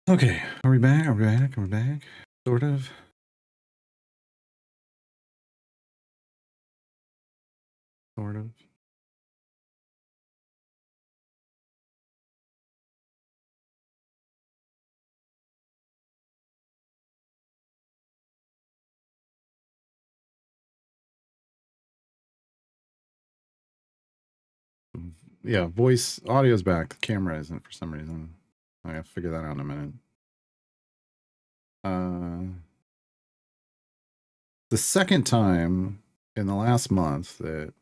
Okay, are we back? Are we back? Are we back? Sort of. Sort of. Yeah, voice audio's back. The camera isn't for some reason. I have to figure that out in a minute. The second time in the last month that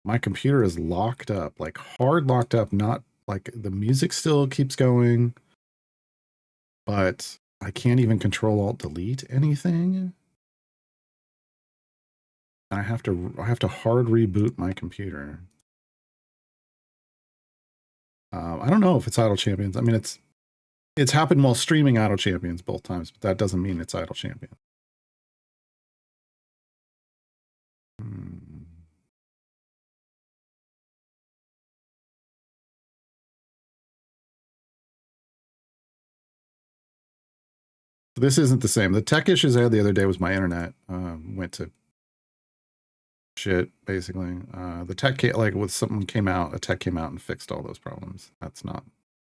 my computer is locked up, like hard locked up, not like the music still keeps going, but I can't even control alt delete anything. I have to hard reboot my computer. I don't know if it's Idle Champions. I mean, it's happened while streaming Idle Champions both times, but that doesn't mean it's Idle Champions. This isn't the same. The tech issues I had the other day was my internet went to shit, basically. The tech, like with something came out, a tech came out and fixed all those problems. That's not,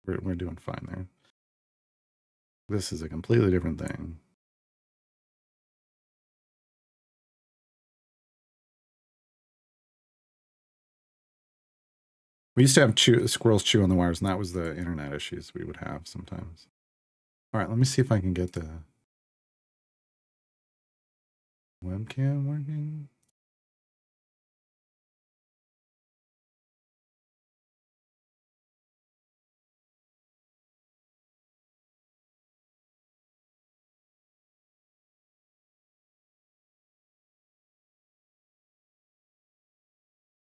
we're doing fine there. This is a completely different thing. We used to have squirrels chew on the wires, and that was the internet issues we would have sometimes. All right, let me see if I can get the webcam working.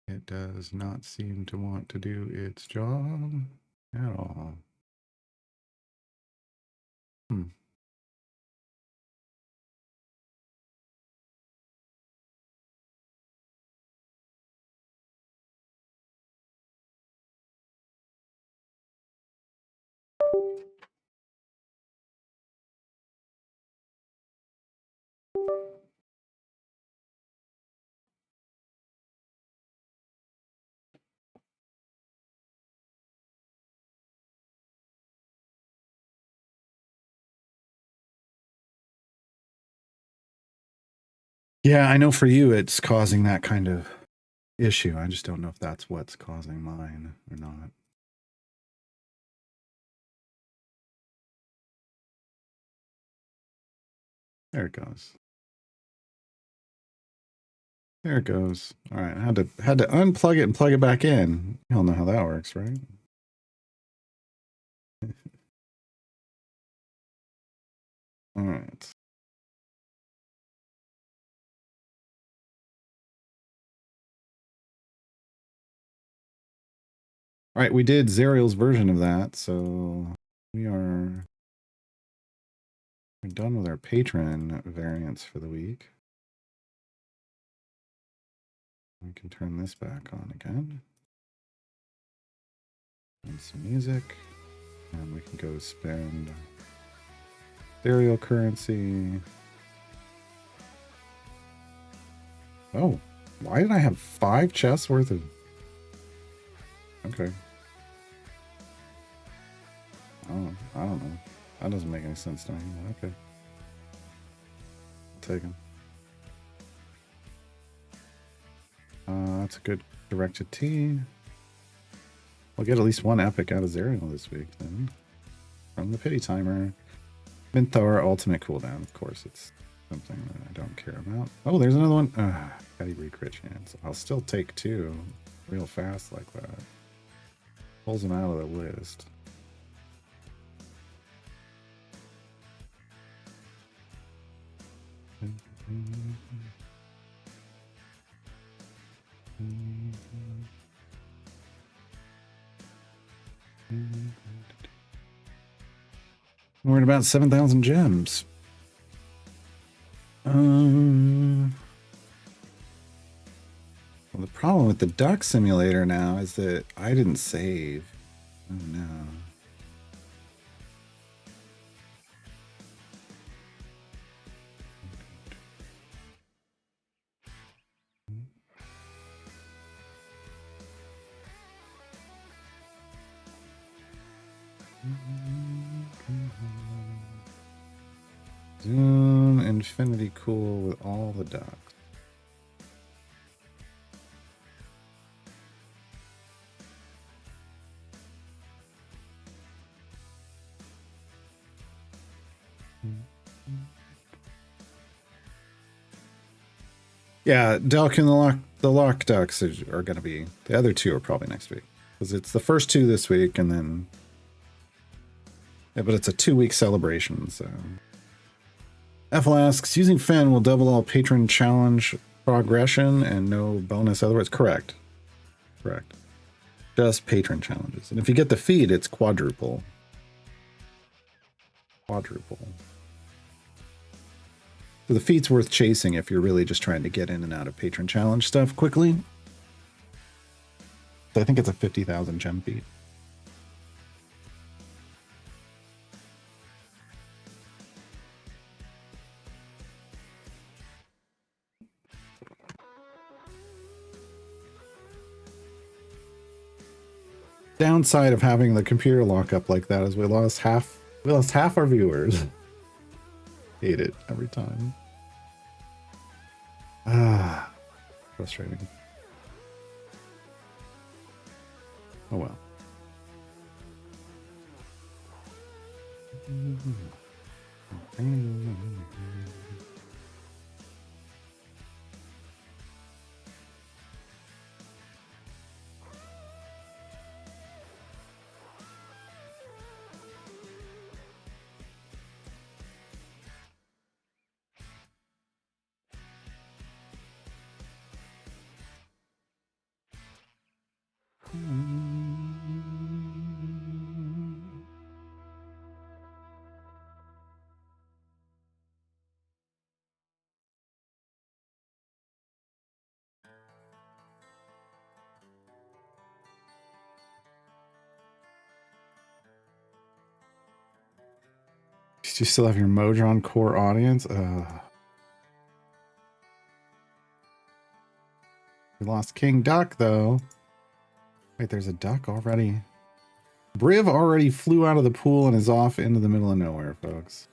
It does not seem to want to do its job at all. Yeah, I know for you it's causing that kind of issue. I just don't know if that's what's causing mine or not. There it goes. There it goes. All right, I had to unplug it and plug it back in. You all know how that works, right? All right. All right, we did Zerial's version of that, so we're done with our patron variants for the week. We can turn this back on again. And some music. And we can go spend Zerial currency. Oh, why did I have 5 chests worth of... Okay. Oh, I don't know. That doesn't make any sense to me. Okay. I'll take them. That's a good directed T. We'll get at least 1 epic out of Zerial this week then. From the pity timer. Minthar ultimate cooldown, of course. It's something that I don't care about. Oh, there's another one. Pedigree crit chance. I'll still take 2 real fast like that. Pulls them out of the list. We're at about 7,000 gems. Well, the problem with the duck simulator now is that I didn't save. Oh no. Zoom infinity cool with all the ducks. Yeah, Delk and the lock ducks are going to be, the other two are probably next week. Because it's the first two this week, and then, yeah, but it's a 2-week celebration, so. Ethel asks, using Fen will double all patron challenge progression and no bonus otherwise. Correct. Correct. Just patron challenges. And if you get the feed, it's quadruple. Quadruple. So the feat's worth chasing if you're really just trying to get in and out of patron challenge stuff quickly. So I think it's a 50,000 gem feat. Downside of having the computer lock up like that is we lost half our viewers. Hate it every time. Ah, frustrating. Oh well. Do you still have your Modron core audience? We lost King Duck, though. Wait, there's a duck already. Briv already flew out of the pool and is off into the middle of nowhere, folks.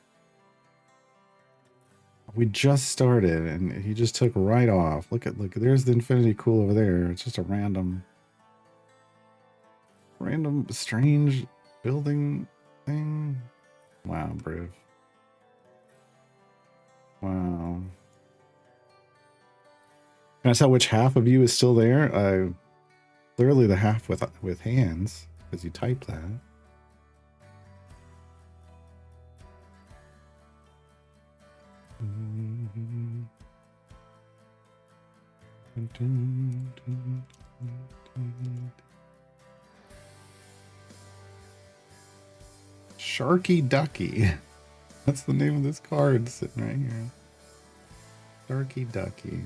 We just started, and he just took right off. Look, there's the infinity cool over there. It's just a random strange building thing. Wow, Briv. Wow. Can I tell which half of you is still there? Clearly the half with hands, because you typed that. Sharky Ducky. That's the name of this card sitting right here. Sharky Ducky.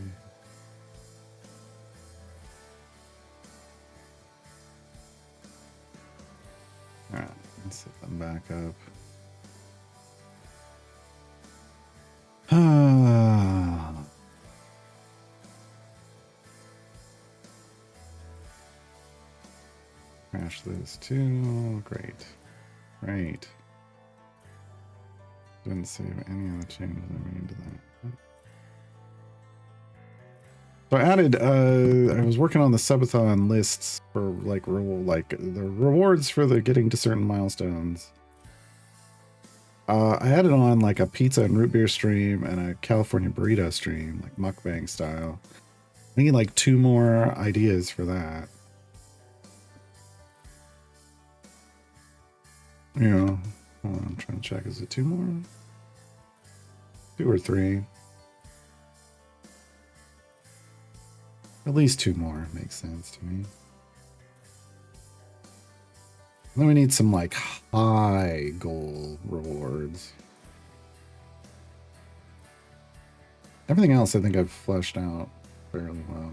Alright, let's set them back up. Crash this too. Great. Great. Didn't save any of the changes I made to that. So I added, I was working on the subathon lists for like the rewards for the getting to certain milestones. I added on like a pizza and root beer stream and a California burrito stream, like mukbang style. I need like 2 more ideas for that. You know, hold on, I'm trying to check. Is it 2 more? 2 or 3? At least 2 more makes sense to me. Then we need some like high goal rewards. Everything else I think I've fleshed out fairly well.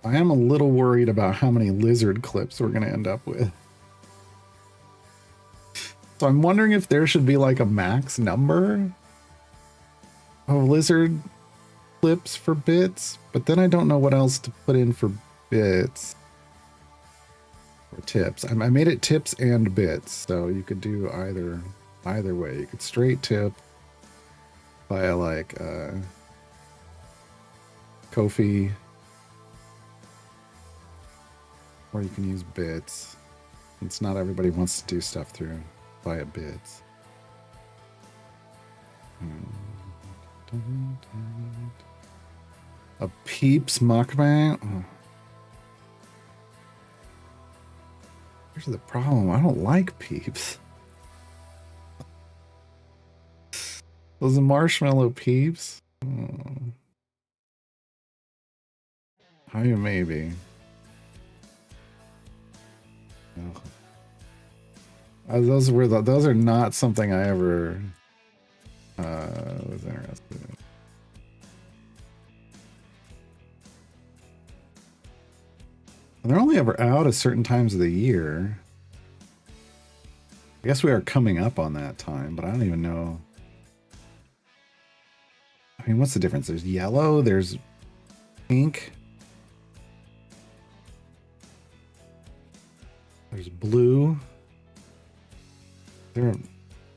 I am a little worried about how many lizard clips we're going to end up with. So I'm wondering if there should be like a max number of lizard clips for bits, but then I don't know what else to put in for bits or tips. I made it tips and bits, so you could do either way. You could straight tip via like Ko-fi, or you can use bits. Since not everybody wants to do stuff through via bits. A Peeps mukbang? Oh. Here's the problem. I don't like Peeps. Those marshmallow Peeps? Oh. How you maybe? Oh. Those are not something I ever was interested in. And they're only ever out at certain times of the year. I guess we are coming up on that time, but I don't even know. I mean, what's the difference? There's yellow, there's pink, there's blue. They're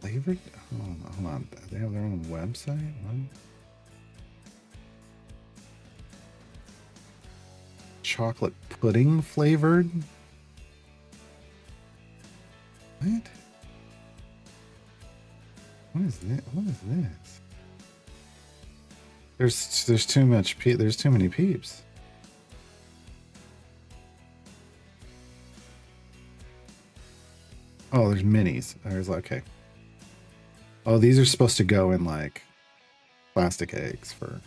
flavored? Hold on. They have their own website? What? Chocolate pudding flavored? What? What is this? What is this? There's too much there's too many peeps. Oh, there's minis. There's okay. Oh, these are supposed to go in like plastic eggs for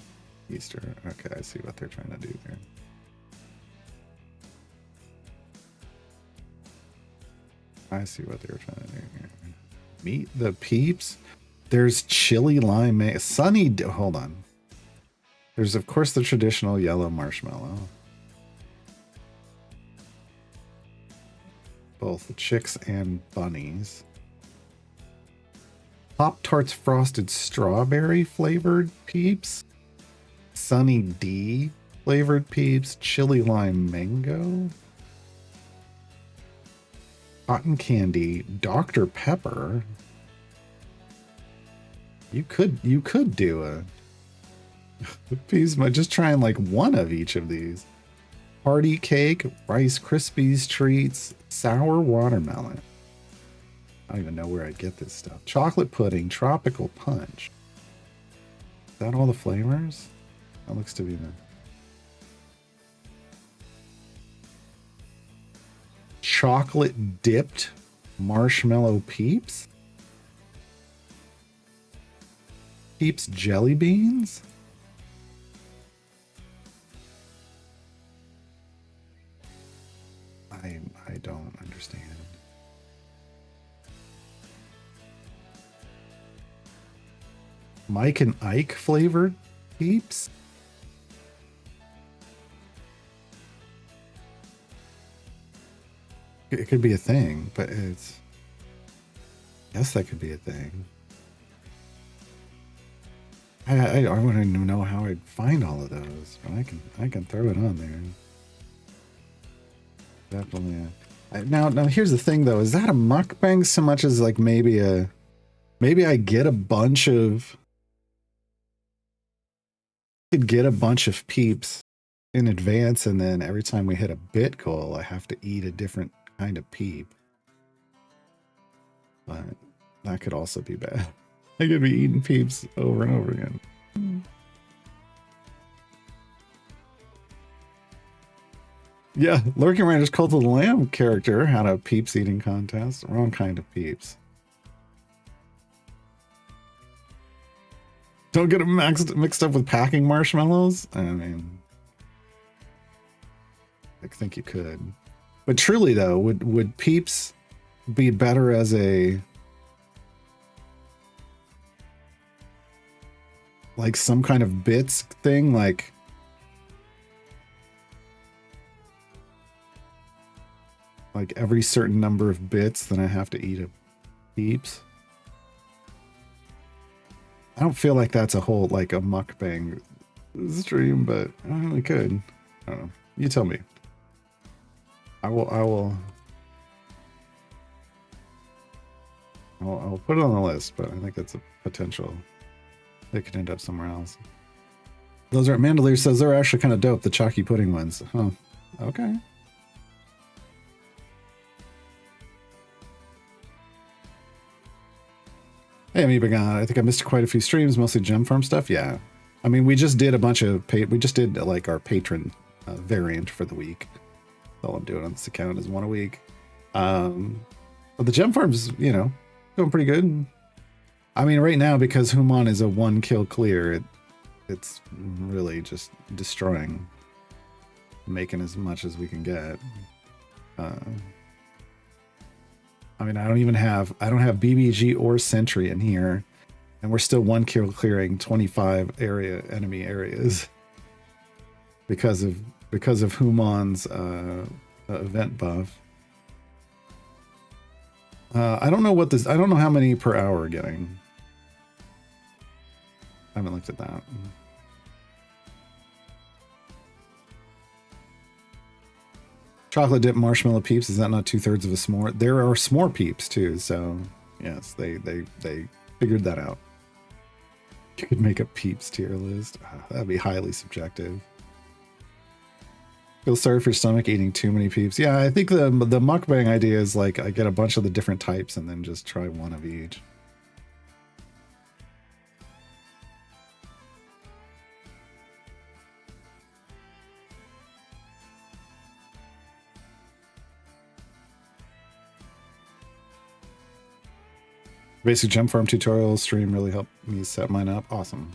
Easter. Okay, I see what they're trying to do there. I see what they were trying to do here. Meet the peeps. There's chili lime, sunny. Hold on. There's of course the traditional yellow marshmallow. Both the chicks and bunnies. Pop-Tarts frosted strawberry flavored peeps. Sunny D flavored peeps. Chili lime mango. Cotton candy, Dr. Pepper. You could do a piece, but just trying like one of each of these. Party cake, Rice Krispies treats, sour watermelon. I don't even know where I'd get this stuff. Chocolate pudding, tropical punch. Is that all the flavors? That looks to be the chocolate dipped marshmallow peeps. Peeps jelly beans. I don't understand. Mike and Ike flavored peeps. It could be a thing, but it's. I guess that could be a thing. I wouldn't even know how I'd find all of those, but I can throw it on there. Definitely. Now here's the thing though: is that a mukbang so much as like maybe I get a bunch of. Could get a bunch of peeps in advance, and then every time we hit a bit goal, I have to eat a different kind of peep. But that could also be bad. I could be eating peeps over and over again. Yeah, Lurking Ranger's Cult of the Lamb character had a peeps eating contest. Wrong kind of peeps. Don't get them mixed up with packing marshmallows. I mean, I think you could. But truly though, would peeps be better as a like some kind of bits thing, like every certain number of bits, then I have to eat a peeps? I don't feel like that's a whole like a mukbang stream, but we could. I don't know. You tell me. I'll put it on the list, but I think that's a potential. They could end up somewhere else. Those are Mandalier says they're actually kind of dope. The chalky pudding ones, huh? Okay. Hey, Amoeba God. I think I missed quite a few streams, mostly gem farm stuff. Yeah, I mean, we just did a bunch of we just did like our patron variant for the week. All I'm doing on this account is one a week. But the gem farms, you know, doing pretty good. I mean, right now, because Human is a 1 kill clear, it's really just destroying, making as much as we can get. I mean, I don't have BBG or Sentry in here, and we're still 1 kill clearing 25 enemy areas because of Human's event buff. I don't know I don't know how many per hour we're getting. I haven't looked at that. Chocolate dip marshmallow peeps, is that not 2/3 of a s'more? There are s'more peeps too, so yes, they figured that out. You could make a peeps tier list. That'd be highly subjective. Feel sorry for your stomach eating too many peeps. Yeah, I think the mukbang idea is like I get a bunch of the different types and then just try one of each. Basic gem farm tutorial stream really helped me set mine up. Awesome.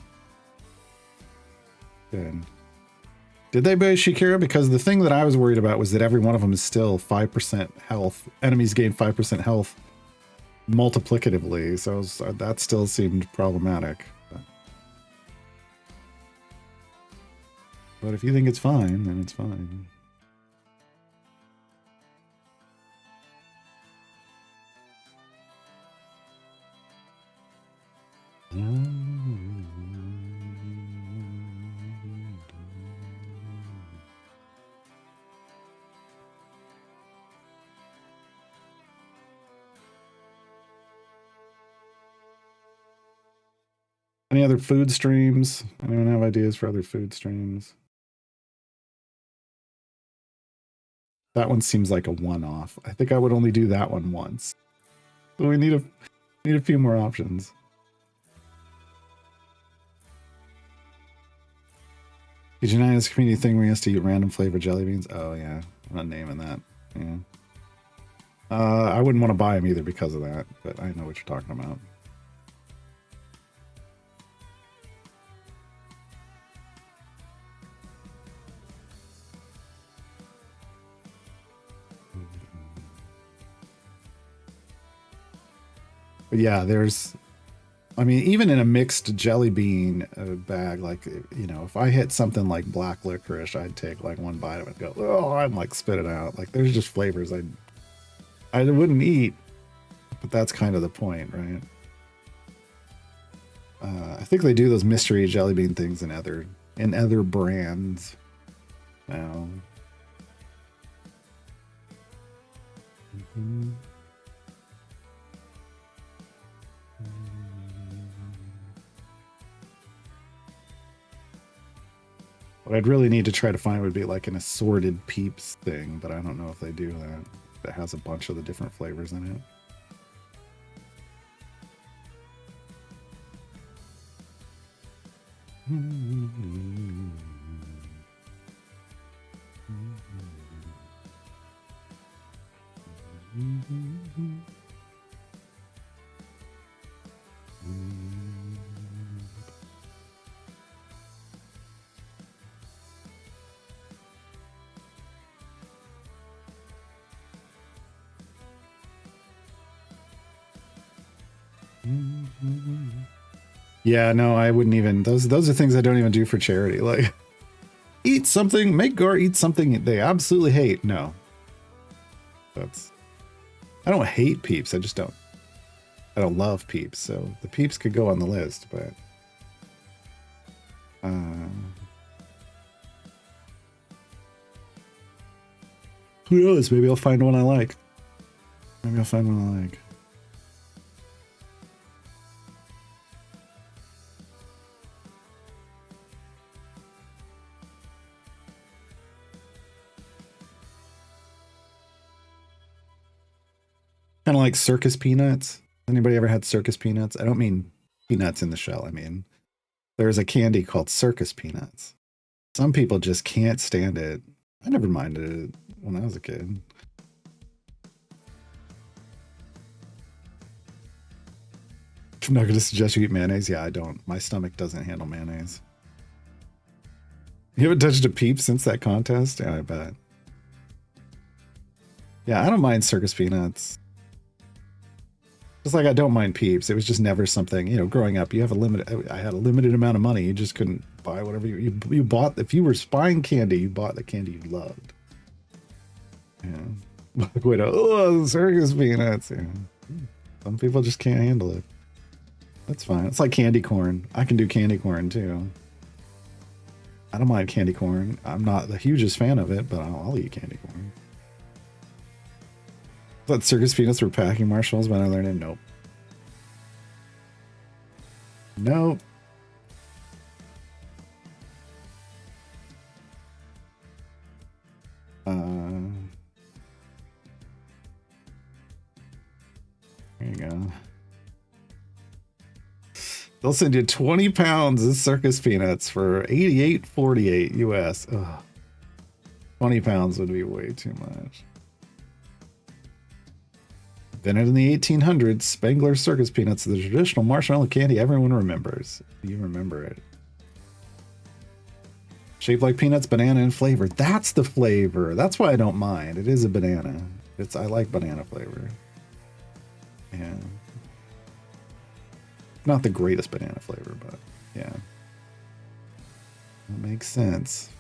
Good. Did they buy Shakira? Because the thing that I was worried about was that every one of them is still 5% health. Enemies gain 5% health multiplicatively, so that still seemed problematic. But if you think it's fine, then it's fine. Any other food streams? Anyone have ideas for other food streams? That one seems like a one-off. I think I would only do that one once. So we need a few more options. Did you know this community thing where you have to eat random flavor jelly beans? Oh yeah, I'm not naming that. Yeah. I wouldn't want to buy them either because of that, but I know what you're talking about. But yeah, I mean, even in a mixed jelly bean bag, like, you know, if I hit something like black licorice, I'd take like one bite of it and go, oh, I'd like spit it out. Like, there's just flavors I wouldn't eat, but that's kind of the point, right? I think they do those mystery jelly bean things in other brands now. What I'd really need to try to find would be like an assorted peeps thing, but I don't know if they do that. That has a bunch of the different flavors in it. Yeah, no, I wouldn't even. Those are things I don't even do for charity. Like, eat something, make Gar eat something they absolutely hate. No, I don't hate peeps. I just don't. I don't love peeps. So the peeps could go on the list, but Who knows? Maybe I'll find one I like. Maybe I'll find one I like. Kind of like circus peanuts. Anybody ever had circus peanuts? I don't mean peanuts in the shell. I mean, there's a candy called circus peanuts. Some people just can't stand it. I never minded it when I was a kid. I'm not going to suggest you eat mayonnaise. Yeah, I don't. My stomach doesn't handle mayonnaise. You haven't touched a peep since that contest? Yeah, I bet. Yeah, I don't mind circus peanuts. Just like I don't mind peeps. It was just never something, you know, growing up, you have a limit. I had a limited amount of money. You just couldn't buy whatever you bought. If you were buying candy, you bought the candy you loved. Yeah. Oh, circus peanuts. Yeah. Some people just can't handle it. That's fine. It's like candy corn. I can do candy corn too. I don't mind candy corn. I'm not the hugest fan of it, but I'll eat candy corn. I thought circus peanuts were packing marshmallows when I learned it. Nope. Nope. There you go. They'll send you 20 pounds of circus peanuts for $88.48 US. Ugh. 20 pounds would be way too much. Invented in the 1800s, Spangler circus peanuts are the traditional marshmallow candy everyone remembers. You remember it. Shaped like peanuts, banana, and flavor. That's the flavor. That's why I don't mind. It is a banana. I like banana flavor. Yeah. Not the greatest banana flavor, but yeah. That makes sense.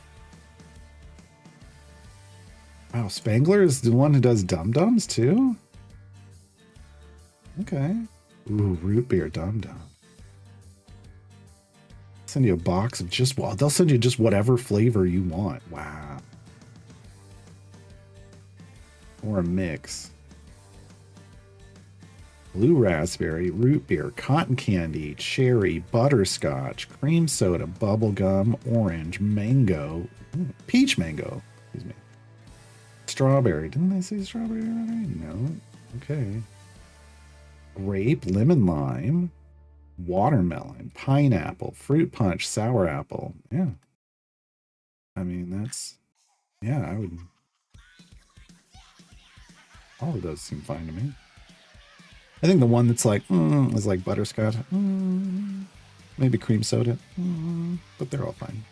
Wow, Spangler is the one who does Dum Dums too? Okay. Ooh, root beer Dum Dum. Send you a box of just, well, they'll send you just whatever flavor you want. Wow. Or a mix. Blue raspberry, root beer, cotton candy, cherry, butterscotch, cream soda, bubblegum, orange, mango, peach mango, excuse me. Strawberry. Didn't I say strawberry already? No. Okay. Grape, lemon lime, watermelon, pineapple, fruit punch, sour apple. Yeah. I mean, that's, yeah, I would, all of those seem fine to me. I think the one that's like, is like butterscotch. Maybe cream soda. But they're all fine.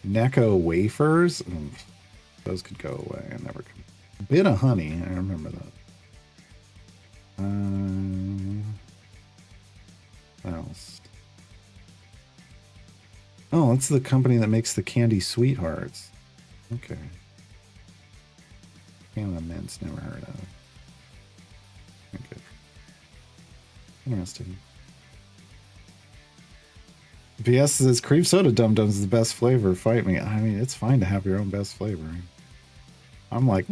Necco wafers. Those could go away. I never could. A bit of honey. I remember that. What else? Oh, that's the company that makes the candy sweethearts. Okay. Canada Mints, never heard of. Okay. Interesting. BS says cream soda Dum Dums is the best flavor. Fight me. I mean, it's fine to have your own best flavor. I'm like,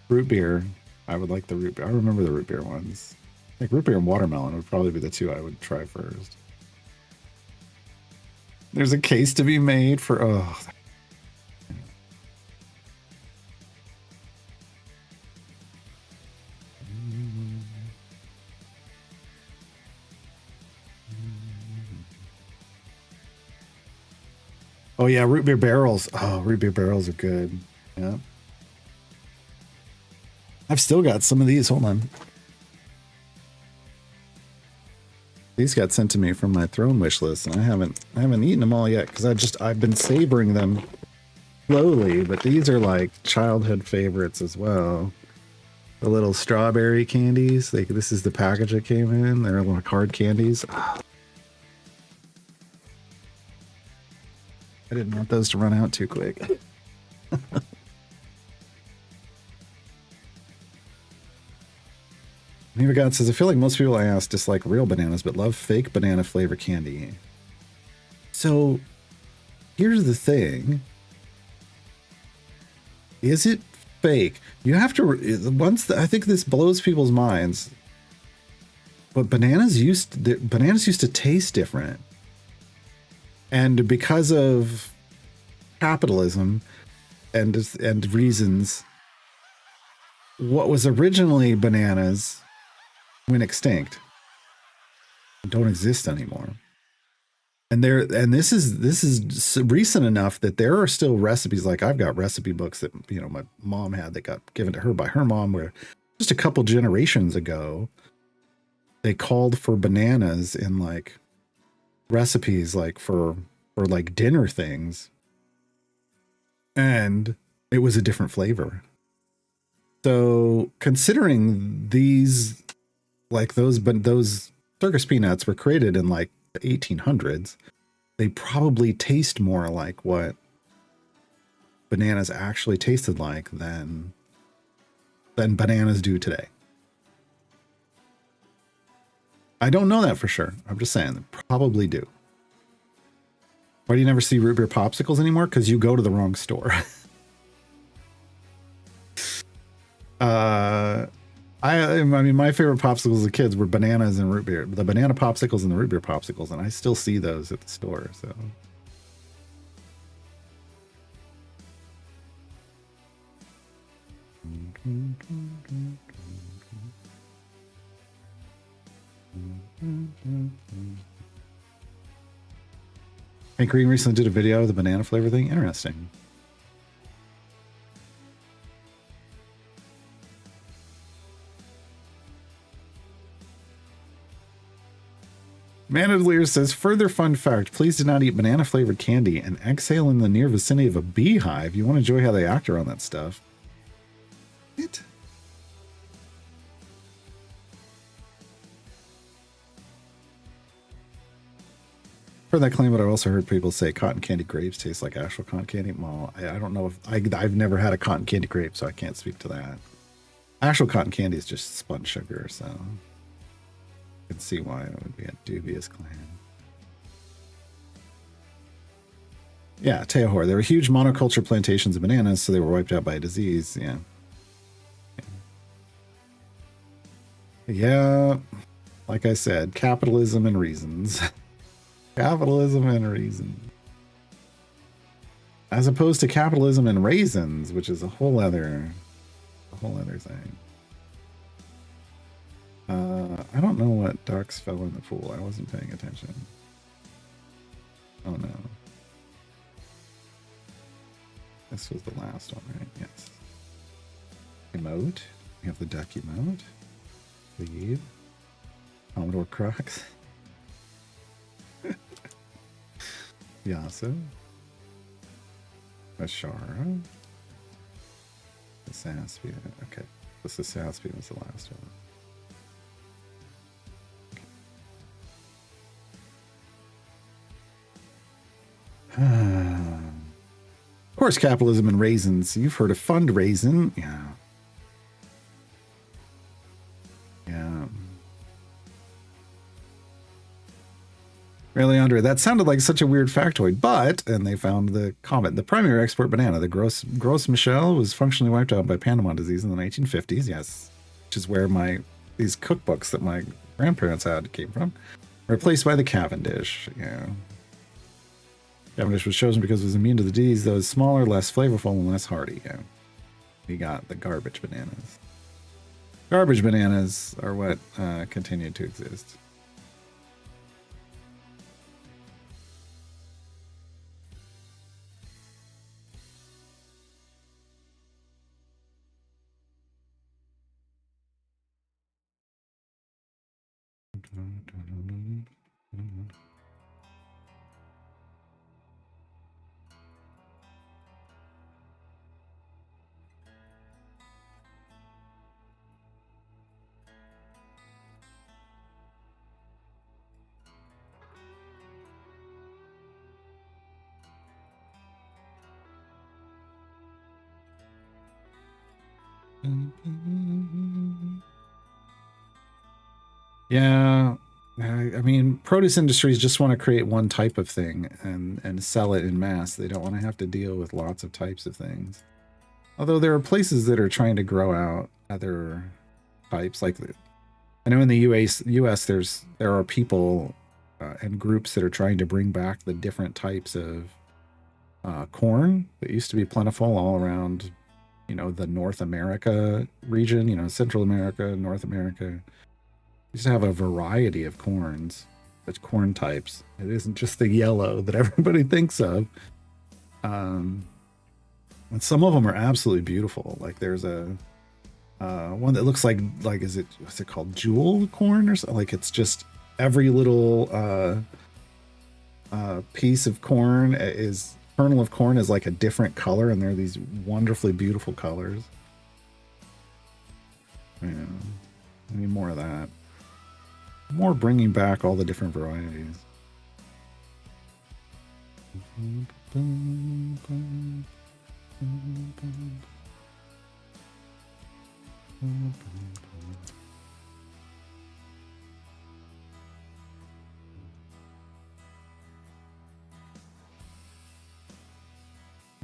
root beer. I would like the root beer. I remember the root beer ones. I think root beer and watermelon would probably be the two I would try first. There's a case to be made for, oh. Oh yeah, root beer barrels. Oh, root beer barrels are good. Yeah. I've still got some of these. Hold on. These got sent to me from my throne wish list, and I haven't eaten them all yet because I've been savoring them slowly, but these are like childhood favorites as well. The little strawberry candies. This is the package that came in. They're little hard candies. Oh. I didn't want those to run out too quick. Neva God says, I feel like most people I ask dislike real bananas, but love fake banana flavor candy. So here's the thing. Is it fake? You have to I think this blows people's minds. But bananas used to taste different. And because of capitalism and reasons, what was originally bananas went extinct. Don't exist anymore. And this is recent enough that there are still recipes. Like I've got recipe books that my mom had that got given to her by her mom, where just a couple generations ago they called for bananas in like recipes, like for like dinner things, and it was a different flavor. So considering these, like those circus peanuts were created in like the 1800s, they probably taste more like what bananas actually tasted like than bananas do today. I don't know that for sure. I'm just saying they probably do. Why do you never see root beer popsicles anymore? Because you go to the wrong store. I mean, my favorite popsicles as a kid were bananas and root beer. The banana popsicles and the root beer popsicles, and I still see those at the store. So. Hank Green recently did a video of the banana flavor thing. Interesting. Manadleer says, further fun fact, please do not eat banana flavored candy and exhale in the near vicinity of a beehive. You want to enjoy how they act around that stuff. What? For that claim, but I also heard people say cotton candy grapes taste like actual cotton candy. Well, I don't know if I've never had a cotton candy grape, so I can't speak to that. Actual cotton candy is just spun sugar, so I can see why it would be a dubious claim. Yeah, Teohor. There were huge monoculture plantations of bananas, so they were wiped out by a disease. Yeah. Yeah. Like I said, capitalism and reasons. Capitalism and reason. As opposed to capitalism and raisins, which is a whole other thing. I don't know what ducks fell in the pool. I wasn't paying attention. Oh no. This was the last one, right? Yes. Emote. We have the duck emote. Leave. Commodore Crocs. Yasa. Ashara. The Saspian. Okay. This is Saspian was the last one. Of course, capitalism and raisins. You've heard of fund raisin. Yeah. Yeah. Really, Andre, that sounded like such a weird factoid, but, and they found the comment, the primary export banana, the Gros Michel, was functionally wiped out by Panama disease in the 1950s, yes, which is where these cookbooks that my grandparents had came from, replaced by the Cavendish, yeah. Cavendish was chosen because it was immune to the disease, though it's smaller, less flavorful, and less hardy, yeah. We got the garbage bananas. Garbage bananas are what continued to exist. Yeah, I mean, produce industries just want to create one type of thing and sell it in mass. They don't want to have to deal with lots of types of things. Although there are places that are trying to grow out other types. Like I know in the US there are people and groups that are trying to bring back the different types of corn that used to be plentiful all around, the North America region, Central America, North America. Used to have a variety of corns, such corn types. It isn't just the yellow that everybody thinks of. And some of them are absolutely beautiful. Like there's a one that looks like what's it called, jewel corn or something? Like it's just every little piece of corn kernel of corn is like a different color, and they're these wonderfully beautiful colors. Yeah, I need more of that. More bringing back all the different varieties.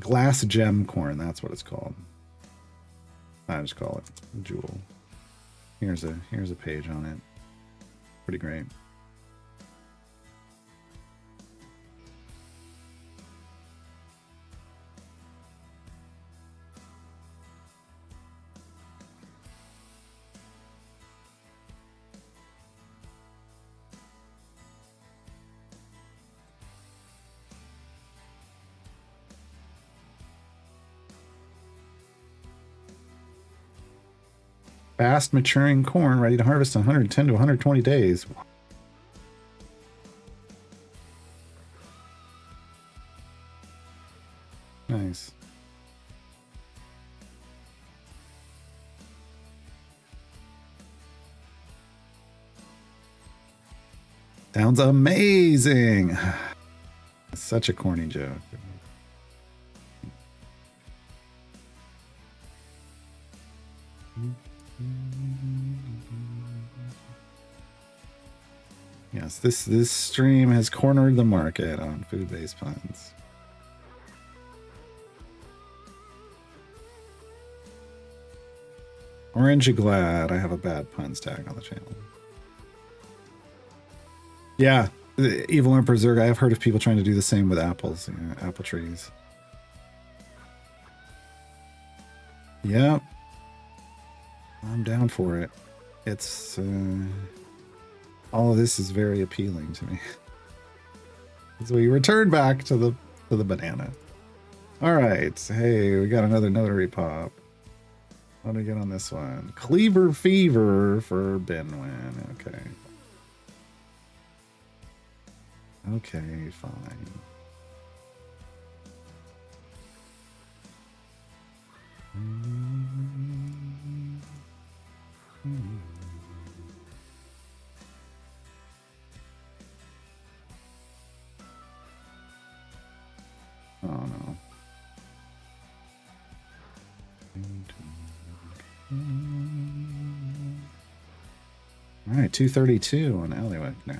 Glass gem corn, that's what it's called. I just call it jewel. Here's a page on it. Pretty great. Fast maturing corn ready to harvest in 110 to 120 days. Nice. Sounds amazing. Such a corny joke. Yes, this stream has cornered the market on food-based puns. Orange, you glad I have a bad puns tag on the channel. Yeah, the Evil Emperor Zerg, I have heard of people trying to do the same with apples, apple trees. Yep. I'm down for it. It's all of this is very appealing to me. So we return back to the banana. All right. Hey, we got another notary pop. What do we get on this one? Cleaver Fever for Benwin. Okay. Okay, fine. Oh no. All right, 232 on Alleyway now.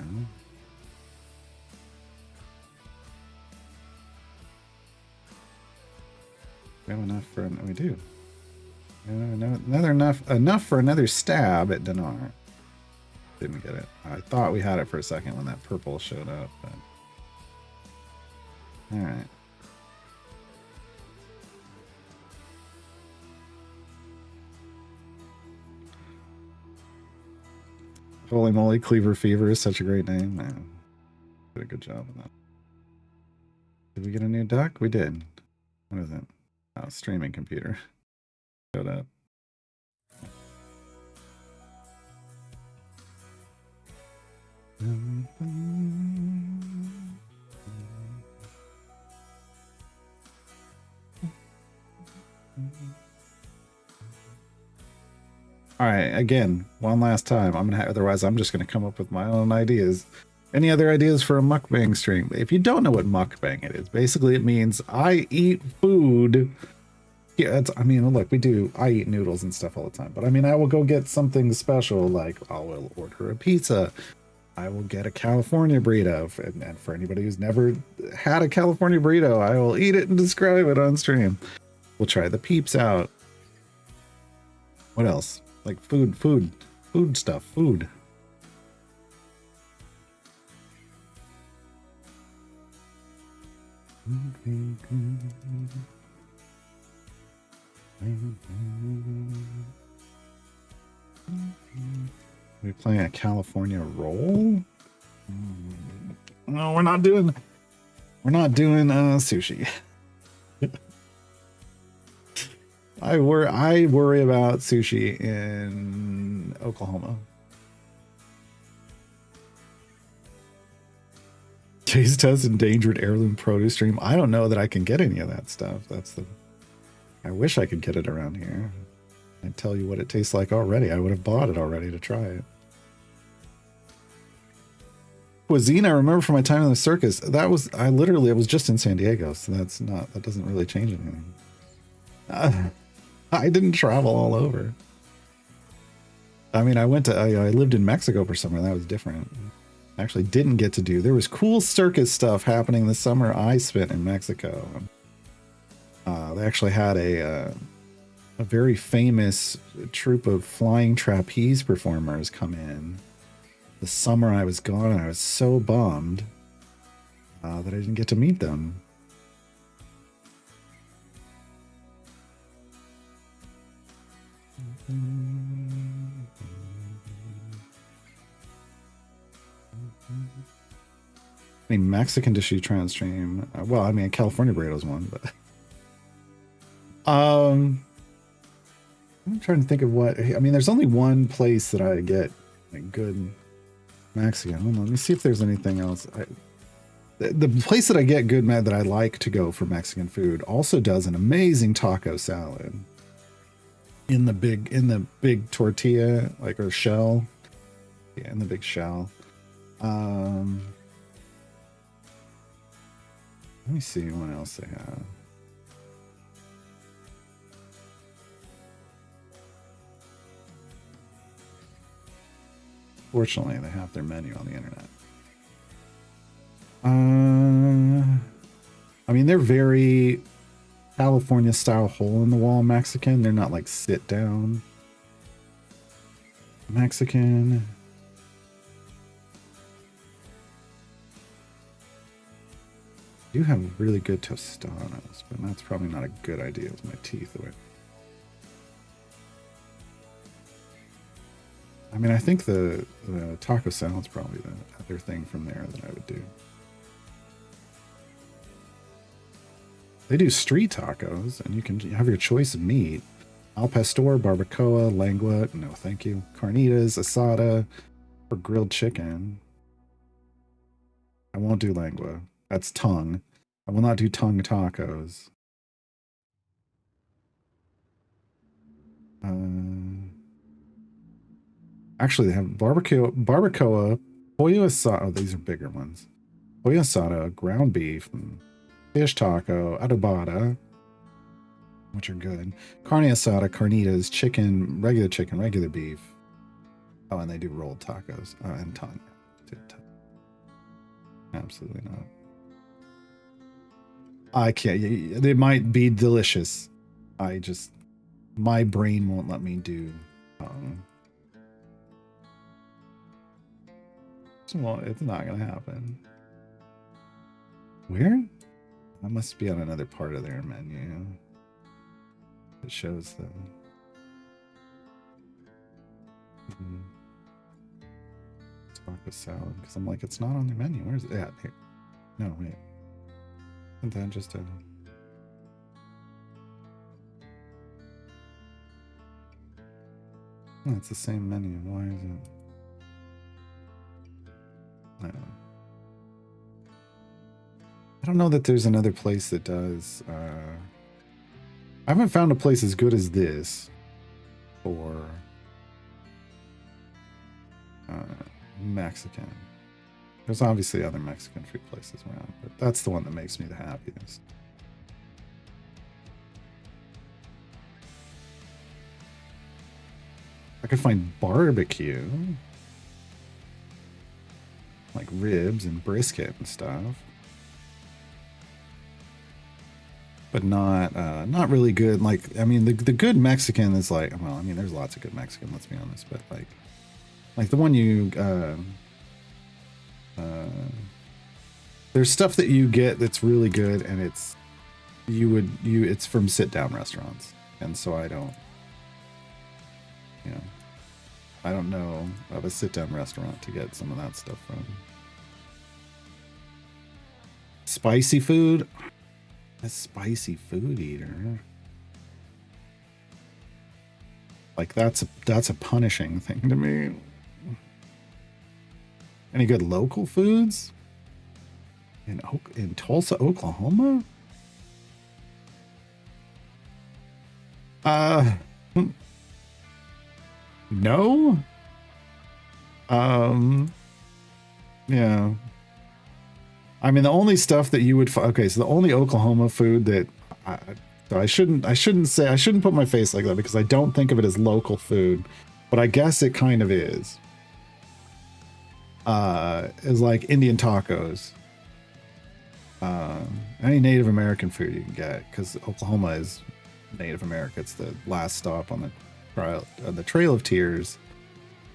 We have enough for we do. Another enough for another stab at Dinar. Didn't get it. I thought we had it for a second when that purple showed up, but all right. Holy moly, Cleaver Fever is such a great name. Man, did a good job on that. Did we get a new duck? We did. What is it? Oh, streaming computer. Showed up. All right, again, one last time. Otherwise, I'm just gonna come up with my own ideas. Any other ideas for a mukbang stream? If you don't know what mukbang it is, basically it means I eat food. Yeah, I mean, look, I eat noodles and stuff all the time, but I mean, I will go get something special, like I will order a pizza. I will get a California burrito, and for anybody who's never had a California burrito, I will eat it and describe it on stream. We'll try the peeps out. What else? Like food stuff, food. We playing a California roll? No, we're not doing sushi. I worry about sushi in Oklahoma. Taste test endangered heirloom produce stream. I don't know that I can get any of that stuff. I wish I could get it around here. I'd tell you what it tastes like already. I would have bought it already to try it. Cuisine, I remember from my time in the circus. I was just in San Diego, so that doesn't really change anything. I didn't travel all over. I mean, I lived in Mexico for summer. That was different. I actually didn't get to do. There was cool circus stuff happening this summer I spent in Mexico. They actually had a very famous troupe of flying trapeze performers come in. The summer I was gone, and I was so bummed that I didn't get to meet them. I mean, Mexican dish you try on stream. Well, I mean, California burrito's one, but I'm trying to think of what. I mean, there's only one place that I get like good Mexican. Hold on, let me see if there's anything else. The place that I get good that I like to go for Mexican food also does an amazing taco salad in the big tortilla, like, or shell. Yeah, in the big shell. Let me see what else they have. Fortunately, they have their menu on the internet. I mean, they're very California style hole in the wall Mexican. They're not like sit down Mexican. I do have really good tostadas, but that's probably not a good idea with my teeth away. I mean, I think the taco salad's probably the other thing from there that I would do. They do street tacos, and you can have your choice of meat. Al pastor, barbacoa, lengua, no thank you. Carnitas, asada, or grilled chicken. I won't do lengua. That's tongue. I will not do tongue tacos. Actually, they have barbacoa, pollo asada. Oh, these are bigger ones. Pollo asada, ground beef, fish taco, adobada, which are good. Carne asada, carnitas, chicken, regular beef. Oh, and they do rolled tacos and tongue. Absolutely not. I can't. They might be delicious. My brain won't let me do. Well, it's not gonna happen. Where? That must be on another part of their menu. It shows them. Taco salad, because I'm like, it's not on their menu. Where's it at? Here. No, wait. Isn't that just a... Oh, it's the same menu. Why is it? I don't know that there's another place that does. I haven't found a place as good as this for Mexican. There's obviously other Mexican food places around, but that's the one that makes me the happiest. I could find barbecue, like ribs and brisket and stuff. but not really good. Like, I mean, the good Mexican is like, well, I mean, there's lots of good Mexican, let's be honest, but like the one you there's stuff that you get that's really good, and it's it's from sit down restaurants, and so I don't, you know, I don't know of a sit down restaurant to get some of that stuff from. Spicy food. A spicy food eater. Like that's a punishing thing to me. Any good local foods? In Tulsa, Oklahoma? No. Yeah. I mean, the only stuff that you would okay, so the only Oklahoma food that I shouldn't put my face like that because I don't think of it as local food, but I guess it kind of is. Is like Indian tacos. Any Native American food you can get, because Oklahoma is Native America. It's the last stop on the Trail of Tears.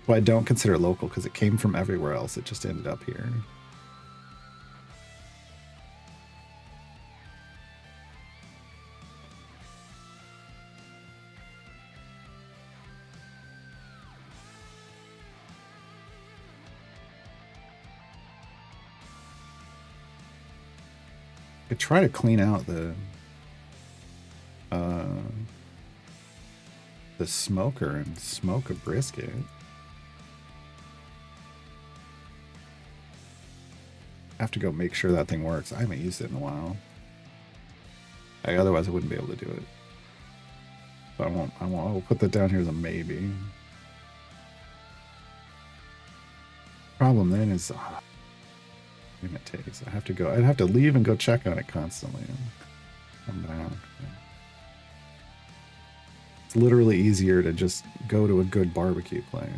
But I don't consider it local because it came from everywhere else. It just ended up here. I could try to clean out the smoker and smoke a brisket. I have to go make sure that thing works. I haven't used it in a while. Otherwise I wouldn't be able to do it. But I'll put that down here as a maybe. Problem then is it takes. I'd have to leave and go check on it constantly and come back. It's literally easier to just go to a good barbecue place.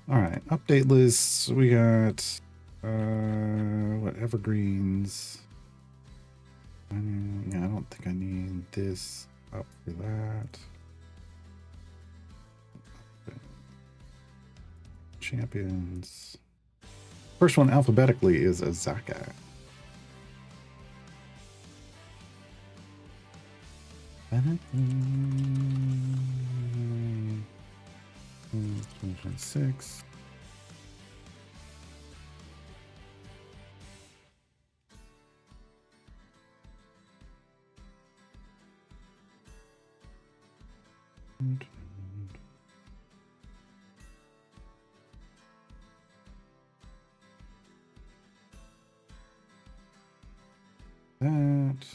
All right, update lists. We got what evergreens. Yeah, I don't think I need this up for that. Champions. First one alphabetically is Azaka. Six. That.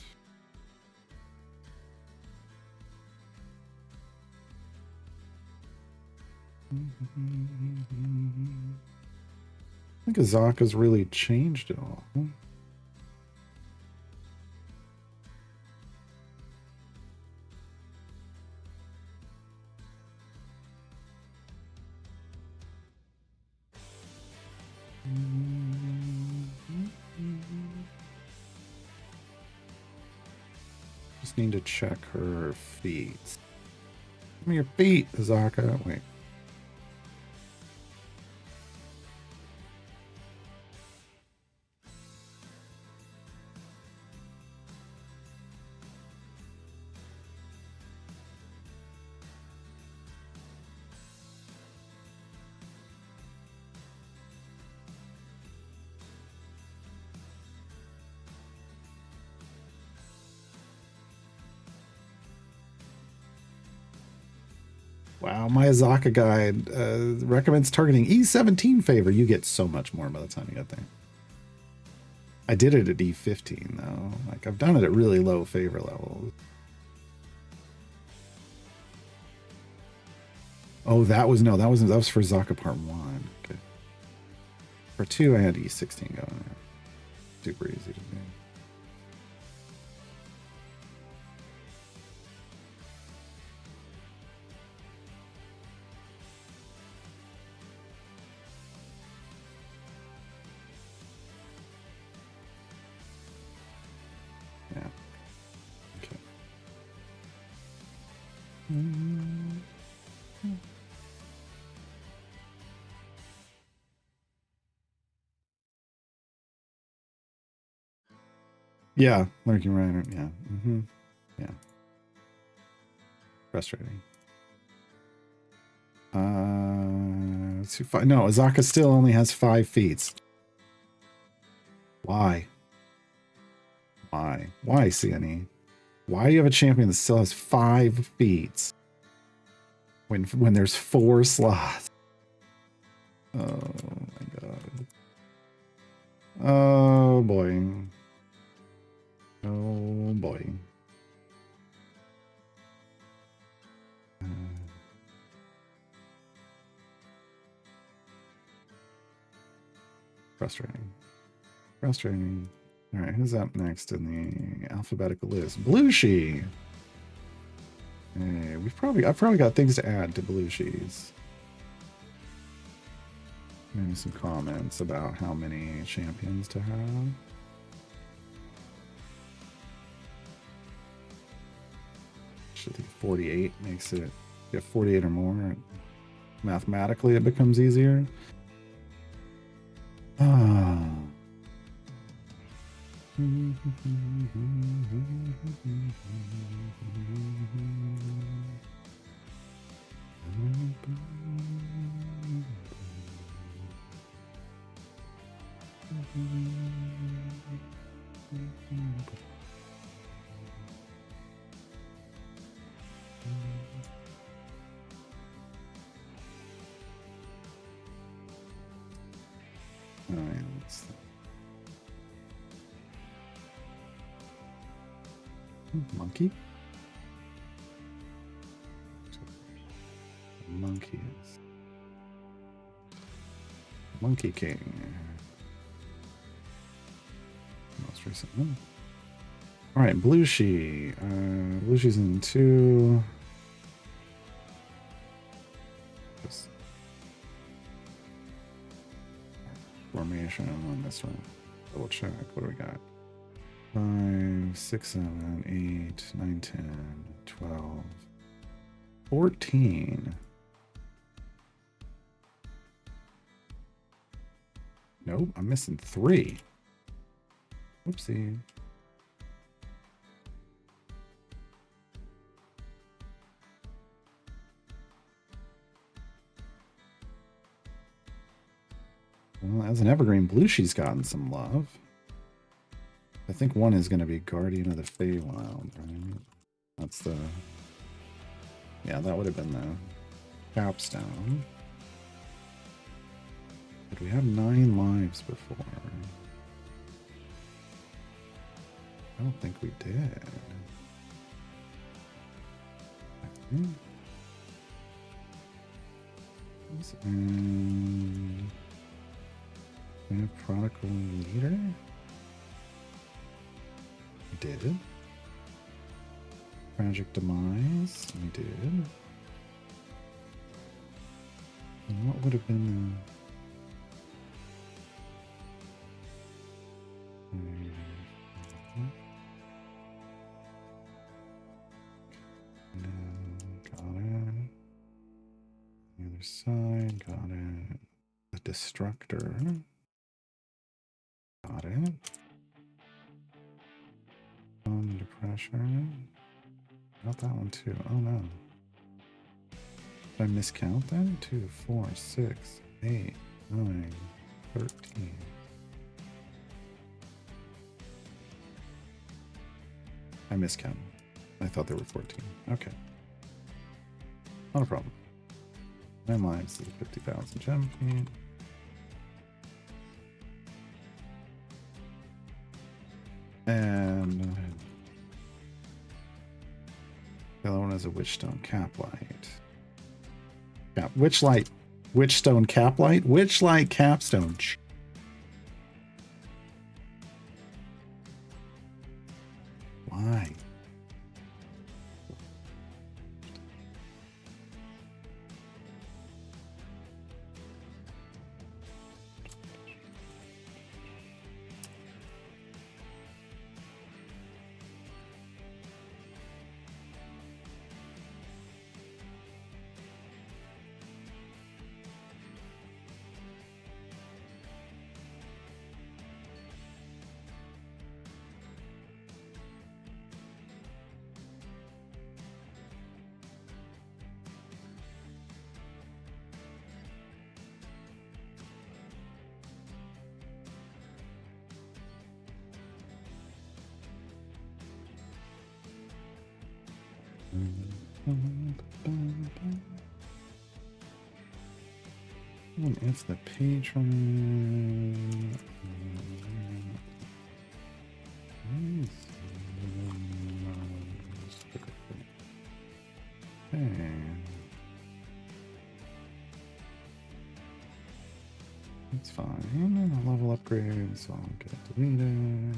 I think Azaka's really changed it all. just need to check her feet. Give me your feet, Azaka. Wait. Wow, my Azaka guide recommends targeting E17 favor. You get so much more by the time you get there. I did it at E15 though. Like I've done it at really low favor levels. Oh, that was for Zaka part 1. Okay. For 2, I had E16 going there. Super easy to do. Yeah. Okay. Yeah, lurking rider. Yeah. Yeah. Frustrating. No, Azaka still only has 5 feet. Why? Why, CNE? Why do you have a champion that still has 5 feet when there's 4 slots? Oh my god. Oh boy. Oh boy. Frustrating. Frustrating. All right, who's up next in the alphabetical list? Belushi. Hey, I've probably got things to add to Belushi's. Maybe some comments about how many champions to have. I think 48 makes it. If you have 48 or more, mathematically it becomes easier. Ah. Monkey? Monkeys. Monkey King. Most recent one. Alright, Belushi. Belushi's in 2. Just formation on this one. Double check. What do we got? 5, 6, 7, 8, 9, 10, 12, 14. Nope, I'm missing 3. Oopsie. Well, as an evergreen, Belushi's gotten some love. I think one is going to be Guardian of the Feywild, right? That's the... Yeah, that would have been the capstone. Did we have 9 lives before? I don't think we did. And we have Prodigal Leader. We did. Tragic Demise. We did. And what would have been the... Other side, got it. The destructor. Got it. Under pressure. Got that one too. Oh no. Did I miscount then? 2, 4, 6, 8, 9, 13. I miscounted. I thought there were 14. Okay. Not a problem. 9 lives is 50,000 gem feet. And the other one is a Witchstone Caplight. Witchlight. Witchstone Caplight? Witchlight Capstone. Why? It's the patron. Okay. It's fine. A level upgrade, so I'll get it deleted.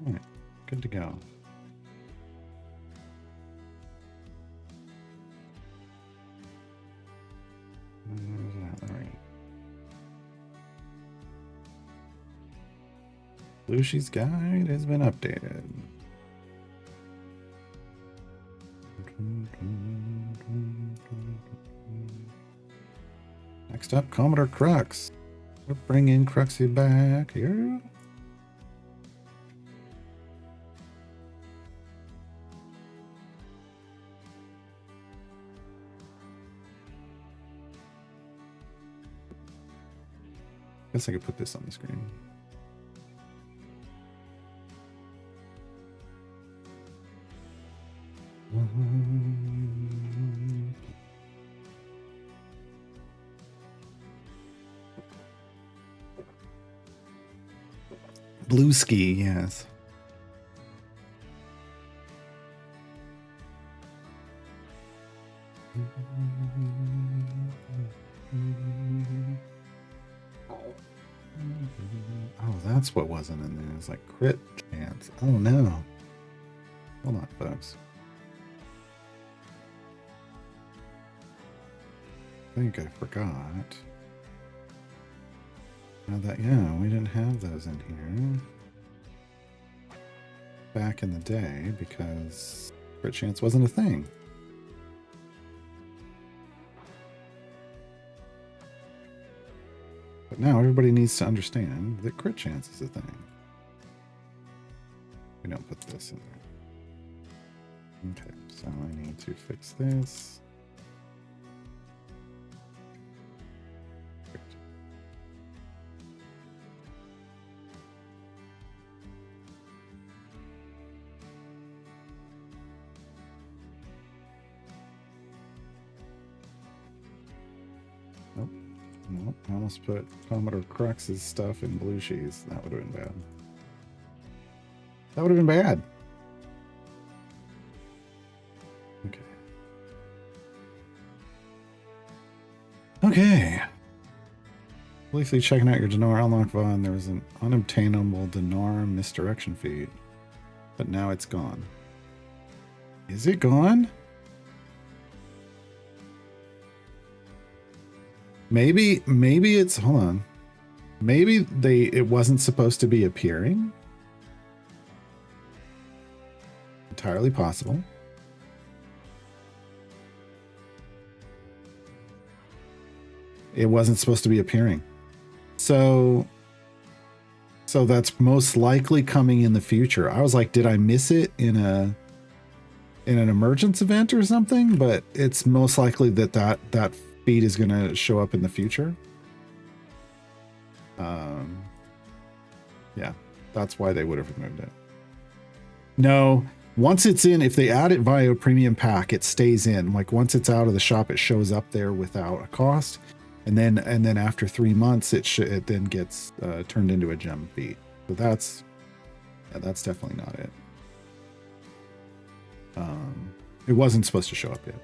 All right, good to go. All right. Lucy's guide has been updated. Next up, Commodore Crux. We're bringing Cruxy back here. Guess I could put this on the screen. Blue ski, yes. Oh, that's what wasn't in there. It's like crit chance. Oh no. Hold on, folks. I think I forgot. Now that, yeah, we didn't have those in here. back in the day because crit chance wasn't a thing. But now everybody needs to understand that crit chance is a thing. We don't put this in there. Okay, so I need to fix this. Nope. Nope. I almost put Commodore Crux's stuff in blue cheese. That would have been bad. That would have been bad. Okay. Okay. Briefly checking out your Dinar unlock VOD. There was an unobtainable Dinar misdirection feed, but now it's gone. Is it gone? Maybe it's, hold on. Maybe it wasn't supposed to be appearing. Entirely possible. It wasn't supposed to be appearing. So that's most likely coming in the future. I was like, did I miss it in an emergence event or something? But it's most likely that feed is going to show up in the future. Yeah, that's why they would have removed it. No, once it's in, if they add it via a premium pack, it stays in. Like once it's out of the shop, it shows up there without a cost, and then after 3 months, it then gets turned into a gem feed. So that's definitely not it. It wasn't supposed to show up yet.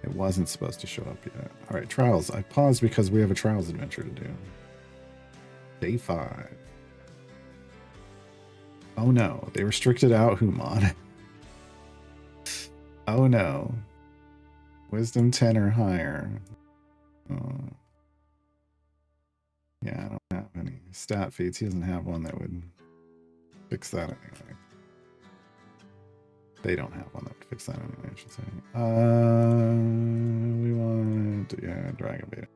It wasn't supposed to show up yet. All right, trials. I paused because we have a trials adventure to do. Day 5. Oh no, they restricted out Humon. Oh no. Wisdom 10 or higher. Yeah, I don't have any stat feeds. He doesn't have one that would fix that anyway. They don't have one that would fix that anyway, I should say. We want, yeah, Dragon Bait.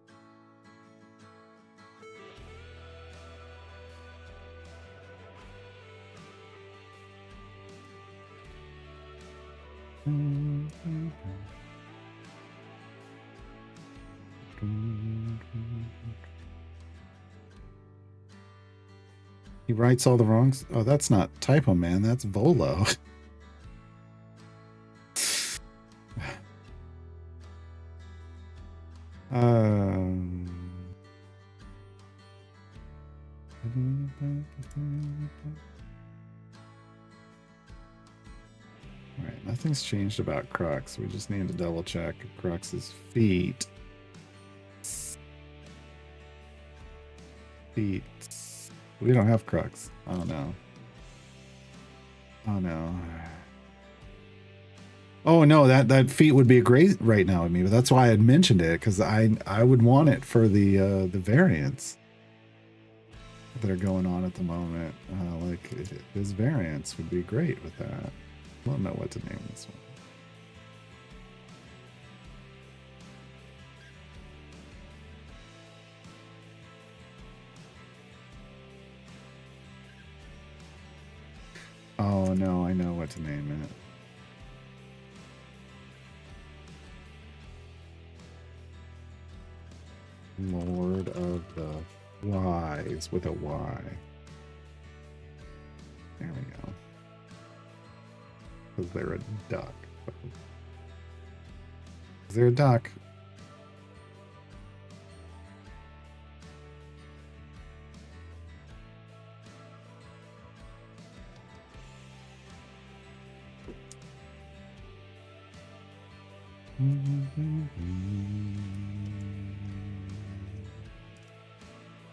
He writes all the wrongs. Oh, that's not Typo Man. That's Volo. Alright, nothing's changed about Crux. We just need to double check Crux's feet. Feet. We don't have Crux. Oh no. Oh no. Oh no, that feat would be great right now with me, but that's why I had mentioned it, because I would want it for the variants that are going on at the moment. Like his variants would be great with that. I don't know what to name this one. Oh no, I know what to name it. Lord of the Flies with a Y. There we go. Because they're a duck. Is there a duck?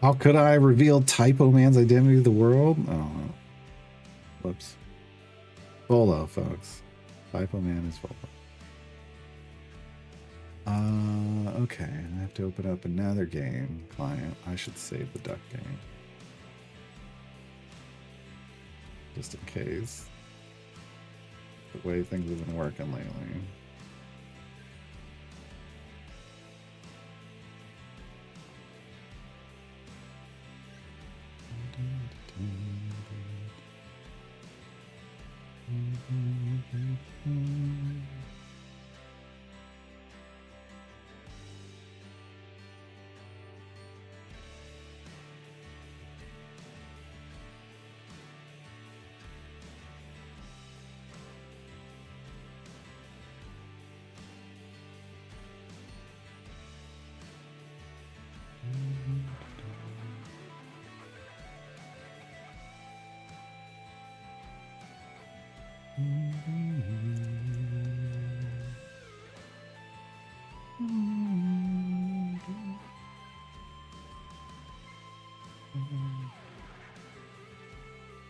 How could I reveal Typo Man's identity to the world? Oh, whoops. Volo, folks. Typo Man is Volo. Okay, I have to open up another game client. I should save the duck game. just in case. The way things have been working lately.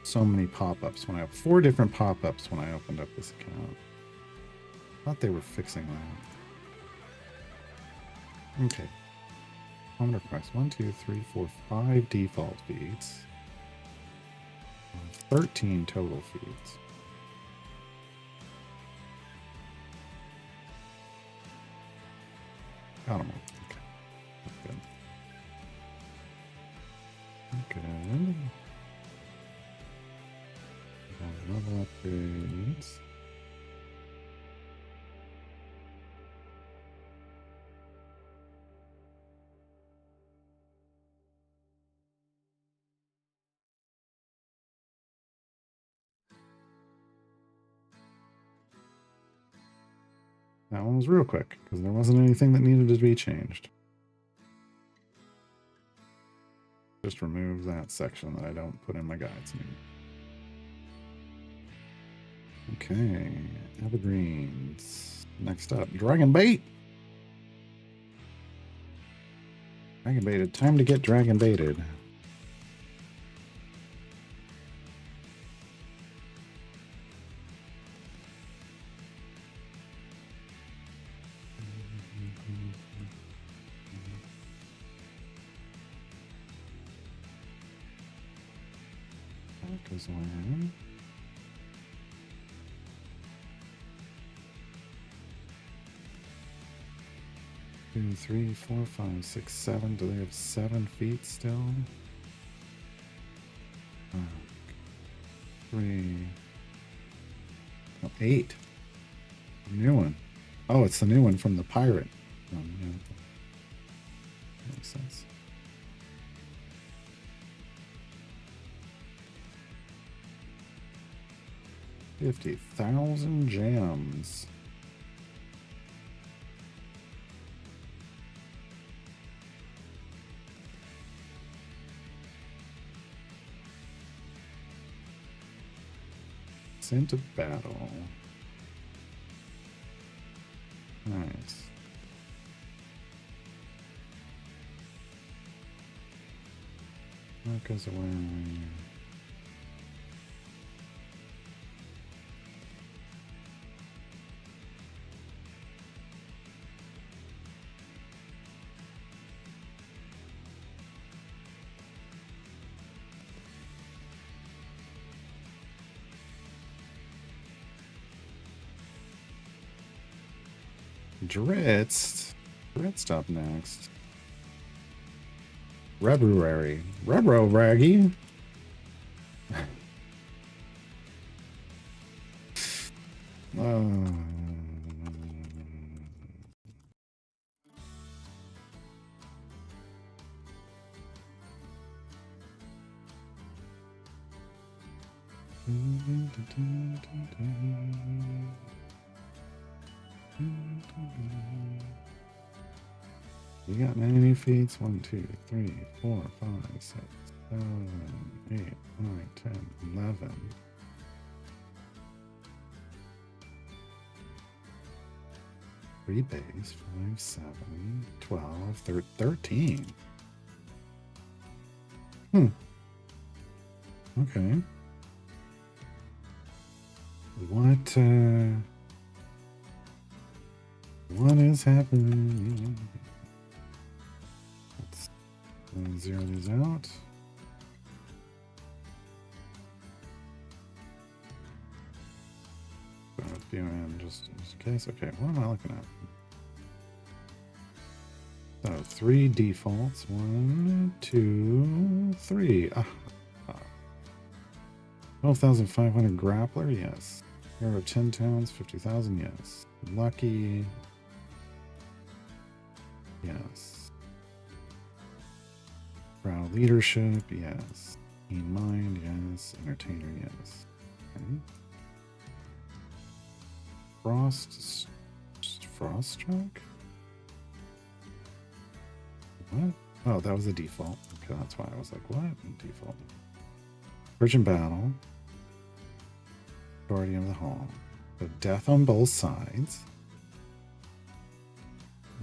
So many pop-ups when I have 4 different pop-ups when I opened up this account. Thought they were fixing that. Okay. Common request 1, 2, 3, 4, 5 default feeds. 13 total feeds. Got them all. Okay. Good. Good. Level upgrades. That one was real quick because there wasn't anything that needed to be changed. Just remove that section that I don't put in my guides anymore. Okay, evergreens. Next up, dragon bait. Dragon baited. Time to get dragon baited. That goes away. Two, 3, 4, 5, 6, 7. Do they have 7 feet still? 3. Oh, 8. New one. Oh, it's the new one from the pirate. Yeah. Makes sense. $50,000 gems. Into battle. Nice. That goes away. Dritz up next. Rebruary. Rebro Raggy. You got many feeds? 1, 2, 3, 4, 5, 6, 7, 8, 9, 10, 11. Three base, 5, 7, 12, 13. Okay. What is happening? Let's zero these out. few in just in case. Okay, what am I looking at? So 3 defaults. 1, 2, 3. 12,500 grappler, yes. Hero of 10 towns, 50,000, yes. Lucky, yes. Proud leadership, yes. Keen mind, yes. Entertainer, yes. Okay. Froststruck? What? Oh, that was a default. Okay, that's why I was like, what? Default. Virgin Battle. Guardian of the Hall. So death on both sides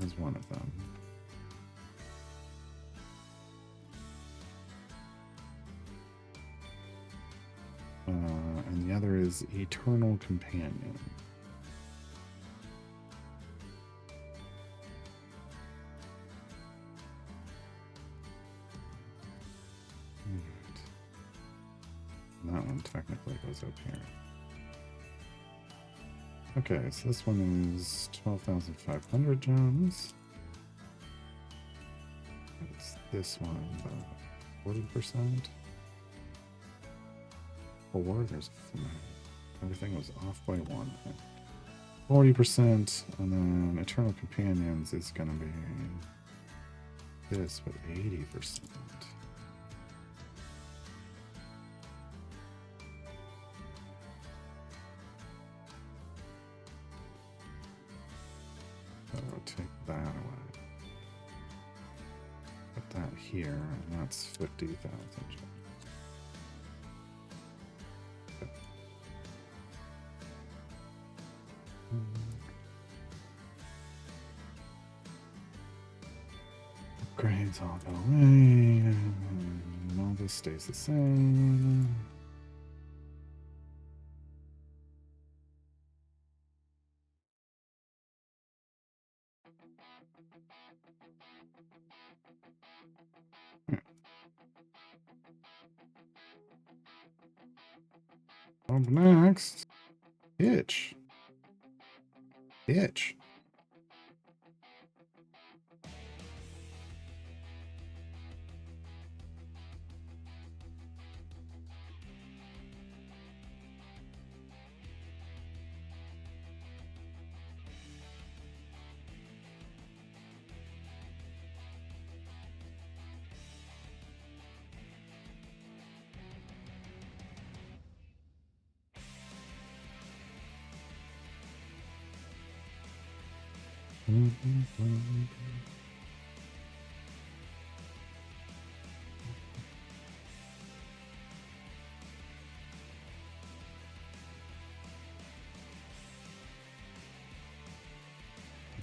is one of them. And the other is Eternal Companion. That one technically goes up here. Okay, so this one is 12,500 gems. It's this one, 40%. 4, there's everything was off by 1. 40%, and then Eternal Companions is gonna be this, but 80%. Take that away. Put that here, and that's 50,000 gems. Okay. Upgrades all go away. And all this stays the same. Up next, Itch. Itch.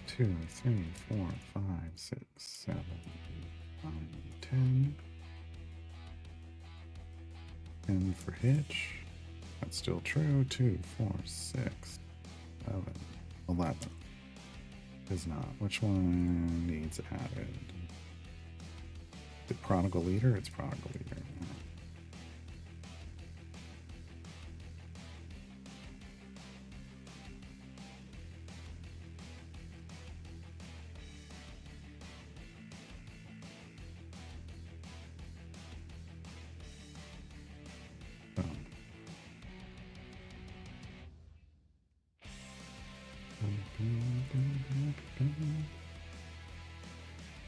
Two, 3, 4, 5, 6, 7, 8, 9, 10. 10 for Hitch. That's still true. 2, 4, 6, 7, 11. Is not. Which one needs added? The Prodigal Leader? It's Prodigal Leader.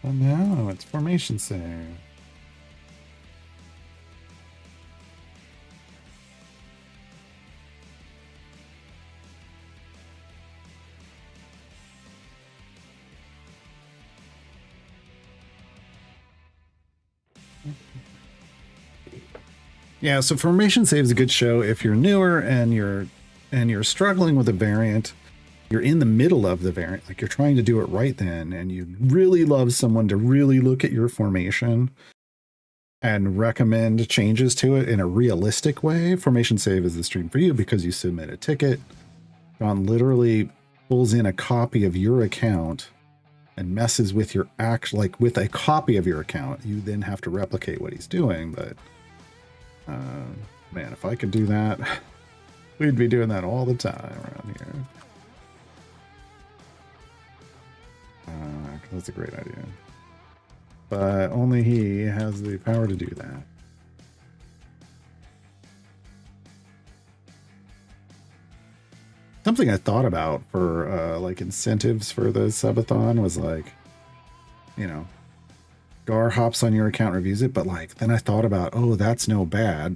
Oh no, it's formation save. Yeah, so formation save is a good show if you're newer and you're struggling with a variant. You're in the middle of the variant, like you're trying to do it right then, and you really love someone to really look at your formation and recommend changes to it in a realistic way. Formation Save is the stream for you because you submit a ticket. John literally pulls in a copy of your account and messes with your like with a copy of your account. You then have to replicate what he's doing, but man, if I could do that, We'd be doing that all the time around here. That's a great idea. But only he has the power to do that. Something I thought about for like incentives for the subathon was like, you know, Gar hops on your account, reviews it, but like then I thought about, oh, that's bad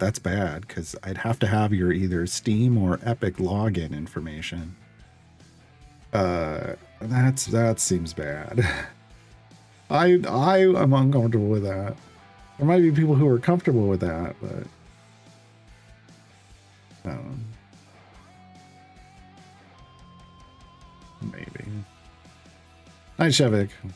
because I'd have to have your either Steam or Epic login information. That seems bad. I am uncomfortable with that. There might be people who are comfortable with that, but maybe. Hi, Shevik. I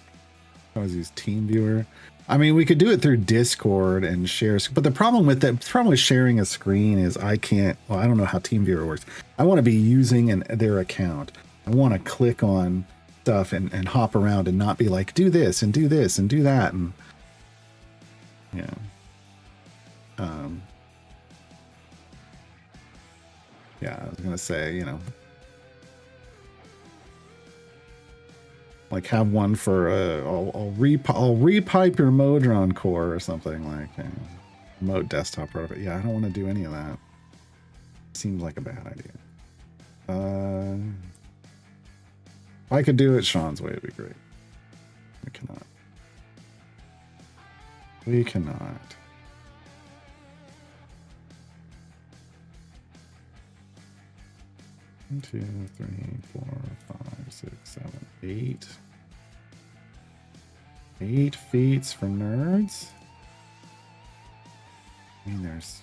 always use TeamViewer. I mean, we could do it through Discord and share, but the problem with sharing a screen is I can't. Well, I don't know how TeamViewer works. I want to be using their account. I want to click on stuff and hop around and not be like, do this and do this and do that, and yeah. Yeah, I was gonna say, you know, like have one for I'll repipe your Modron core or something, like remote desktop profile. Yeah, I don't want to do any of that. Seems like a bad idea. If I could do it Sean's way, it'd be great. We cannot. We cannot. One, 2, 3, 4, 5, 6, 7, 8. 8 feats for nerds. I mean, there's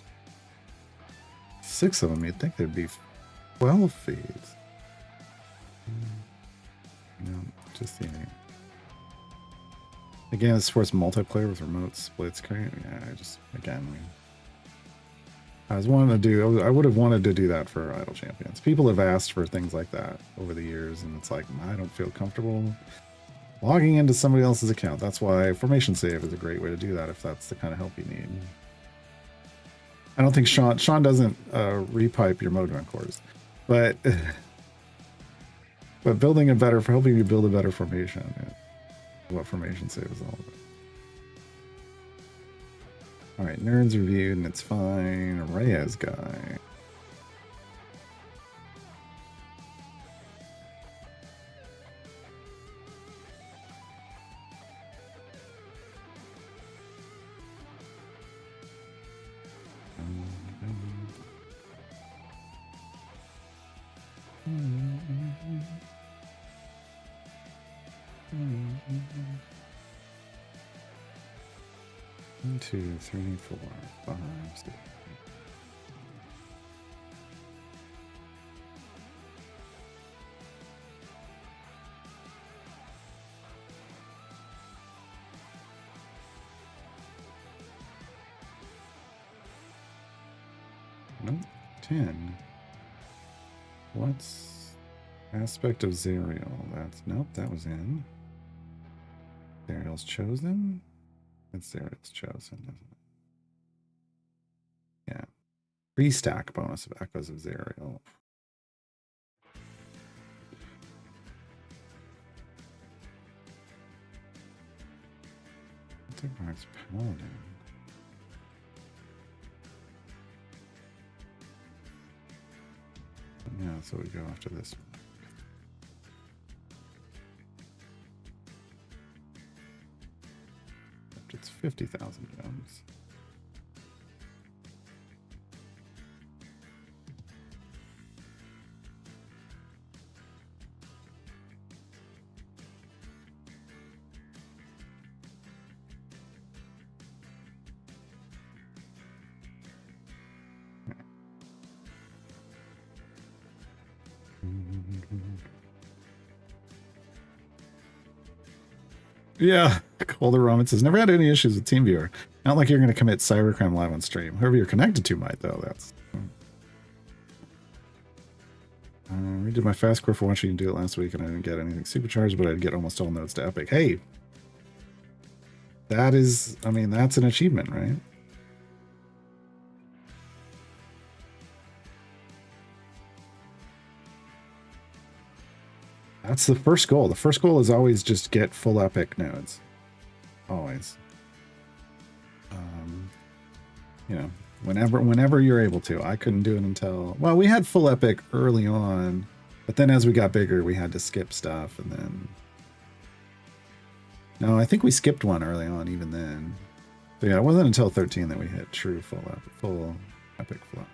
6 of them. You'd think there'd be 12 feats. No, just the 8. Again, it supports multiplayer with remote split screen. Yeah, I would have wanted to do that for Idle Champions. People have asked for things like that over the years, and it's like, I don't feel comfortable logging into somebody else's account. That's why Formation Save is a great way to do that if that's the kind of help you need. I don't think Sean doesn't repipe your Modron cores, but helping you build a better formation. Yeah. What Formation Save is all about. All right, nerds reviewed and it's fine. Reyes guy. One, 2, 3, 4, 5, 6. Nope. 10. What's aspect of Zerial? That's nope, that was in. Zerial's chosen. It's Zerial's chosen, isn't it? Yeah. Pre-stack bonus of Echoes of Zerial. Mark's Paladin. Yeah, so we go after this one. It's 50,000 gems. Yeah, Colder Roman says, never had any issues with TeamViewer. Not like you're going to commit cybercrime live on stream. Whoever you're connected to might, though. That's. We did my fast core for watching you do it last week, and I didn't get anything supercharged, but I'd get almost all nodes to Epic. Hey, that is, I mean, that's an achievement, right? That's the first goal. The first goal is always just get full epic nodes. Always. You know, whenever you're able to. I couldn't do it until, well, we had full epic early on, but then as we got bigger, we had to skip stuff, and then no, I think we skipped one early on even then. So yeah, it wasn't until 13 that we hit true full epic flow.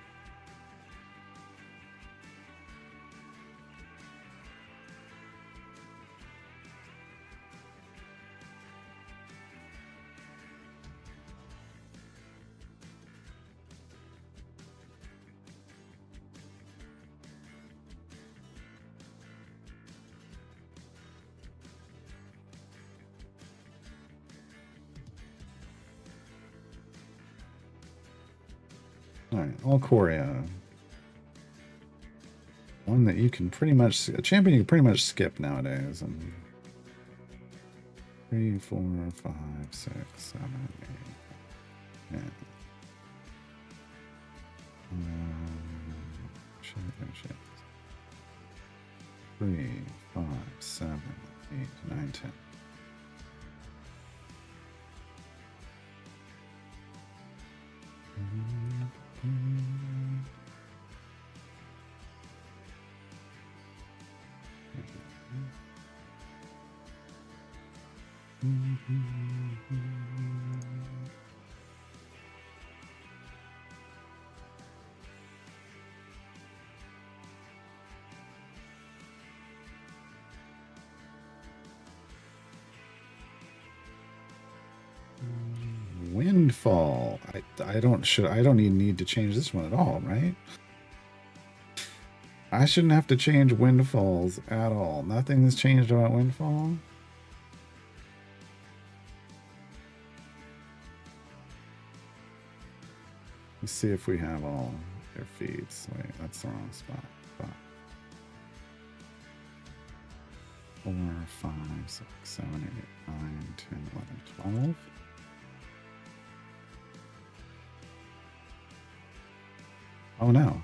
All right, Alcoria. One that you can pretty much, a champion you can pretty much skip nowadays. And 3, 4, 5, 6, 7, 8. Yeah. Shit. 3, 5, 7, 8, 9, 10. Windfall. I don't even need to change this one at all, right? I shouldn't have to change windfalls at all. Nothing has changed about windfall. Let's see if we have all their feeds. Wait, that's the wrong spot. 4, 5, 6, 7, 8, 9, 10, 11, 12. Oh no.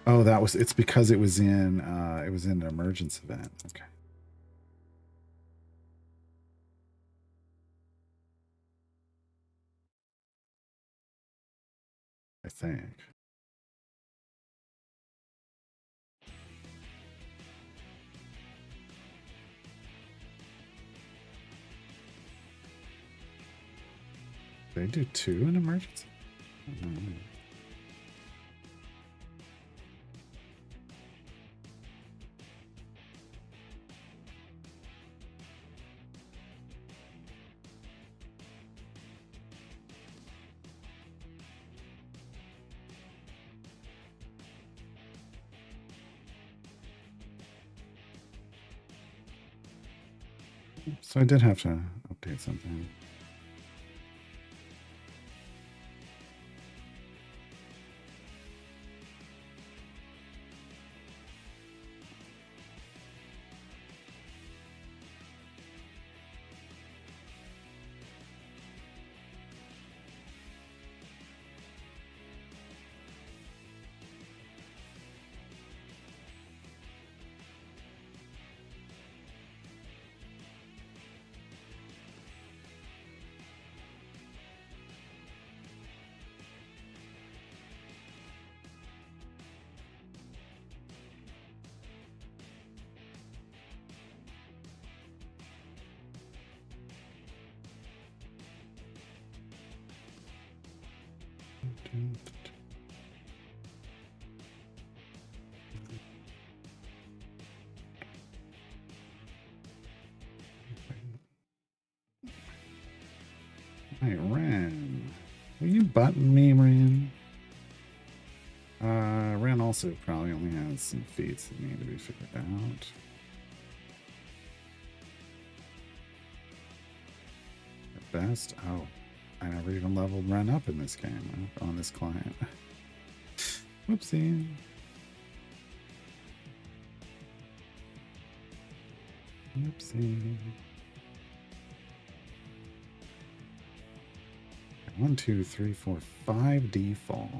Oh, it's because it was in an emergence event. Okay. I think. They do 2 in emergency? So I did have to update something. Hey, Ren. Will you button me, Ren? Ren also probably only has some feats that need to be figured out. At best, oh, I never even leveled Ren up in this game on this client. Whoopsie. Whoopsie. 1, 2, 3, 4, 5 default.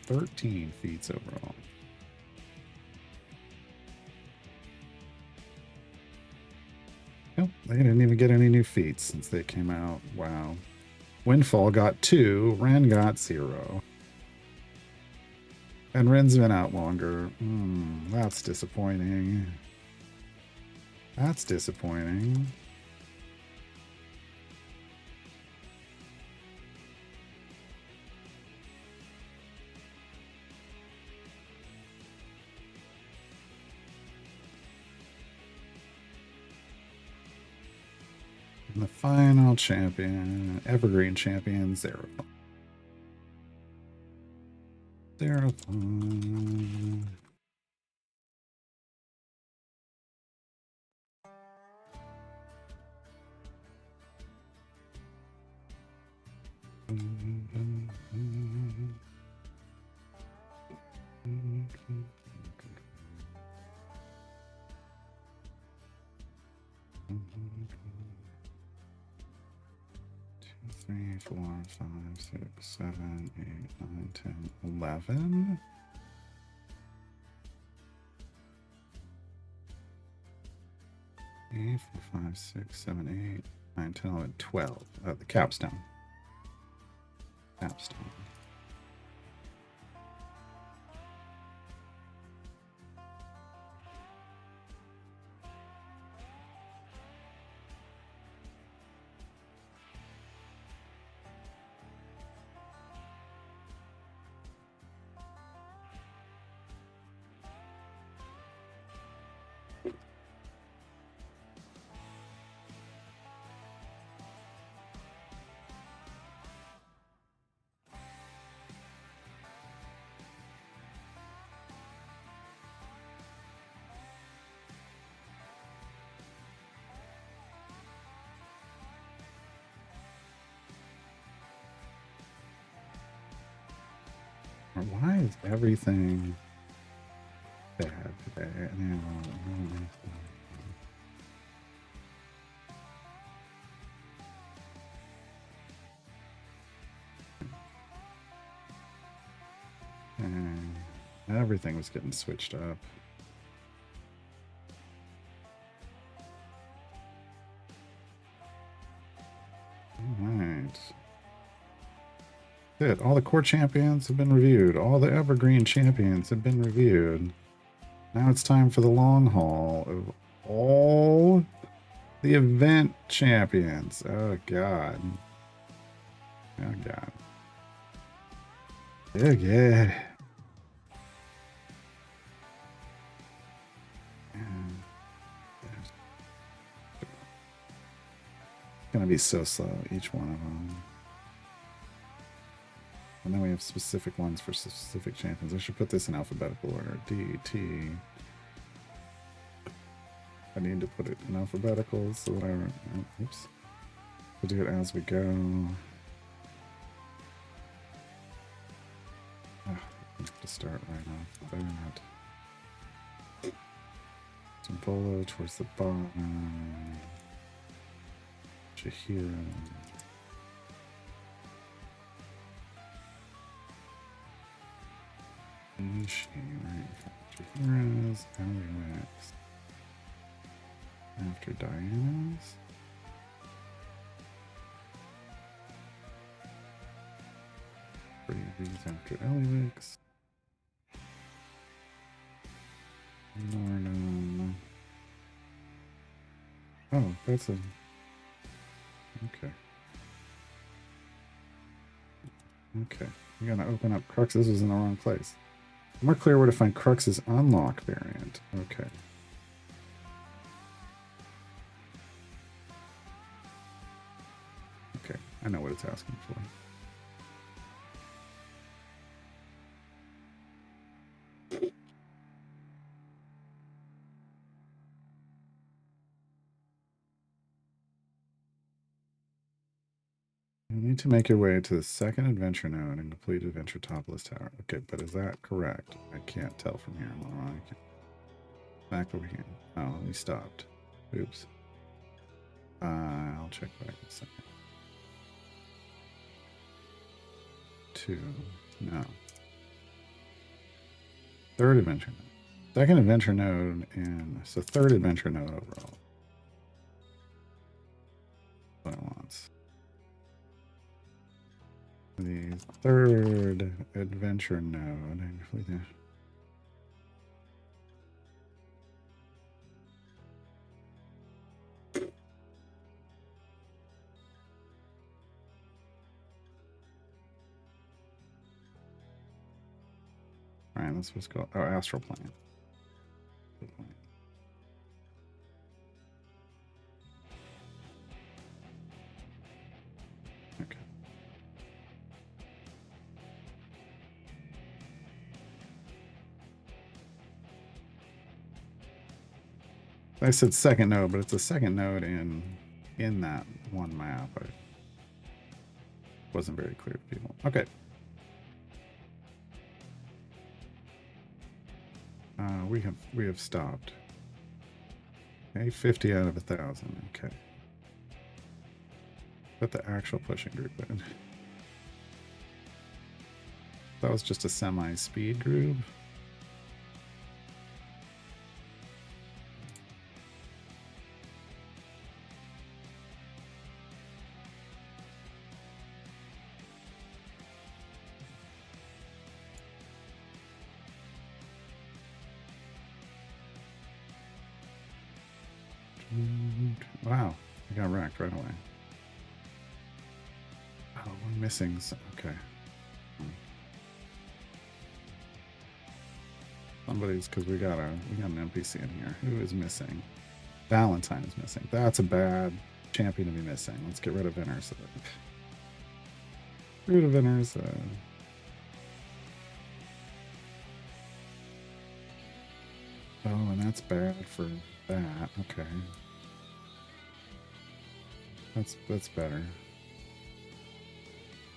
13 feats overall. Nope, they didn't even get any new feats since they came out. Wow. Windfall got 2, Ren got 0. And Ren's been out longer. That's disappointing. That's disappointing. And the final champion, Evergreen champion, Zeraphon. Zeraphon. Three, 4, 5, 6, 7, 8, 9, 10, 11. Three, 4, 5, 6, 7, 8, 9, 10, 11, 12. The capstone. Capstone. Why is everything bad today? And everything was getting switched up. All right. Good. All the core champions have been reviewed. All the evergreen champions have been reviewed. Now it's time for the long haul of all the event champions. Oh, God. Oh, God. Oh, God. It's going to be so slow, each one of them. And then we have specific ones for specific champions. I should put this in alphabetical order. D, T. I need to put it in alphabetical so that I... Oops. We'll do it as we go. I have to start right off the bat. Symbolo towards the bottom. Chihiro. Nishi, right? Chihira's, Alex. After Diana's. These after Eliwix. Lorna. Oh, that's a... Okay. Okay. We're gonna open up Crux. This was in the wrong place. More clear where to find Crux's unlock variant. Okay. Okay, I know what it's asking for. You need to make your way to the second adventure node and complete Adventure Topless Tower. Okay, but is that correct? I can't tell from here. Back over here. Oh, we stopped. Oops. I'll check back in a second. 2. No. Third adventure node. Second adventure node, and so third adventure node overall. The third adventure node. All right, that's what's called. Oh, astral plane. Okay. I said second node, but it's a second node in that one map. I wasn't very clear to people. Okay. We have stopped. Okay, 50 out of 1,000. Okay. Put the actual pushing group in. That was just a semi-speed group. Wow, I got wrecked right away. Oh, we're missing. Okay. Somebody's, because we got an NPC in here. Who is missing? Valentine is missing. That's a bad champion to be missing. Let's get rid of Inners. Get rid of Inners. Oh, and that's bad for that. Okay. That's better.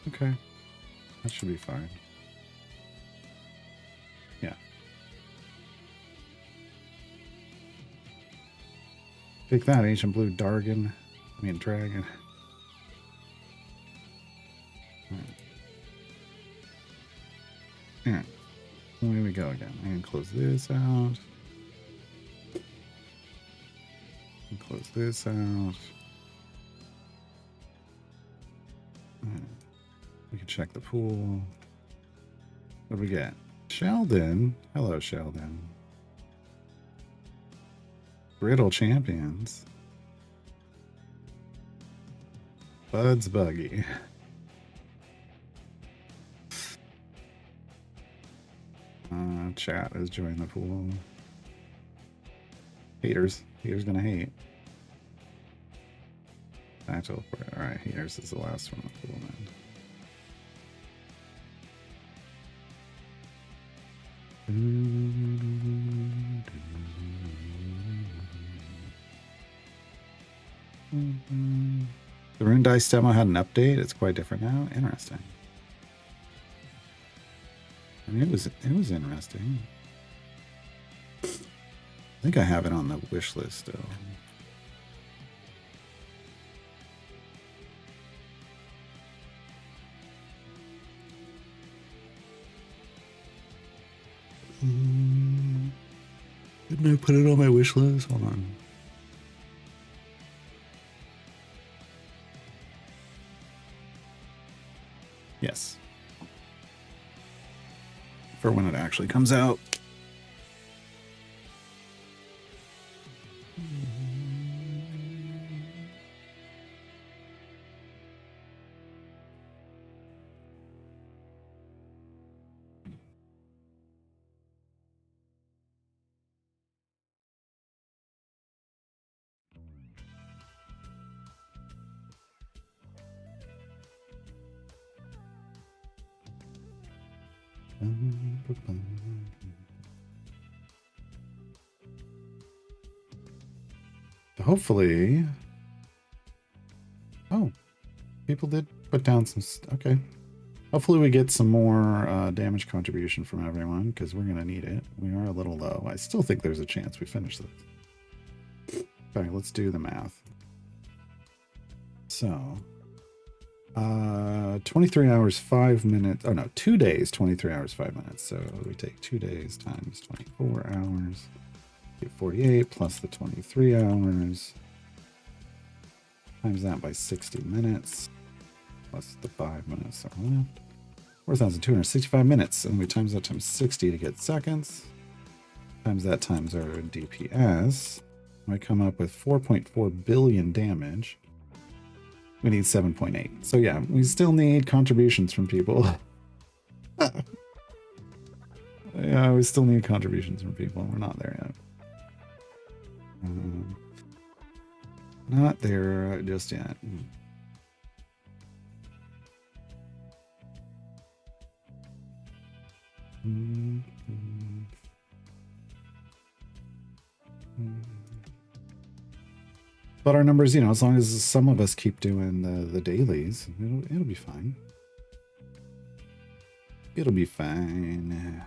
Okay. That should be fine. Yeah. Take that, ancient blue dragon. Dragon. Alright. Here we go again. I'm gonna close this out. And close this out. We can check the pool. What do we get? Sheldon. Hello, Sheldon. Brittle champions. Bud's buggy. Chat is joining the pool. Haters. Haters gonna hate. I teleport. Alright, haters is the last one. Pool, man. The Rune Dice demo had an update. It's quite different now. Interesting. I mean, it was interesting. I think I have it on the wish list still. Didn't I put it on my wish list? Hold on. Yes. For when it actually comes out. Hopefully. Oh, people did put down some. Okay. Hopefully we get some more damage contribution from everyone, because we're going to need it. We are a little low. I still think there's a chance we finish this. Okay, let's do the math. So, 23 hours, 5 minutes. Oh, no, 2 days, 23 hours, 5 minutes. So we take 2 days times 24 hours. Get 48 plus the 23 hours. Times that by 60 minutes. plus the 5 minutes that are left. 4,265 minutes, and we times that times 60 to get seconds. Times that times our DPS. I come up with 4.4 billion damage. We need 7.8. So yeah, we still need contributions from people. Yeah, we still need contributions from people. We're not there yet. Not there just yet. But our numbers, you know, as long as some of us keep doing the dailies, it'll be fine. It'll be fine.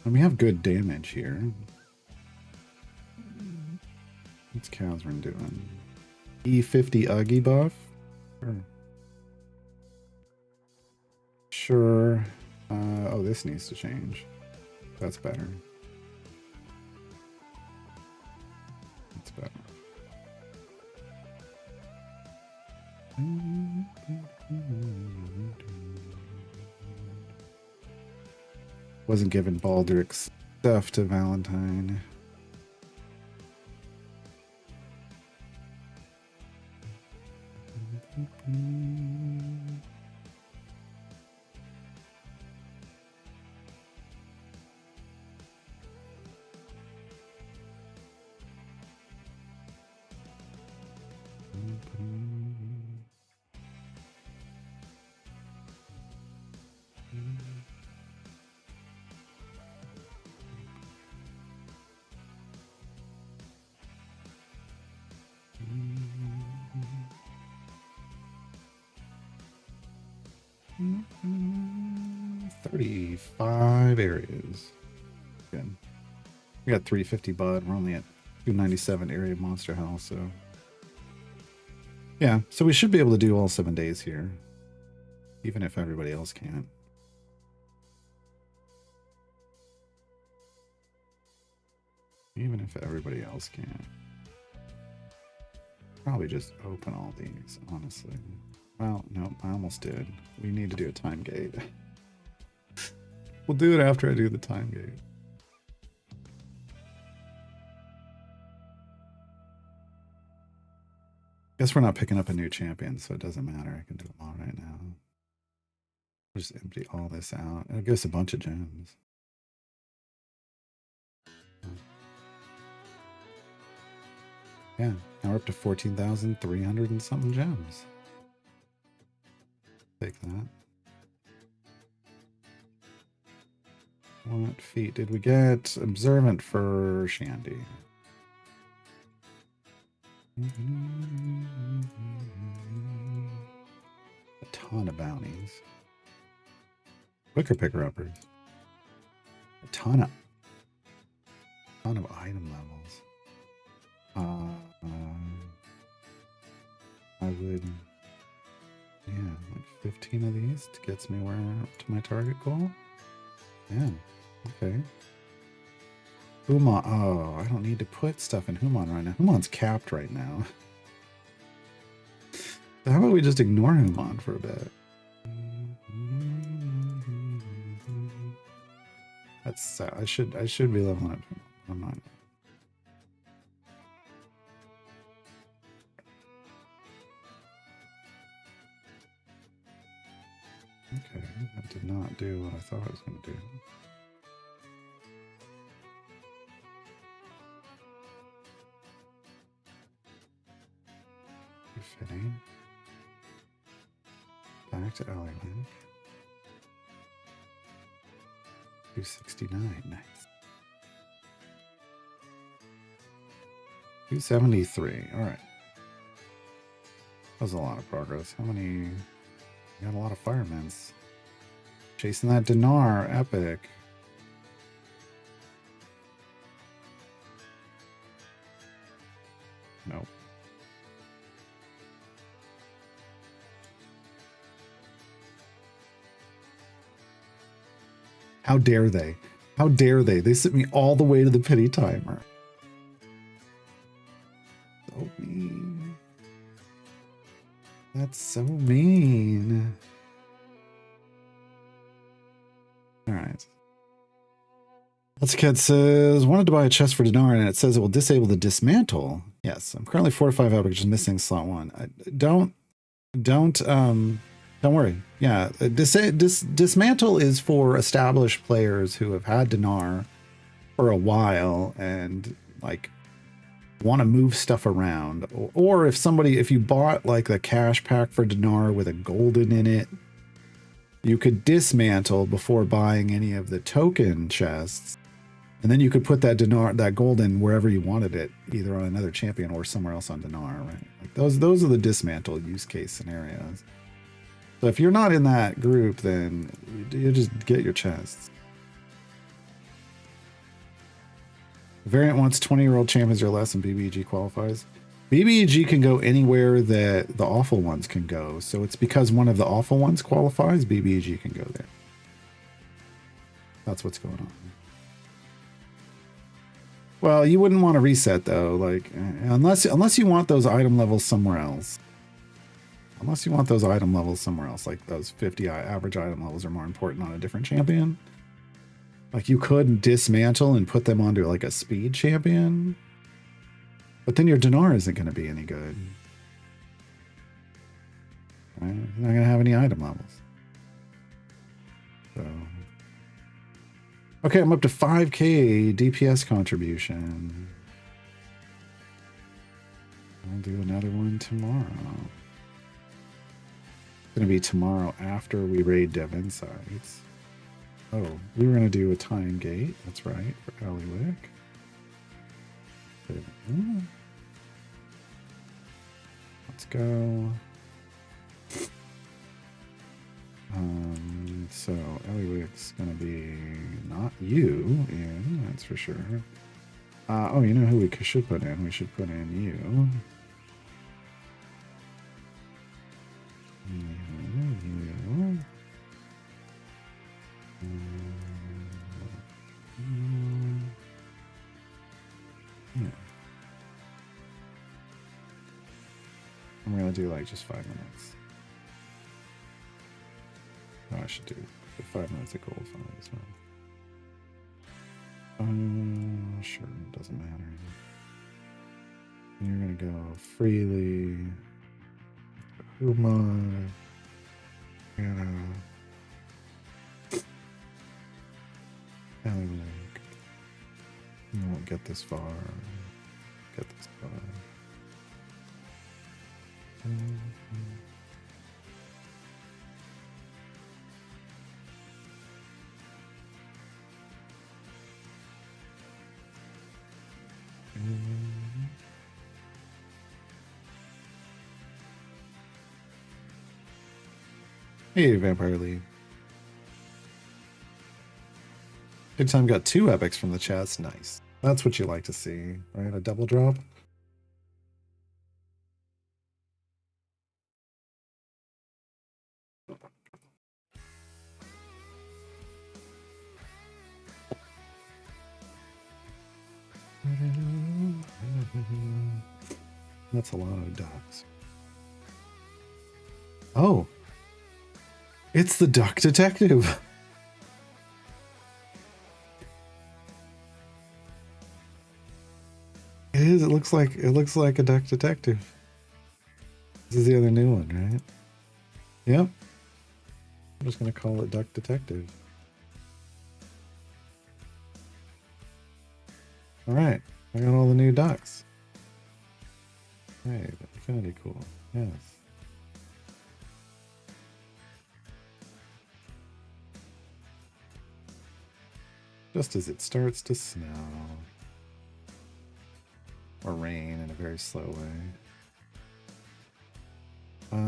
And we have good damage here. What's Catherine doing? E50 Uggy buff? Sure. Oh, this needs to change. That's better. That's better. Wasn't giving Baldrick's stuff to Valentine. Areas. Good. We got 350 bud. We're only at 297 area monster health, so yeah. So we should be able to do all 7 days here, even if everybody else can't. Even if everybody else can't. Probably just open all these, honestly. Well, no, I almost did. We need to do a time gate. We'll do it after I do the time gate. Guess we're not picking up a new champion, so it doesn't matter. I can do them all right now. Just empty all this out. It'll give us a bunch of gems. Yeah, now we're up to 14,300 and something gems. Take that. What feat did we get? Observant for Shandy. A ton of bounties. Quicker picker-uppers. A ton of item levels. I would, yeah, like 15 of these to gets me where to my target goal. Yeah, okay. Human. Oh, I don't need to put stuff in Human right now. Human's capped right now. So how about we just ignore Human for a bit? That's I should be leveling up. I'm not. Okay, that did not do what I thought it was going to do. Fitting. Back to Alley Link. 269, nice. 273, all right. That was a lot of progress. How many? We got a lot of firemen's. Chasing that dinar, epic. Nope. How dare they? How dare they? They sent me all the way to the pity timer. So mean. That's so mean. All right. Let's Cat says, wanted to buy a chest for dinar and it says it will disable the dismantle. Yes, I'm currently 4 to 5 out, just missing slot 1. Don't worry. Yeah, dismantle is for established players who have had dinar for a while and like want to move stuff around, or if you bought like the cash pack for dinar with a golden in it, you could dismantle before buying any of the token chests, and then you could put that dinar, that golden, wherever you wanted it, either on another champion or somewhere else on dinar, right? Like those are the dismantle use case scenarios. So if you're not in that group, then you just get your chests. Variant wants 20-year-old champions or less and BBEG qualifies. BBEG can go anywhere that the awful ones can go. So it's because one of the awful ones qualifies, BBEG can go there. That's what's going on. Well, you wouldn't want to reset though, like unless you want those item levels somewhere else. Unless you want those item levels somewhere else, like those 50 average item levels are more important on a different champion. Like you could dismantle and put them onto like a speed champion, but then your dinar isn't going to be any good. Right? You're not going to have any item levels. So, okay, I'm up to 5K DPS contribution. I'll do another one tomorrow. It's going to be tomorrow after we raid Dev Insights. Oh, we were going to do a time gate. That's right, for Eliwick. Let's go. So Eliwick's going to be not you in, that's for sure. Oh, you know who we should put in? We should put in you. Yeah. I'm gonna do like just 5 minutes. Oh, I should do 5 minutes of gold fund as well. Sure, it doesn't matter. You're gonna go freely. Uma. Eliwick. You won't get this far. Get this far. Hey, Vampire Lee. Good time got 2 epics from the chats. Nice. That's what you like to see, right? A double drop. That's a lot of ducks. Oh, it's the duck detective. It is. It looks like a duck detective. This is the other new one, right? Yep. I'm just gonna call it Duck Detective. All right, I got all the new ducks. Hey, that's gonna be cool. Yes. Just as it starts to snow. Or rain in a very slow way. That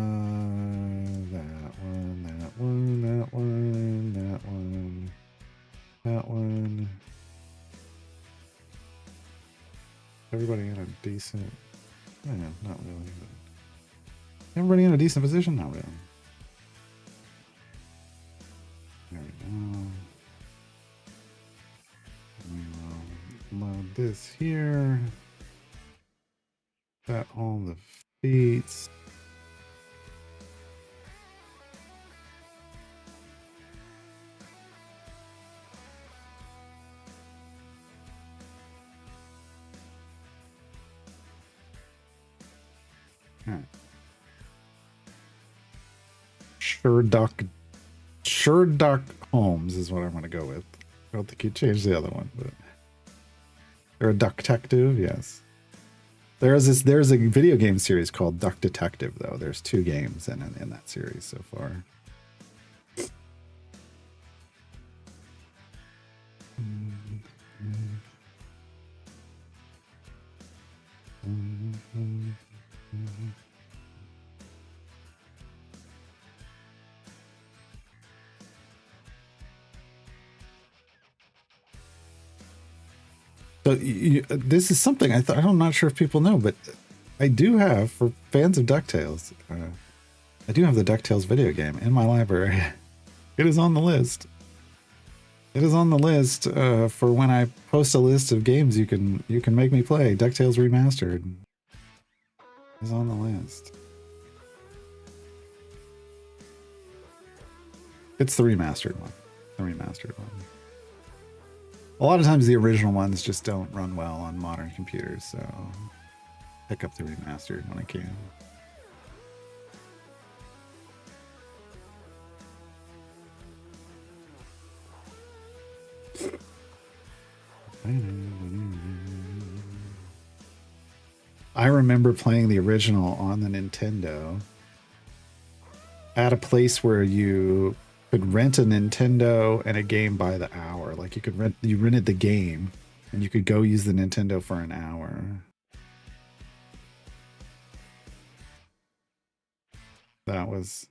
one, that one, that one, that one, that one. Everybody in a decent, not really, but everybody in a decent position? Not really. There we go. Load this here. Got all the feats. All right. Sherlock Holmes is what I'm going to go with. I don't think you changed the other one, but they're a duck detective, yes. There's a video game series called Duck Detective, though. There's 2 games in that series so far. So this is something I'm not sure if people know, but I do have, for fans of DuckTales, I do have the DuckTales video game in my library. It is on the list. It is on the list for when I post a list of games you can make me play. DuckTales Remastered is on the list. It's the remastered one. The remastered one. A lot of times the original ones just don't run well on modern computers, so pick up the remastered when I can. I remember playing the original on the Nintendo at a place where you could rent a Nintendo and a game by the hour. Like you rented the game and you could go use the Nintendo for an hour. That was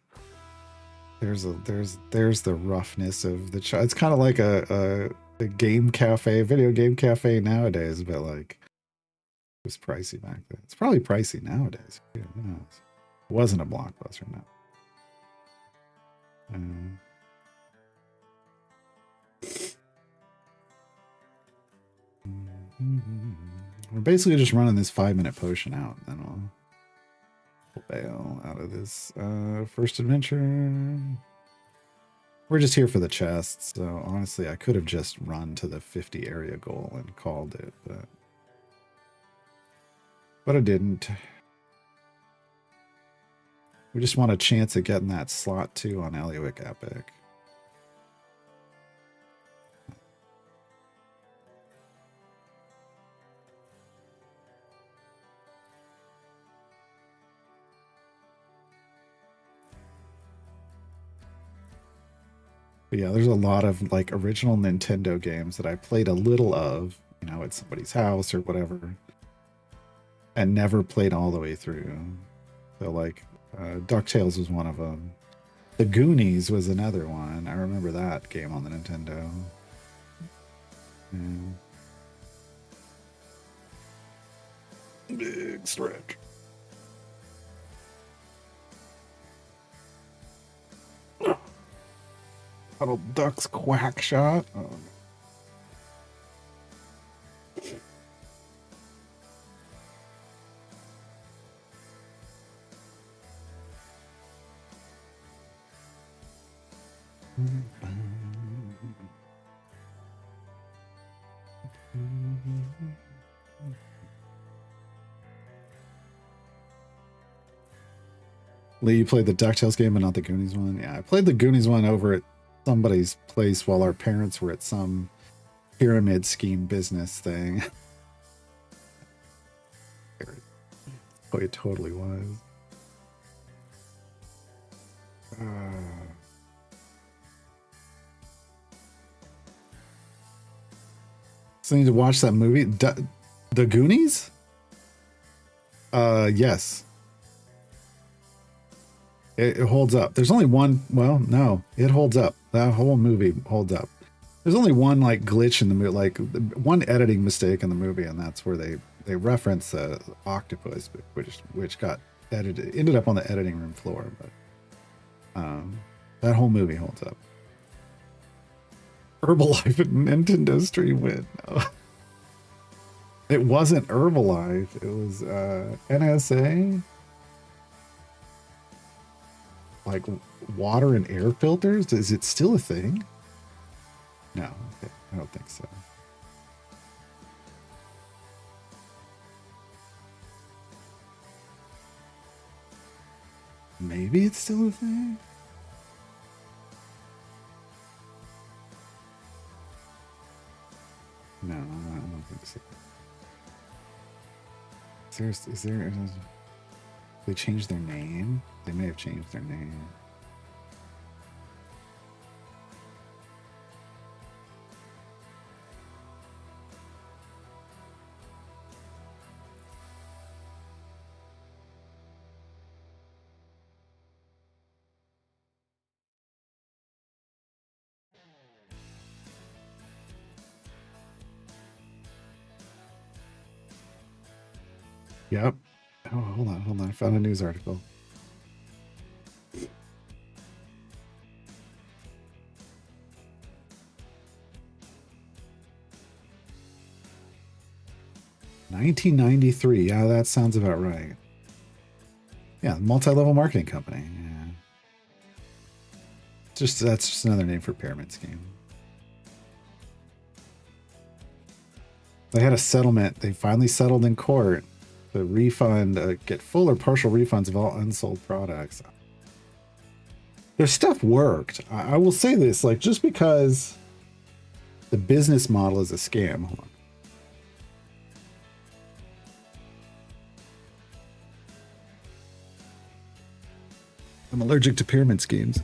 there's the roughness of the it's kind of like a game cafe, video game cafe nowadays, but like it was pricey back then. It's probably pricey nowadays. Who knows? It wasn't a Blockbuster, no. We're basically just running this 5-minute potion out, and then we'll bail out of this first adventure. We're just here for the chests, so honestly, I could have just run to the 50 area goal and called it, but I didn't. We just want a chance at getting that slot 2 on Eliwick Epic. But yeah, there's a lot of like original Nintendo games that I played a little of, you know, at somebody's house or whatever, and never played all the way through. So like DuckTales was one of them. The Goonies was another one. I remember that game on the Nintendo. Yeah. Big stretch. Little duck's quack shot. Oh. Lee, you played the DuckTales game but not the Goonies one? Yeah, I played the Goonies one over at somebody's place while our parents were at some pyramid scheme business thing. Oh, it totally was. So I need to watch that movie. The Goonies? Yes. It holds up. There's only one. Well, no, it holds up. That whole movie holds up. There's only one like glitch in the movie, like one editing mistake in the movie, and that's where they reference the octopus, which got edited, ended up on the editing room floor. But that whole movie holds up. Herbalife and Nintendo Stream win. No. It wasn't Herbalife. It was NSA. Like water and air filters. Is it still a thing? No, okay. I don't think so. Maybe it's still a thing. No, I don't think so. Is there they changed their name? They may have changed their name. Yep. Oh, hold on. I found a news article. $1993. Yeah, that sounds about right. Yeah, multi-level marketing company. Yeah. That's just another name for pyramid scheme. They had a settlement. They finally settled in court to refund, get full or partial refunds of all unsold products. Their stuff worked. I will say this, like, just because the business model is a scam. Hold on. I'm allergic to pyramid schemes.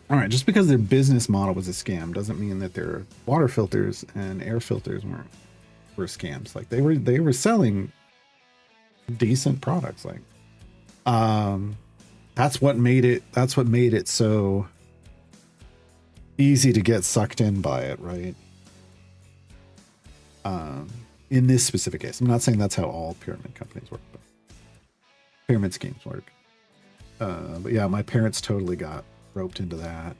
All right, just because their business model was a scam doesn't mean that their water filters and air filters were scams. Like they were selling decent products. Like, that's what made it so easy to get sucked in by it, right? In this specific case, I'm not saying that's how all pyramid companies work, but pyramid schemes work. But yeah, my parents totally got roped into that.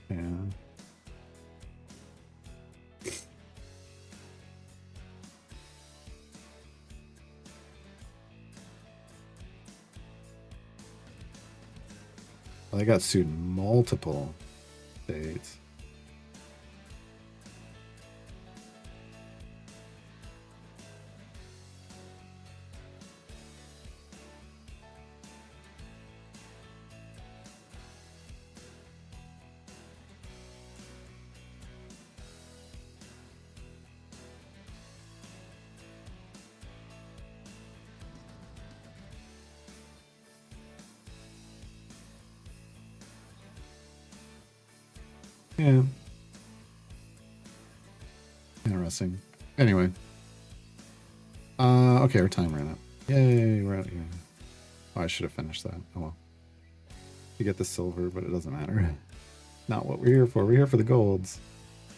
Yeah. Well, they got sued in multiple states. Yeah. Interesting. Anyway. Okay, our time ran out. Yay, we're out here. Oh, I should have finished that. Oh well. You get the silver, but it doesn't matter. Not what we're here for. We're here for the golds.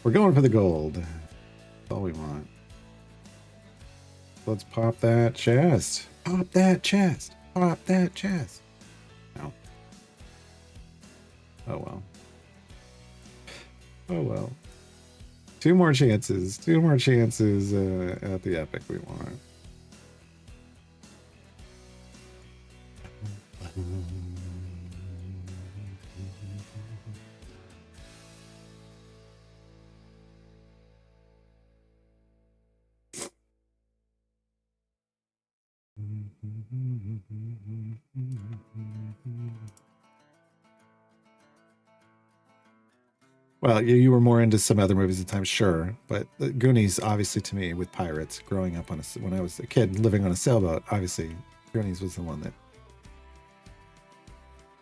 We're going for the gold. That's all we want. Let's pop that chest. Pop that chest. Pop that chest. No. Oh well. Oh well. Two more chances. Two more chances at the epic we want. Well, you were more into some other movies at the time, sure, but the Goonies, obviously, to me, with pirates, growing up when I was a kid living on a sailboat, obviously, Goonies was the one that,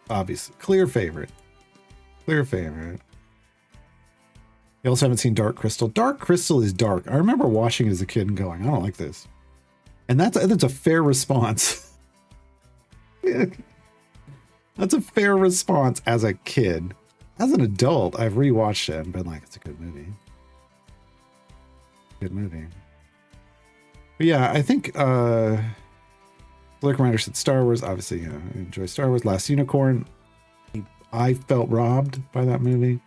obviously, clear favorite. Clear favorite. You also haven't seen Dark Crystal. Dark Crystal is dark. I remember watching it as a kid and going, I don't like this. And that's a fair response. That's a fair response as a kid. As an adult, I've rewatched it and been like, it's a good movie. Good movie. But yeah, I think Blake Reminder said Star Wars. Obviously, I enjoy Star Wars. Last Unicorn. I felt robbed by that movie.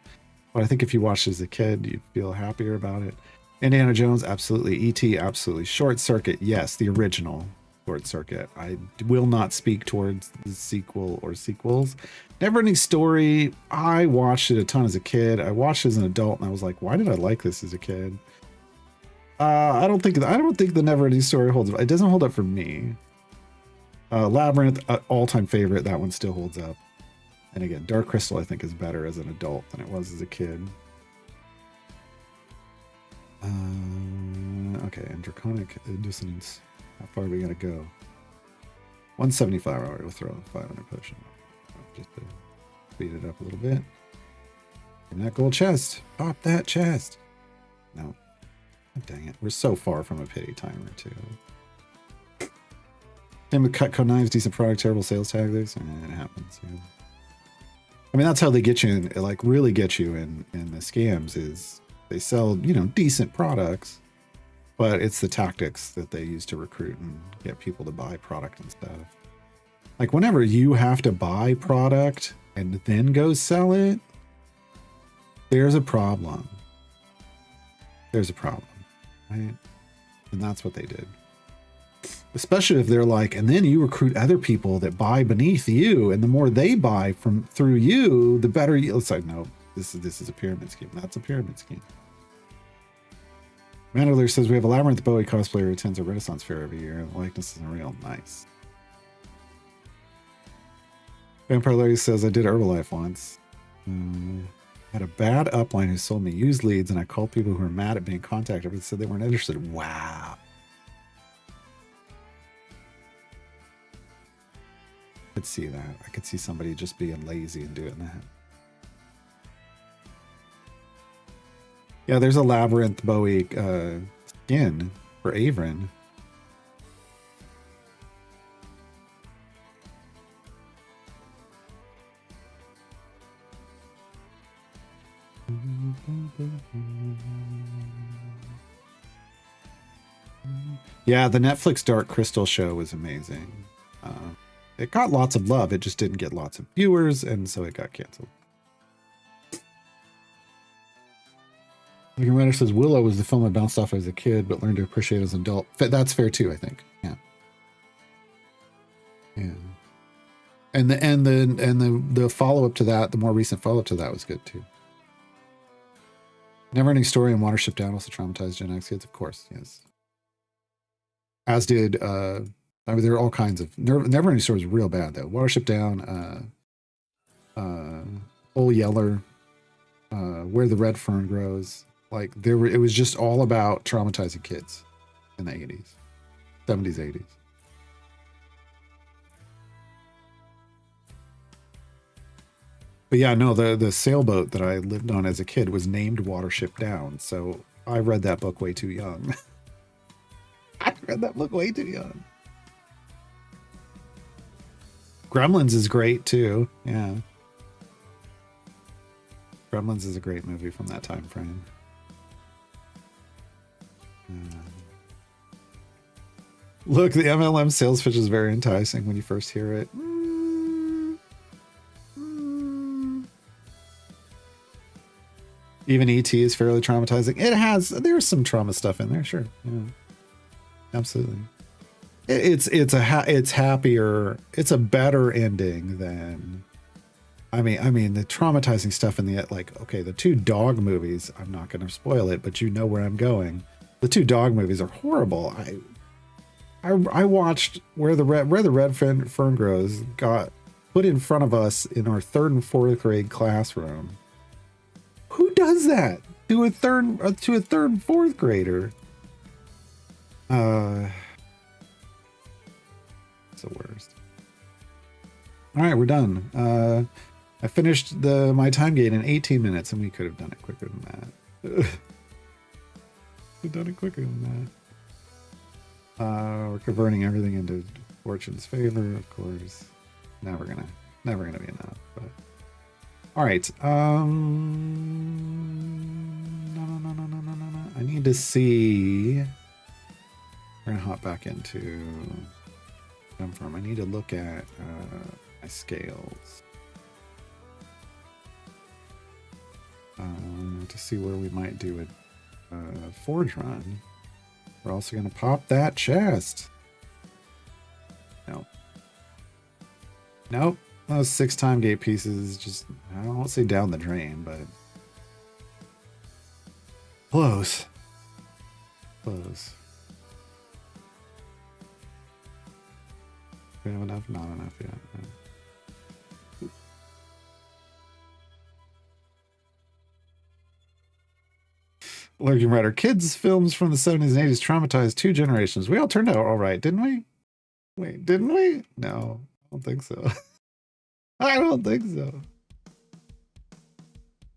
But I think if you watched as a kid, you'd feel happier about it. Indiana Jones, absolutely. E.T., absolutely. Short Circuit, yes, the original Short Circuit. I will not speak towards the sequel or sequels. Neverending Story, I watched it a ton as a kid. I watched it as an adult, and I was like, why did I like this as a kid? I don't think the Neverending Story holds up. It doesn't hold up for me. Labyrinth, all-time favorite. That one still holds up. And again, Dark Crystal, I think, is better as an adult than it was as a kid. Okay, and Draconic Dissonance. How far are we gonna go? 175. All right, we'll throw a 500 potion. Just to speed it up a little bit. And that gold chest. Pop that chest. No. Oh, dang it. We're so far from a pity timer, too. Same with Cutco knives, decent product, terrible sales tag. It happens, yeah. I mean, that's how they get you in, like, really get you in the scams is they sell, you know, decent products, but it's the tactics that they use to recruit and get people to buy product and stuff. Like, whenever you have to buy product and then go sell it, there's a problem. There's a problem, right? And that's what they did. Especially if they're like, and then you recruit other people that buy beneath you, and the more they buy from through you, the better you. It's like, no, this is a pyramid scheme. That's a pyramid scheme. Mandalore says we have a Labyrinth Bowie cosplayer who attends a Renaissance fair every year. The likeness isn't real. Nice. Vampire Larry says I did Herbalife once. Had a bad upline who sold me used leads, and I called people who were mad at being contacted, but said they weren't interested. Wow. I could see that. I could see somebody just being lazy and doing that. Yeah, there's a Labyrinth Bowie skin for Avrin. Yeah, the Netflix Dark Crystal show was amazing. It got lots of love. It just didn't get lots of viewers, and so it got canceled. Lincoln Rider says Willow was the film I bounced off as a kid, but learned to appreciate as an adult. That's fair too, I think. Yeah. Yeah. And the follow up to that, the more recent follow up to that, was good too. Neverending Story and Watership Down also traumatized Gen X kids, of course. Yes. As did I mean, there are all kinds of Neverending Story is real bad though. Watership Down, Old Yeller, Where the Red Fern Grows. Like it was just all about traumatizing kids in the 80s, 70s, 80s. But yeah, no, the sailboat that I lived on as a kid was named Watership Down. So I read that book way too young. I read that book way too young. Gremlins is great too. Yeah. Gremlins is a great movie from that time frame. Look, the MLM sales pitch is very enticing when you first hear it. Even ET is fairly traumatizing. There's some trauma stuff in there, sure. Yeah. Absolutely. It's happier. It's a better ending than I mean the traumatizing stuff in the the two dog movies, I'm not going to spoil it, but you know where I'm going. The two dog movies are horrible. I watched Where the Red Fern Grows got put in front of us in our 3rd and 4th grade classroom. Who does that to a third and 4th grader? It's the worst. All right, we're done. I finished my time gate in 18 minutes, and we could have done it quicker than that. We've done it quicker than that. We're converting everything into Fortune's favor, of course. Never gonna be enough. But all right. No. I need to see. We're gonna hop back into Gem Farm. I need to look at my scales. to see where we might do a forge run. We're also going to pop that chest. Nope. Nope. Those 6 time gate pieces just, I don't want to say down the drain, but close. Close. We have enough? Not enough yet. No. Lurking Rider. Kids' films from the 70s and 80s traumatized 2 generations. We all turned out all right, didn't we? Wait, didn't we? No, I don't think so. I don't think so.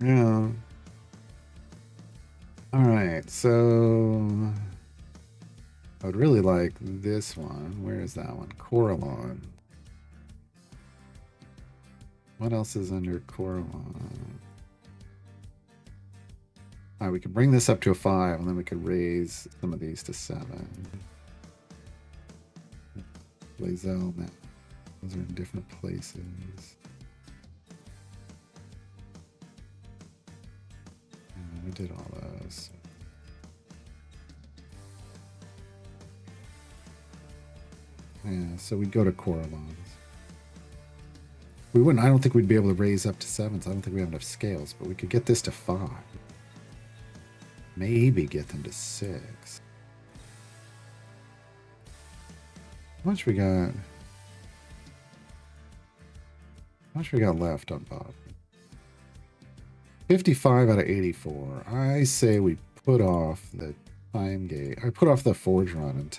Yeah. All right, so I would really like this one. Where is that one? Coralon. What else is under Coralon? All right, we could bring this up to a 5, and then we could raise some of these to 7. Blazel, no. Those are in different places. We did all those. Yeah, so we'd go to Coralons. We wouldn't, I don't think we'd be able to raise up to 7s. I don't think we have enough scales, but we could get this to 5. Maybe get them to 6. How much we got? How much we got left on Bob? 55 out of 84. I say we put off the time gate. I put off the forge run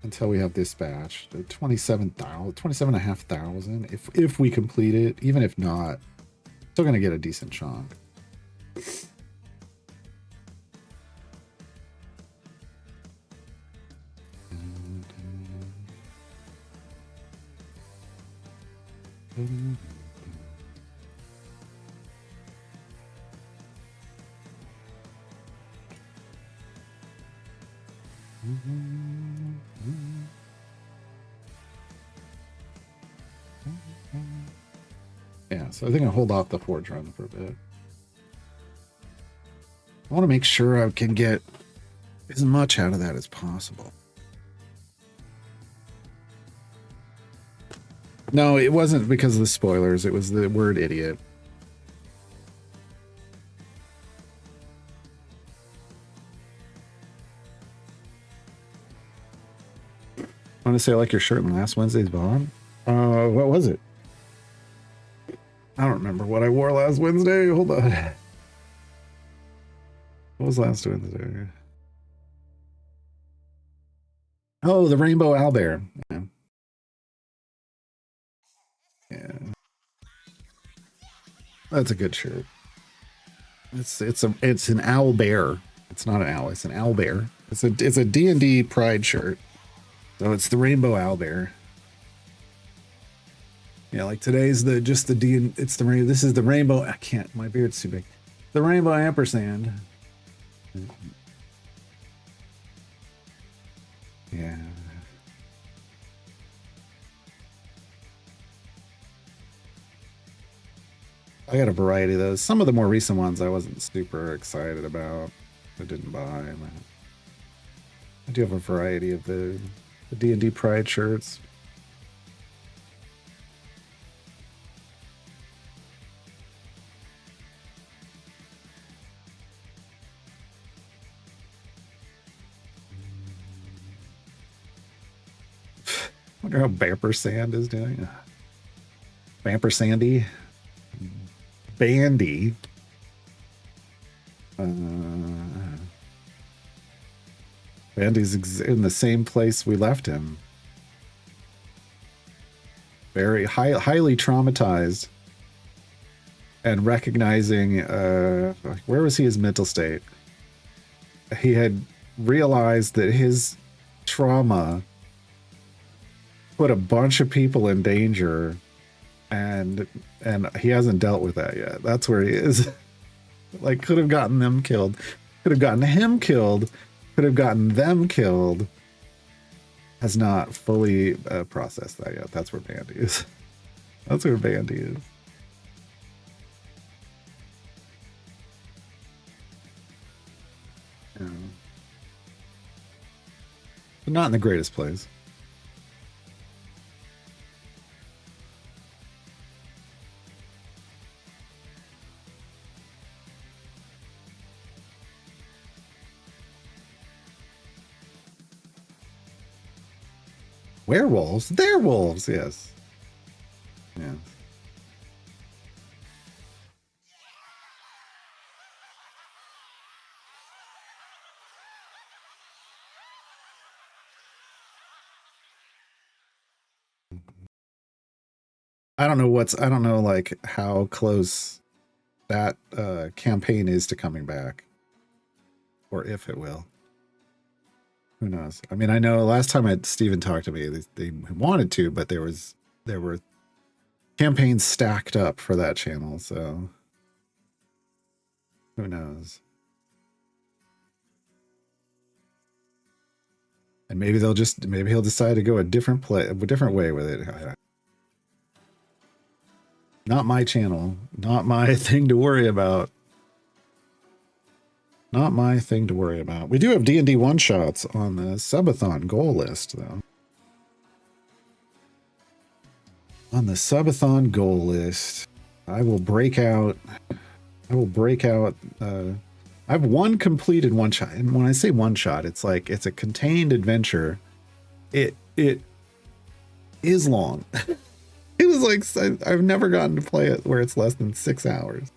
until we have this batch. 27,500 if we complete it. Even if not, still gonna get a decent chunk. Yeah, so I think I'll hold off the forge run for a bit. I want to make sure I can get as much out of that as possible. No, it wasn't because of the spoilers. It was the word idiot. I want to say I like your shirt in last Wednesday's VOD. What was it? I don't remember what I wore last Wednesday. Hold on. What was last Wednesday? Oh, the Rainbow Owlbear. Yeah. Yeah. That's a good shirt. It's an owl bear. It's not an owl. It's an owl bear. It's a D&D Pride shirt. So it's the Rainbow Owlbear. Yeah, like today's this is the rainbow. I can't. My beard's too big. The Rainbow Ampersand. Yeah. I got a variety of those. Some of the more recent ones I wasn't super excited about. I didn't buy. I do have a variety of the D&D Pride shirts. I wonder how Bamper Sand is doing. Bamper Sandy. Bandy. Bandy's in the same place we left him. Very highly traumatized. And recognizing, where was his mental state? He had realized that his trauma put a bunch of people in danger, and he hasn't dealt with that yet. That's where he is. Like, could have gotten them killed, could have gotten him killed, could have gotten them killed. Has not fully processed that yet. That's where Bandy is. That's where Bandy is. but not in the greatest place. Werewolves? They're wolves, yes. Yeah. I don't know like how close that campaign is to coming back. Or if it will. Who knows? I mean, I know last time Steven talked to me, they wanted to, but there were campaigns stacked up for that channel, so who knows? And maybe he'll decide to go a different way with it. Not my channel, not my thing to worry about. Not my thing to worry about. We do have D&D one-shots on the subathon goal list, though. On the subathon goal list, I will break out. I have one completed one-shot, and when I say one-shot, it's like it's a contained adventure. It is long. It was like I've never gotten to play it where it's less than 6 hours,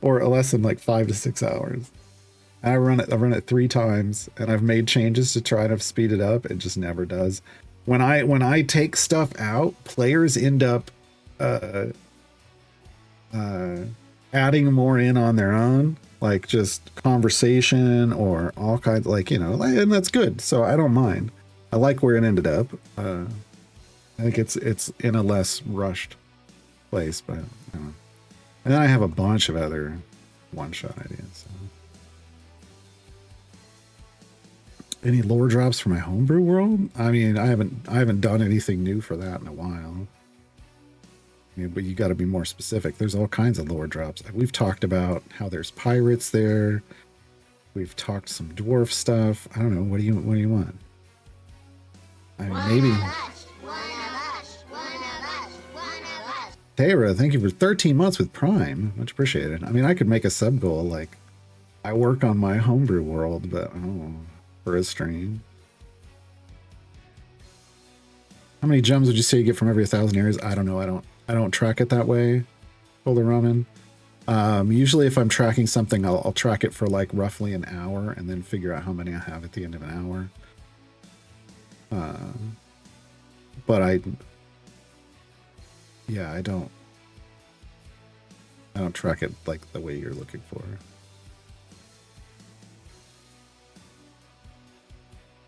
or less than like 5 to 6 hours. I've run it 3 times, and I've made changes to try to speed it up. It just never does. When I take stuff out, players end up adding more in on their own, like just conversation or all kinds, like, you know, and that's good. So I don't mind. I like where it ended up. I think it's in a less rushed place, but you know. And then I have a bunch of other one-shot ideas. So. Any lore drops for my homebrew world? I mean, I haven't done anything new for that in a while. I mean, but you got to be more specific. There's all kinds of lore drops. We've talked about how there's pirates there. We've talked some dwarf stuff. I don't know. What do you want? I mean, maybe. Tara, thank you for 13 months with Prime. Much appreciated. I mean, I could make a sub goal like I work on my homebrew world, but I don't know. For a stream. How many gems would you say you get from every 1,000 areas? I don't know. I don't track it that way. Polar Ramen. Usually if I'm tracking something, I'll track it for like roughly an hour and then figure out how many I have at the end of an hour. But I don't track it like the way you're looking for.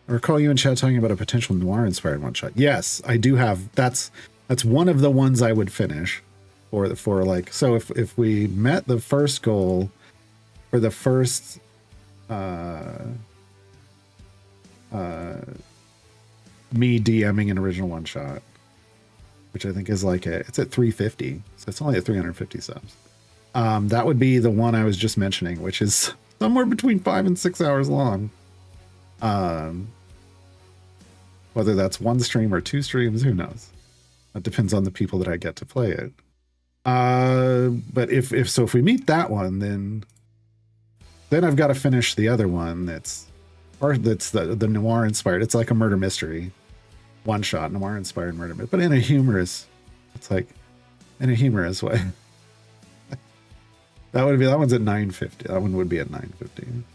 I recall you in chat talking about a potential noir-inspired one-shot. Yes, I do have. That's one of the ones I would finish, for like. So if we met the first goal for the first me DMing an original one-shot, which I think is like it's at 350, so it's only at 350 subs. That would be the one I was just mentioning, which is somewhere between 5 and 6 hours long. Whether that's one stream or 2 streams, who knows? That depends on the people that I get to play it. But if we meet that one, then I've got to finish the other one that's the noir inspired. It's like a murder mystery, one shot noir inspired murder mystery, but in a humorous. It's like in a humorous way. That one's at 950. That one would be at 950.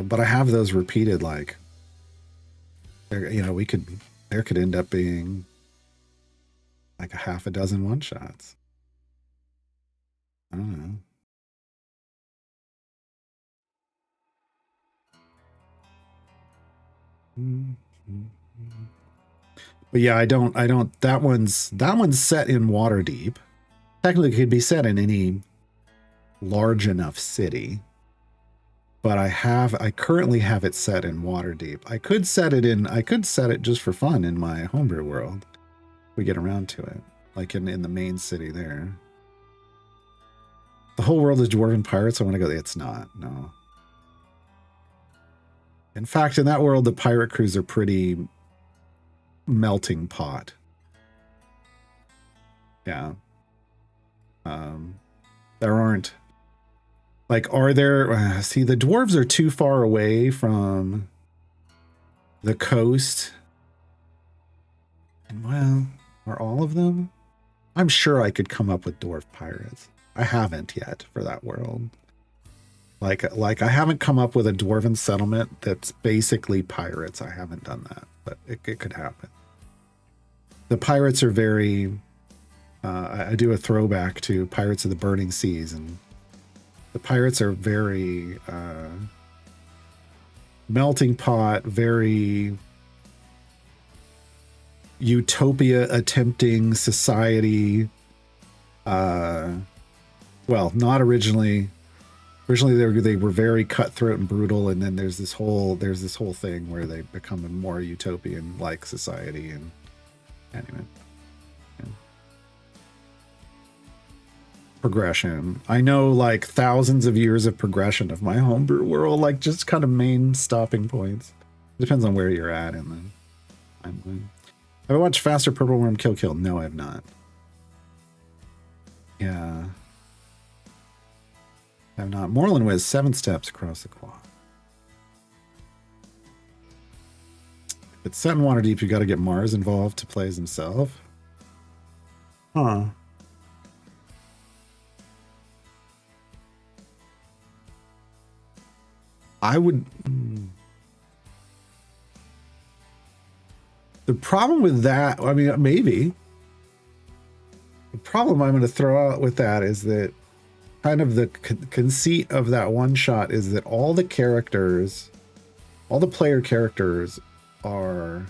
But I have those repeated, like, you know, there could end up being like a half a dozen one-shots. I don't know. But yeah, I don't, that one's set in Waterdeep. Technically it could be set in any large enough city. But I currently have it set in Waterdeep. I could set it just for fun in my homebrew world. If we get around to it. Like in the main city there. The whole world is dwarven pirates. I want to go. It's not, no. In fact, in that world, the pirate crews are pretty melting pot. Yeah. There aren't. Like, are there... see, the dwarves are too far away from the coast. And, well, are all of them? I'm sure I could come up with dwarf pirates. I haven't yet for that world. Like I haven't come up with a dwarven settlement that's basically pirates. I haven't done that, but it could happen. The pirates are very... I do a throwback to Pirates of the Burning Seas, and the pirates are very melting pot, very utopia attempting society. Well, not originally. Originally they were very cutthroat and brutal, and then there's this whole thing where they become a more utopian like society. And anyway, yeah. Progression. I know like thousands of years of progression of my homebrew world, like just kind of main stopping points. It depends on where you're at in the timeline. Have I watched Faster Purple Worm Kill? No, I have not. Yeah. I have not. Moreland Wiz, 7 steps across the quad. If it's set in Waterdeep, you got to get Mars involved to play as himself. Huh. I would... The problem with that, I mean, maybe. The problem I'm going to throw out with that is that kind of the conceit of that one shot is that all the characters, all the player characters are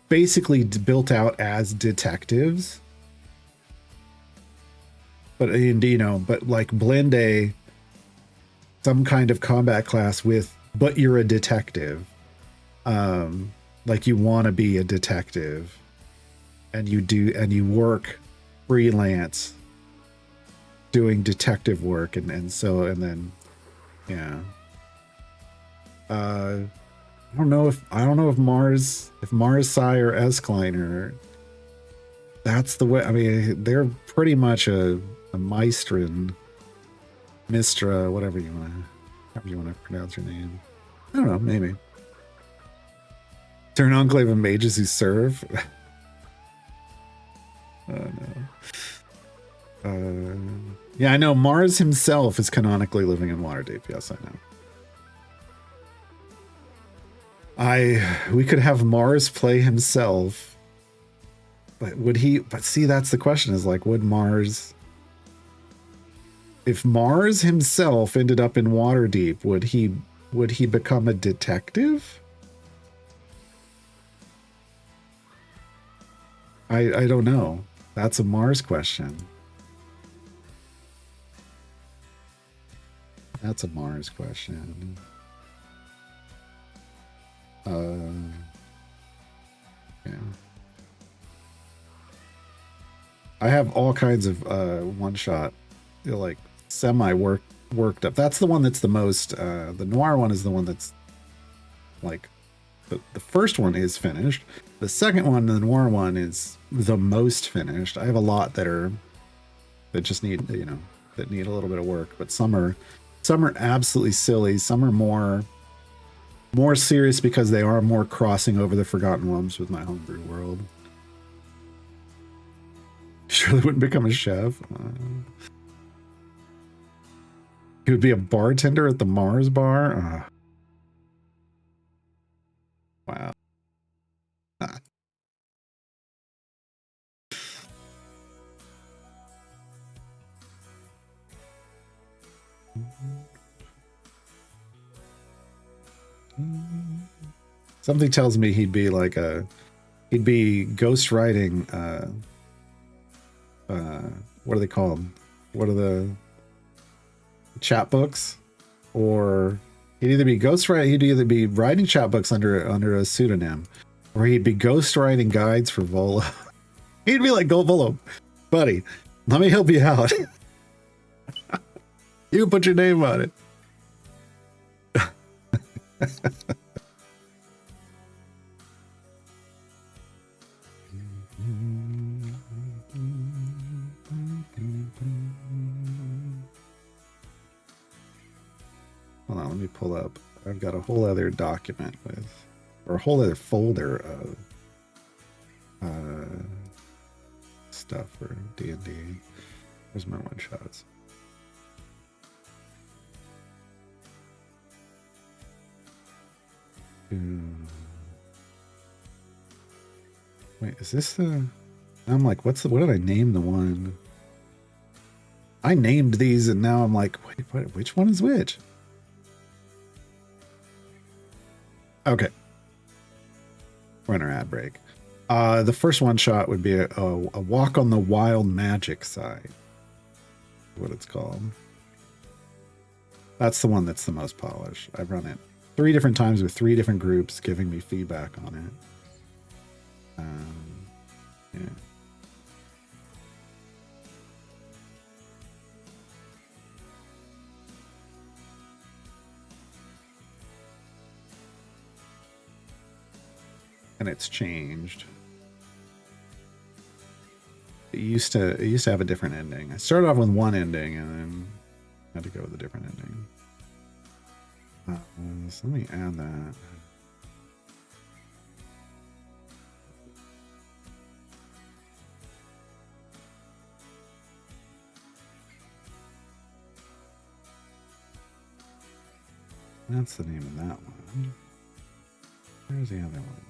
basically built out as detectives. But, you know, but like blend some kind of combat class with, but you're a detective. Like you want to be a detective and you work freelance doing detective work. And then, yeah. I don't know if Mars Psy or Eskliner, that's the way. I mean, they're pretty much a Maestrin, Mistra, however you want to pronounce your name. I don't know, maybe. Turn Enclave of mages who serve. Oh no. Yeah, I know Mars himself is canonically living in Waterdeep. Yes, I know. We could have Mars play himself, but would he? But see, that's the question: is like, would Mars? If Mars himself ended up in Waterdeep, would he become a detective? I don't know. That's a Mars question. That's a Mars question. Yeah. I have all kinds of one-shot, like semi-worked up. That's the one that's the most. The noir one is the one that's like the first one is finished. The second one, the noir one, is the most finished. I have a lot that just need, you know, that need a little bit of work, but some are absolutely silly. Some are more serious because they are more crossing over the Forgotten Realms with my homebrew world. Surely wouldn't become a chef. He would be a bartender at the Mars bar. Wow. Something tells me he'd be ghostwriting. What are they called? What are the chat books? Or he'd either be ghostwriting. He'd either be writing chat books under a pseudonym, or he'd be ghostwriting guides for Vola. He'd be like, "Go Vola, buddy. Let me help you out. You put your name on it." Hold on, let me pull up. I've got a whole other document with, or a whole other folder of stuff for D&D. Where's my one shots? Wait, is this the? I'm like, what did I name the one? I named these, and now I'm like, wait, which one is which? Okay. We're in our ad break. The first one shot would be a walk on the wild magic side. What it's called. That's the one that's the most polished. I've run it 3 different times with 3 different groups giving me feedback on it. Yeah. And it's changed. It used to have a different ending. I started off with one ending and then had to go with a different ending. So let me add that. That's the name of that one. Where's the other one?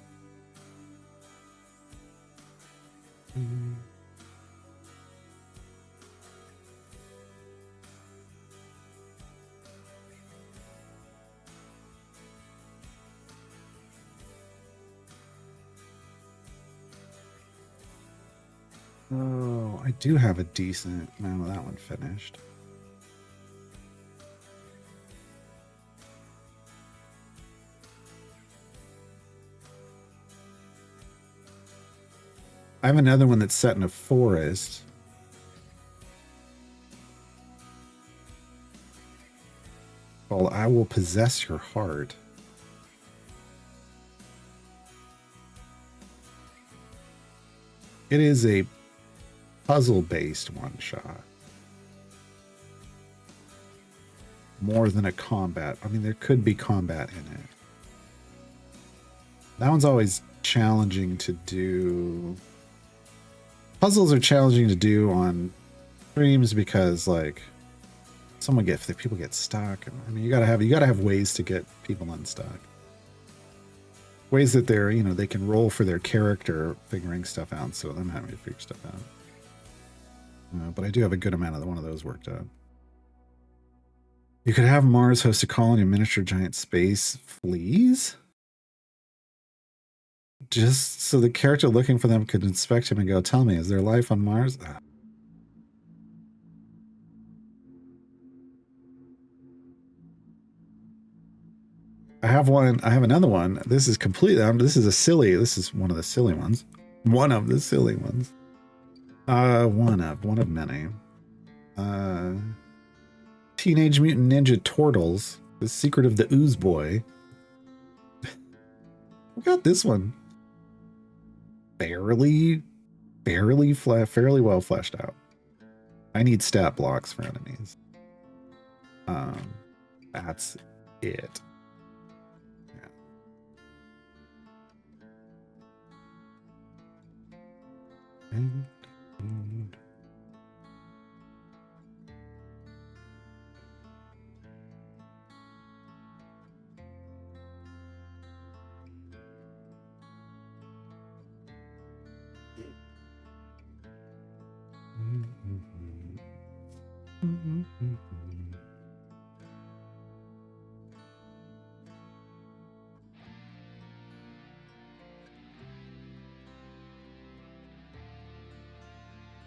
Oh, I do have a decent. No, that one finished. I have another one that's set in a forest. Called I Will Possess Your Heart. It is a puzzle-based one-shot. More than a combat. I mean, there could be combat in it. That one's always challenging to do. Puzzles are challenging to do on streams because, like, people get stuck. I mean, you gotta have ways to get people unstuck. Ways that they're, they can roll for their character, figuring stuff out, so them having to figure stuff out. But I do have a good amount of one of those worked out. You could have Mars host a colony of miniature giant space fleas? Just so the character looking for them could inspect him and go, tell me, is there life on Mars? I have another one. This is this is one of the silly ones. One of the silly ones. One of many. Teenage Mutant Ninja Turtles, The Secret of the Ooze Boy. I got this one. Fairly well fleshed out. I need stat blocks for enemies. That's it. Yeah.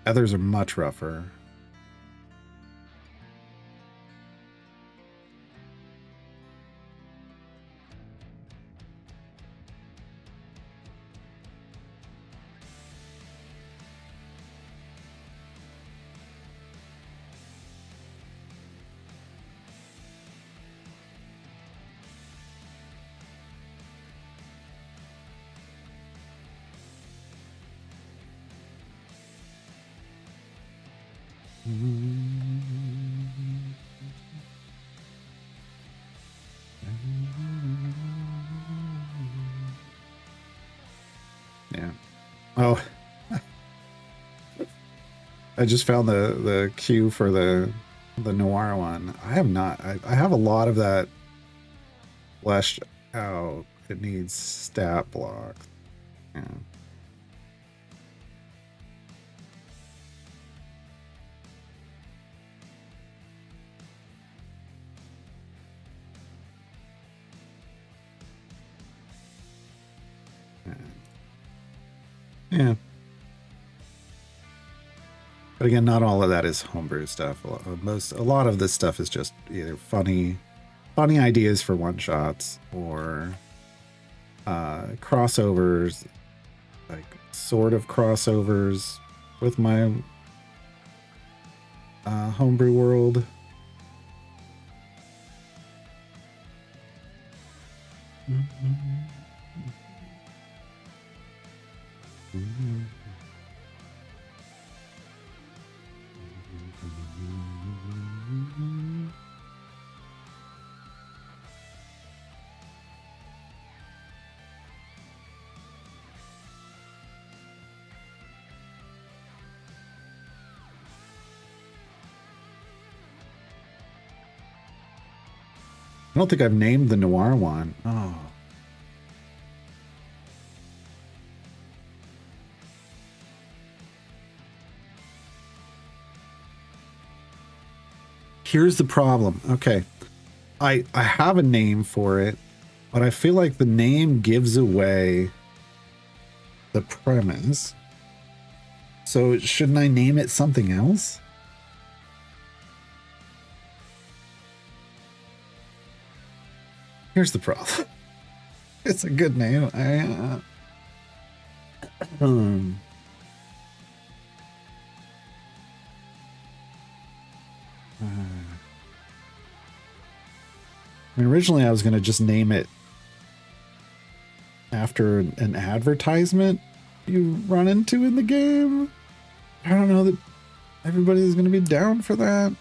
Others are much rougher. Yeah. Oh, I just found the queue for the noir one. I have not. I have a lot of that fleshed out. It needs stat blocks. Yeah. Yeah. But again, not all of that is homebrew stuff. A lot of this stuff is just either funny ideas for one shots or crossovers, like sort of crossovers with my homebrew world. I don't think I've named the noir one. Oh. Here's the problem. Okay. I have a name for it, but I feel like the name gives away the premise. So shouldn't I name it something else? Here's the problem. It's a good name. I mean, originally I was going to just name it after an advertisement you run into in the game. I don't know that everybody's going to be down for that.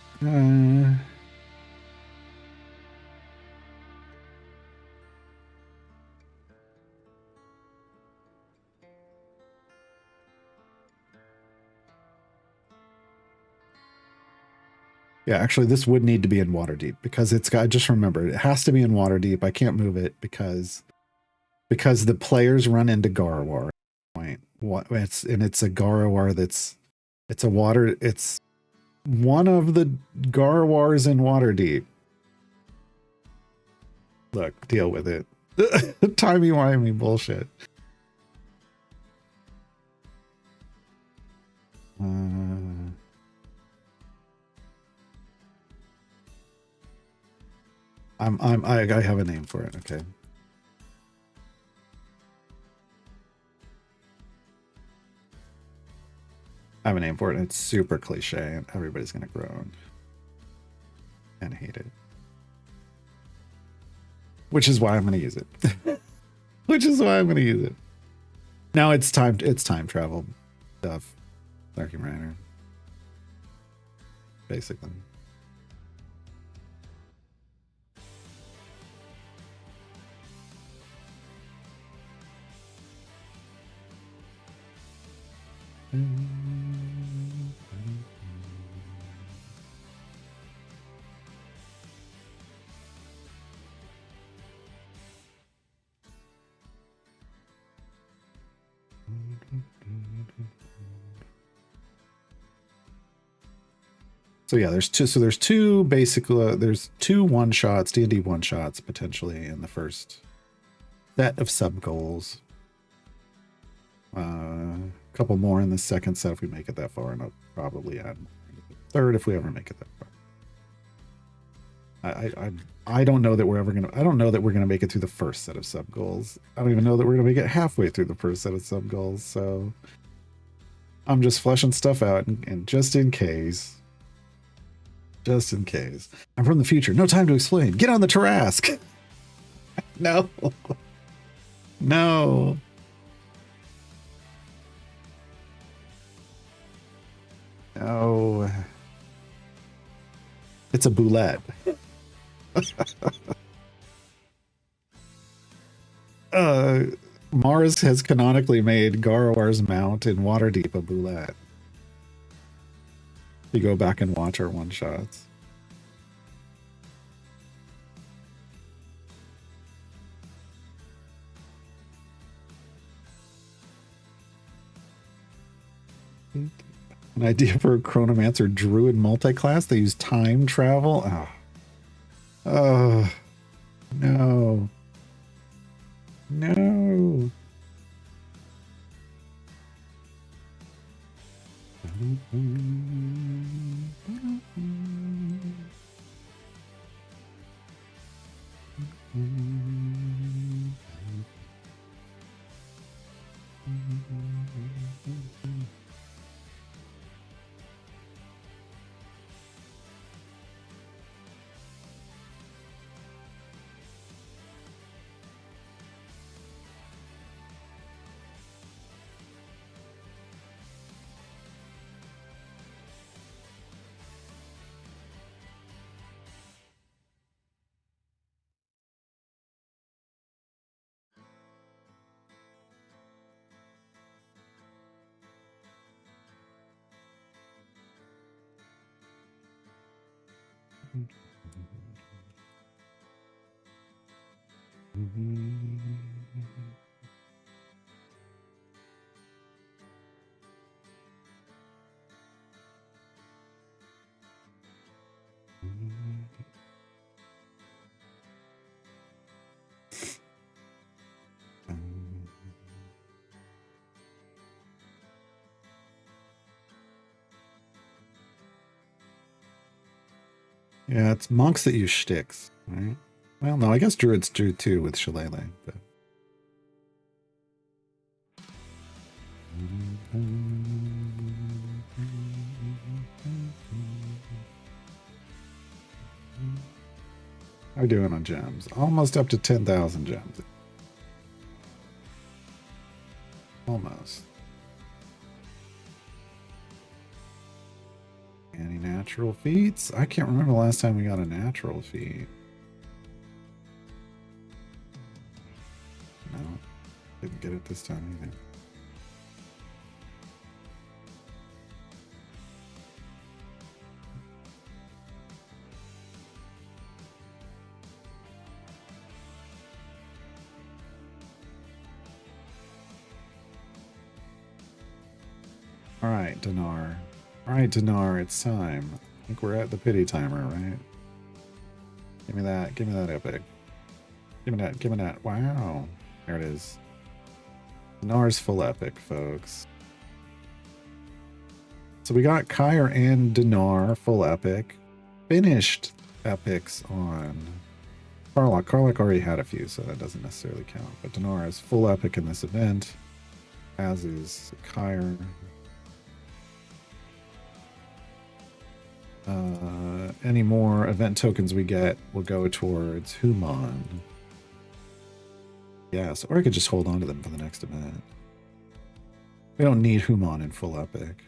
Yeah, actually, this would need to be in Waterdeep because it's got. Just remember, it has to be in Waterdeep. I can't move it because the players run into Garwar. Point. What it's a Garwar it's a water. It's one of the Garwars in Waterdeep. Look, deal with it. Timey-wimey bullshit. I have a name for it. Okay. I have a name for it. It's super cliche, and everybody's gonna groan and hate it. Which is why I'm gonna use it. Which is why I'm gonna use it. Now it's time travel stuff. Darky Rider. Basically. So yeah, there's two basically there's two one shots, D&D one shots potentially in the first set of sub goals. A couple more in the second set if we make it that far, and I'll probably add third if we ever make it that far. I don't know that we're ever gonna. I don't know that we're gonna make it through the first set of sub goals. I don't even know that we're gonna make it halfway through the first set of sub goals. So I'm just fleshing stuff out, and just in case. Just in case. I'm from the future. No time to explain. Get on the Tarask. No. No. No. It's a boulette. Mars has canonically made Garrowar's mount in Waterdeep a boulette. You go back and watch our one-shots. An idea for a Chronomancer Druid multi-class? They use time travel? Oh. Oh. No. No. Yeah, it's monks that use shticks, right? Well, no, I guess druids do too with shillelagh, but... How are we doing on gems? Almost up to 10,000 gems. Almost. Any natural feats? I can't remember the last time we got a natural feat. No, didn't get it this time either. All right, Dinar. All right, Dinar, it's time. I think we're at the pity timer, right? Give me that. Give me that epic. Give me that. Give me that. Wow. There it is. Dinar's full epic, folks. So we got Kyre and Dinar full epic. Finished epics on Karlach. Karlach already had a few, so that doesn't necessarily count. But Dinar is full epic in this event, as is Kyre. Any more event tokens we get will go towards Human. Yes, or I could just hold on to them for the next event. We don't need Human in full epic.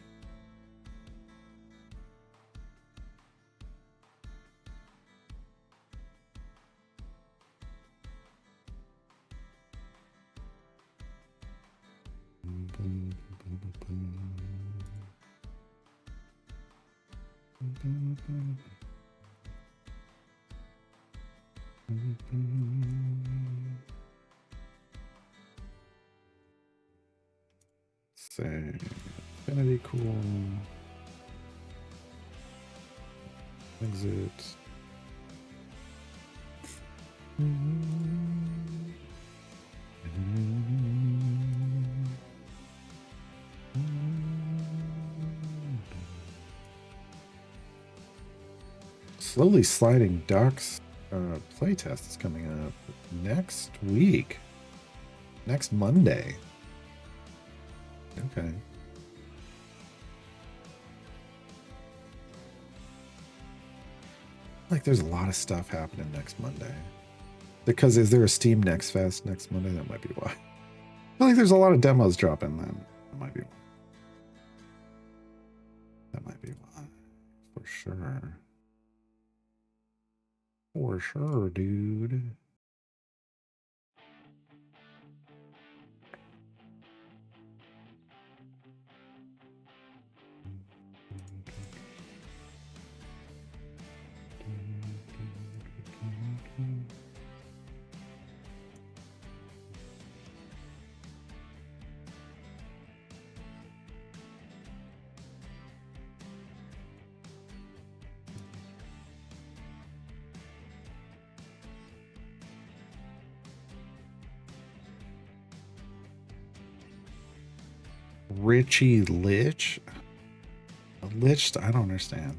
Say, Infinity cool. Exit. Slowly Sliding Ducks playtest is coming up next week. Next Monday. Okay. Like there's a lot of stuff happening next Monday. Because is there a Steam Next Fest next Monday? That might be why. I feel like there's a lot of demos dropping then. That might be why. That might be why. For sure. For sure, dude. Richie Lich? Lich? I don't understand.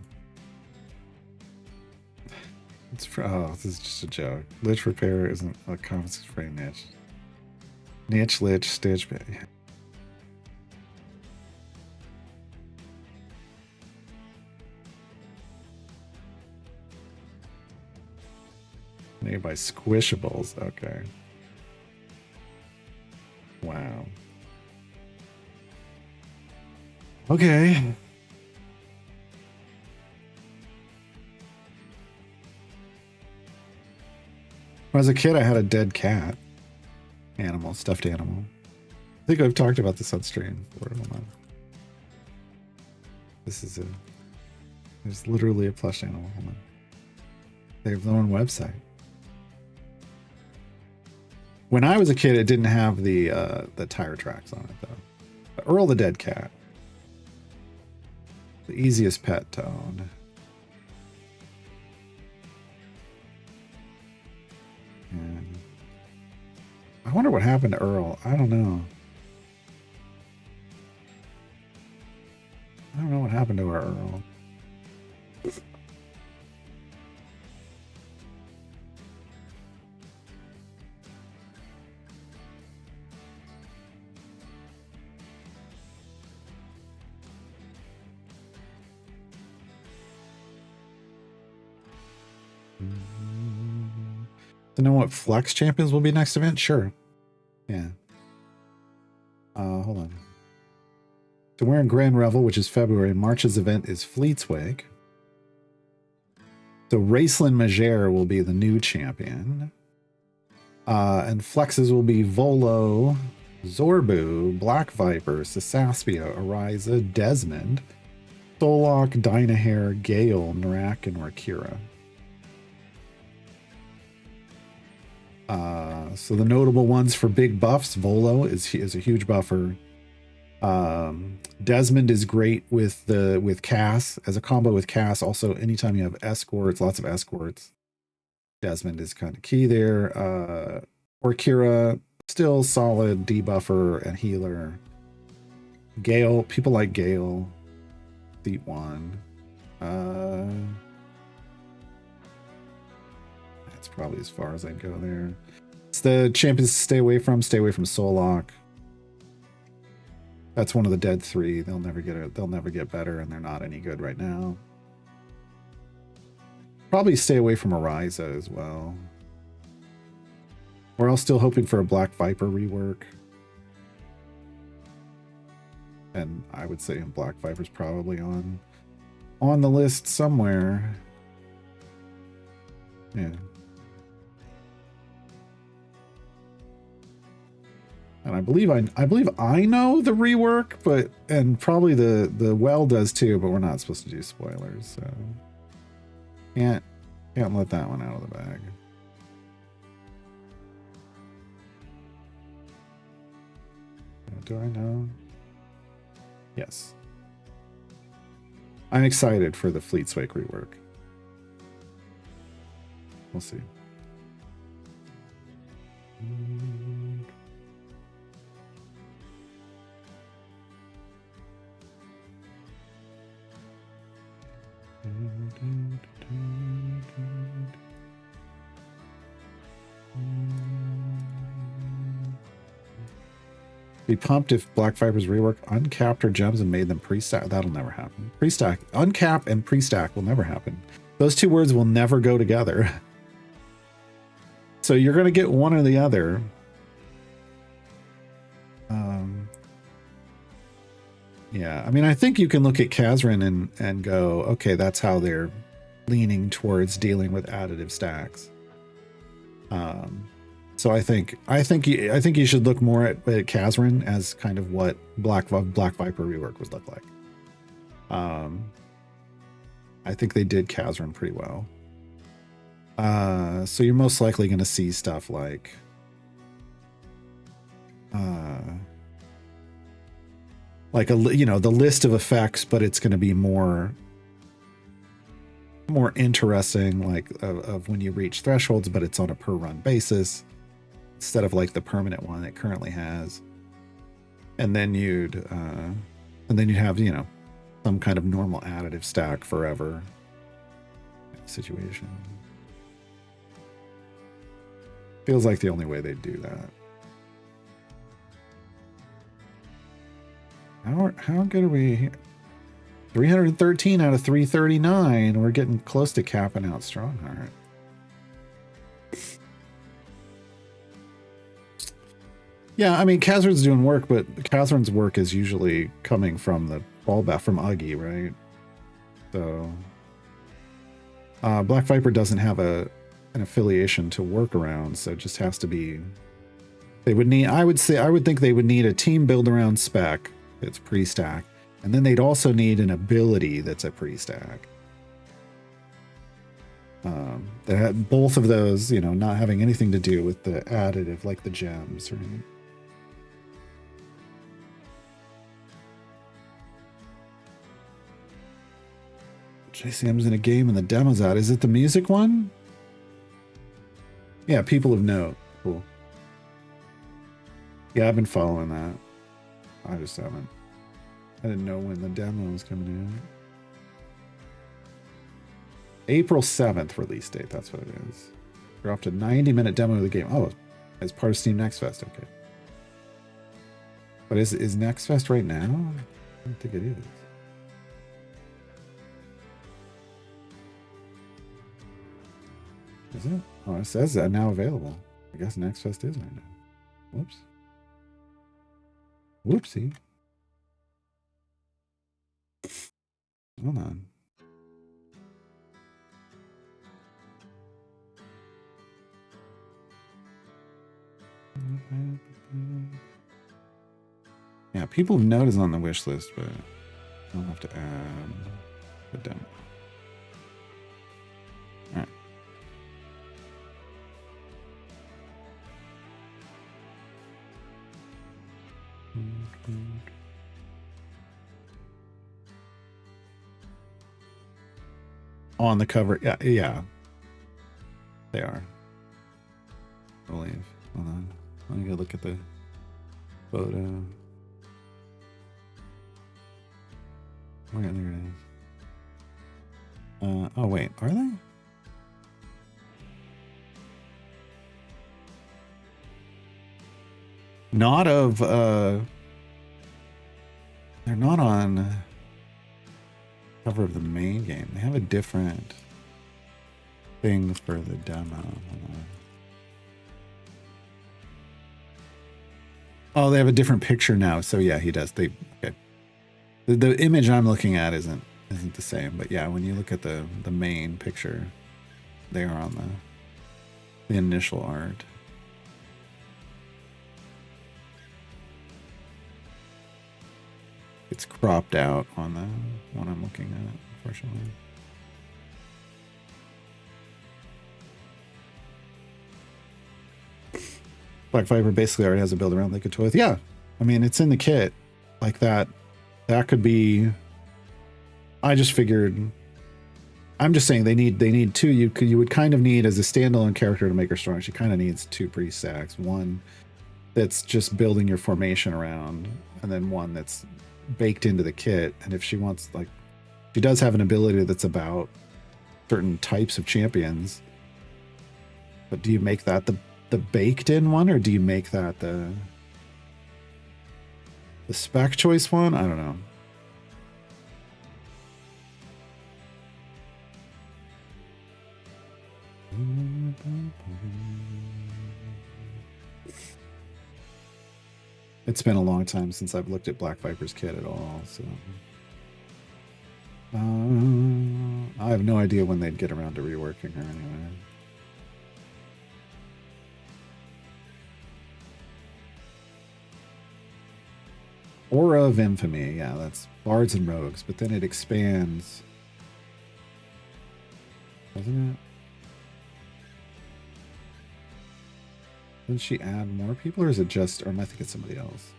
It's for, oh, this is just a joke. Lich Repair isn't a common frame niche. Niche, Lich, Stitch. Made by Squishables. Okay. Wow. Okay. When I was a kid, I had a dead cat. Animal, stuffed animal. I think I've talked about this on stream before. Hold on. This is a... There's literally a plush animal. Hold on. They have their own website. When I was a kid, it didn't have the tire tracks on it, though. But Earl the dead cat. The easiest pet to own. And I wonder what happened to Earl. I don't know. I don't know what happened to our Earl. To know what Flex Champions will be next event? Sure. Yeah. Hold on. So we're in Grand Revel, which is February. March's event is Fleetswake. So Raceland Majere will be the new champion. And Flexes will be Volo, Zorbu, Black Viper, Sasaspia, Ariza, Desmond, Solok, Dynahair, Gale, Narak, and Rakira. So the notable ones for big buffs, Volo is a huge buffer. Desmond is great with Cass as a combo with Cass. Also, anytime you have escorts, lots of escorts, Desmond is kind of key there. Orkira, still solid debuffer and healer. Gale, people like Gale. Seat 1. That's probably as far as I'd go there. It's the champions to stay away from. Stay away from Solok. That's one of the dead 3. They'll never get better, and they're not any good right now. Probably stay away from Ariza as well. We're all still hoping for a Black Viper rework. And I would say Black Viper's probably on the list somewhere. Yeah. And I believe I know the rework, and probably the well does too, but we're not supposed to do spoilers, so can't let that one out of the bag. Do I know? Yes. I'm excited for the Fleetswake rework. We'll see. Be pumped if Black Viper's rework uncapped her gems and made them pre-stack. That'll never happen. Pre-stack, uncap and pre-stack will never happen. Those two words will never go together. So you're going to get one or the other. Yeah, I mean, I think you can look at Kazran and go, okay, that's how they're leaning towards dealing with additive stacks. So I think you should look more at Kazran as kind of what Black Viper rework would look like. I think they did Kazran pretty well. So you're most likely going to see stuff like the list of effects, but it's going to be more interesting, like of when you reach thresholds, but it's on a per run basis instead of like the permanent one it currently has. And then you'd have, some kind of normal additive stack forever situation. Feels like the only way they'd do that. How good are we? 313 out of 339. We're getting close to capping out Strongheart. Yeah, I mean, Kazran's doing work, but Kazran's work is usually coming from the fallback from Uggy, right? So Black Viper doesn't have an affiliation to work around, so it just has to be. They would need. I would think they would need a team build around spec that's pre-stack, and then they'd also need an ability that's a pre-stack. That had both of those, not having anything to do with the additive, like the gems, right? JCM's in a game and the demo's out. Is it the music one? Yeah, people of note. Cool. Yeah, I've been following that. I just haven't. I didn't know when the demo was coming in. April 7th release date, that's what it is. We're off to 90-minute demo of the game. Oh, as part of Steam Next Fest, okay. But is Next Fest right now? I don't think it is. Is it? Oh, it says that now available. I guess Next Fest is right now. Whoops. Whoopsie. Hold on. Yeah, people of note is on the wish list, but I'll have to add the demo. All right. On the cover, yeah, they are. I believe. Hold on, let me go look at the photo. Oh yeah, there it is. Oh wait, are they? Not of they're not on cover of the main game. They have a different thing for the demo. Oh, they have a different picture now. So yeah, he does. Okay. The image I'm looking at isn't the same, but yeah, when you look at the main picture, they are on the initial art. It's cropped out on the one I'm looking at, unfortunately. Black Viper basically already has a build around Liquid Toys. Yeah, I mean, it's in the kit. Like that could be. I just figured. I'm just saying they need two. You would kind of need as a standalone character to make her strong. She kind of needs two pre-stacks. One that's just building your formation around, and then one that's baked into the kit. And if she wants, like, she does have an ability that's about certain types of champions, but do you make that the baked in one, or do you make that the spec choice one? I don't know. It's been a long time since I've looked at Black Viper's kit at all, so I have no idea when they'd get around to reworking her anyway. Aura of Infamy, yeah, that's Bards and Rogues, but then it expands. Doesn't it? Doesn't she add more people, or is it just, or am I thinking somebody else?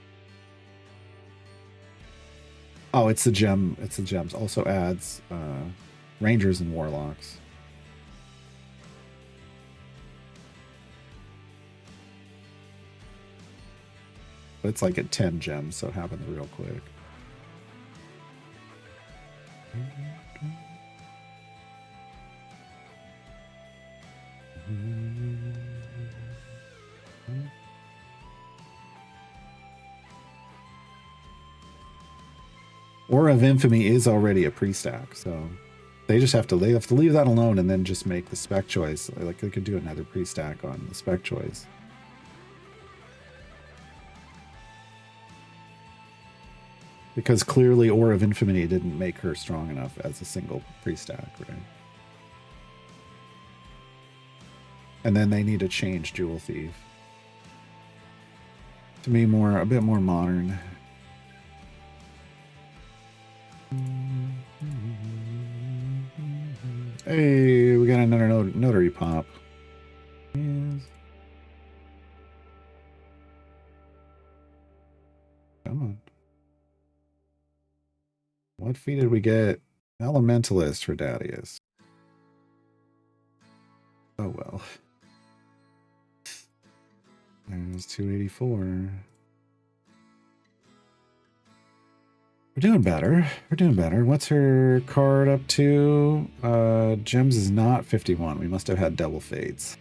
Oh, it's the gem. It's the gems. Also adds Rangers and Warlocks. But it's like at 10 gems, so it happens real quick. Aura of Infamy is already a pre-stack, so they just have to leave that alone and then just make the spec choice. Like they could do another pre-stack on the spec choice. Because clearly Aura of Infamy didn't make her strong enough as a single pre-stack, right? And then they need to change Jewel Thief to be a bit more modern. Hey, we got another notary pop. Yes. Come on. What fee did we get? Elementalist for Dadius. Oh well. There's 284. We're doing better. We're doing better. What's her card up to? Gems is not 51. We must have had double fates.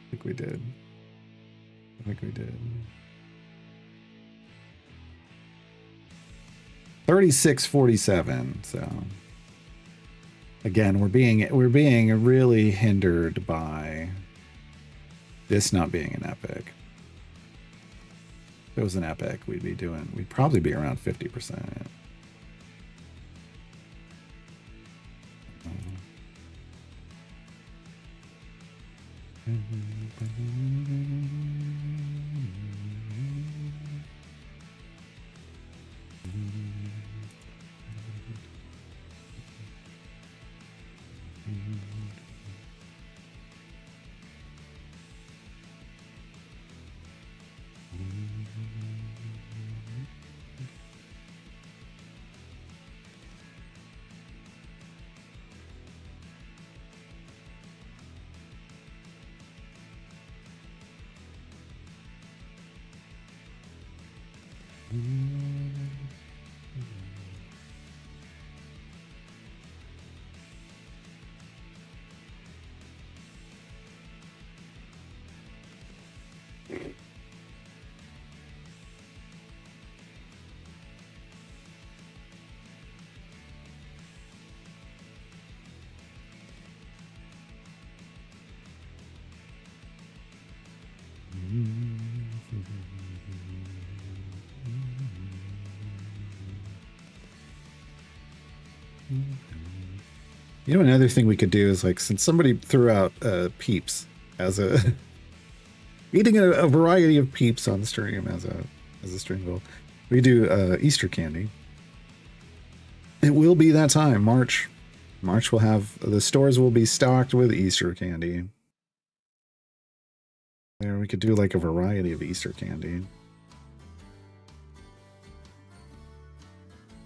I think we did. 3647. So again, we're being really hindered by this not being an epic. If it was an epic, we'd probably be around 50%. You know, another thing we could do is, like, since somebody threw out peeps as a eating a variety of peeps on the stream as a stream goal, we do Easter candy. It will be that time. March will have, the stores will be stocked with Easter candy. There, we could do like a variety of Easter candy.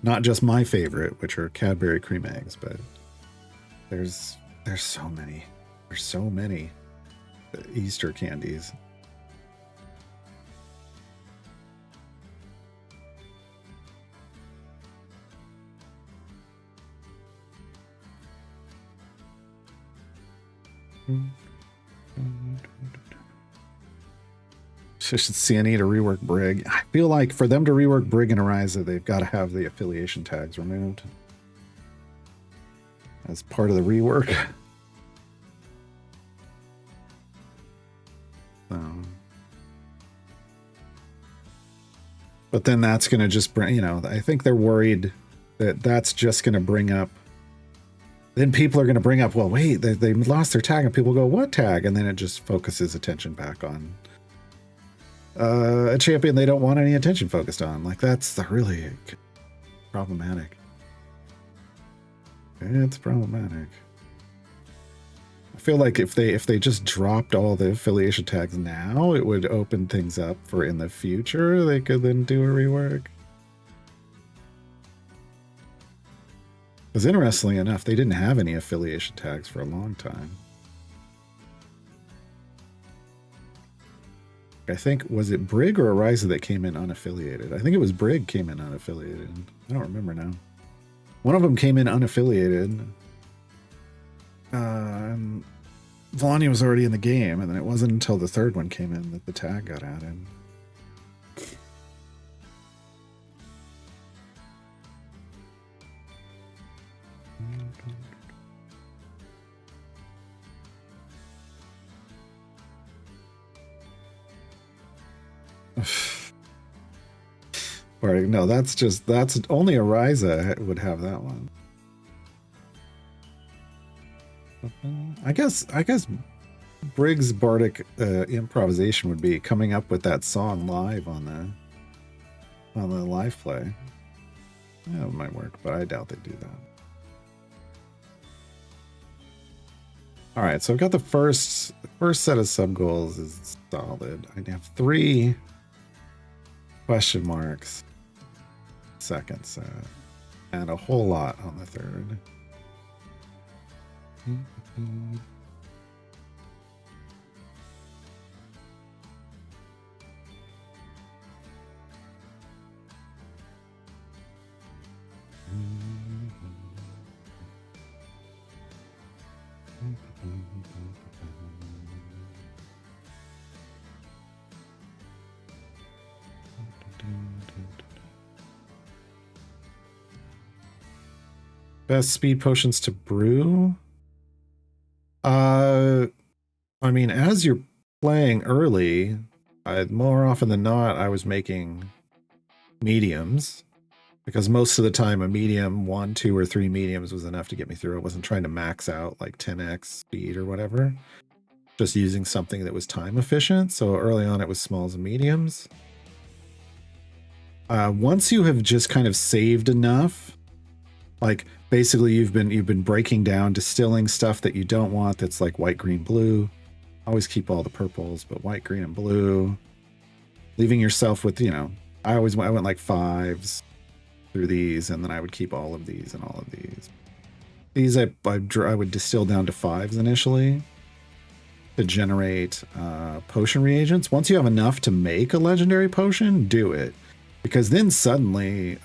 Not just my favorite, which are Cadbury cream eggs, but there's so many. There's so many Easter candies. Should see I need to rework Brig. I feel like for them to rework Brig and Ariza, they've got to have the affiliation tags removed as part of the rework. But then that's going to just bring, you know, I think they're worried that that's just going to bring up then people are going to bring up, well, wait, they lost their tag, and people go, what tag? And then it just focuses attention back on a champion they don't want any attention focused on. Like, that's the really problematic. It's problematic. I feel like if they just dropped all the affiliation tags now, it would open things up for in the future. They could then do a rework. Because interestingly enough, they didn't have any affiliation tags for a long time. I think, was it Brig or Ariza that came in unaffiliated? I think it was Brig came in unaffiliated. I don't remember now. One of them came in unaffiliated. And Vanya was already in the game, and then it wasn't until the third one came in that the tag got added. Or no, that's only Ariza would have that one. I guess Briggs' bardic improvisation would be coming up with that song live on the live play. Yeah, it might work, but I doubt they do that. All right, so I've got the first set of sub goals is solid. I have 3 question marks. Second set, and a whole lot on the third. Best speed potions to brew? I mean, as you're playing early, more often than not, I was making mediums. Because most of the time, a medium, 1, 2, or 3 mediums was enough to get me through. I wasn't trying to max out like 10x speed or whatever. Just using something that was time efficient. So early on, it was smalls and mediums. Once you have just kind of saved enough, like basically you've been breaking down, distilling stuff that you don't want. That's like white, green, blue. Always keep all the purples, but white, green, and blue. Leaving yourself with, I went like 5s through these, and then I would keep all of these and all of these. These I would distill down to 5s initially to generate potion reagents. Once you have enough to make a legendary potion, do it. Because then suddenly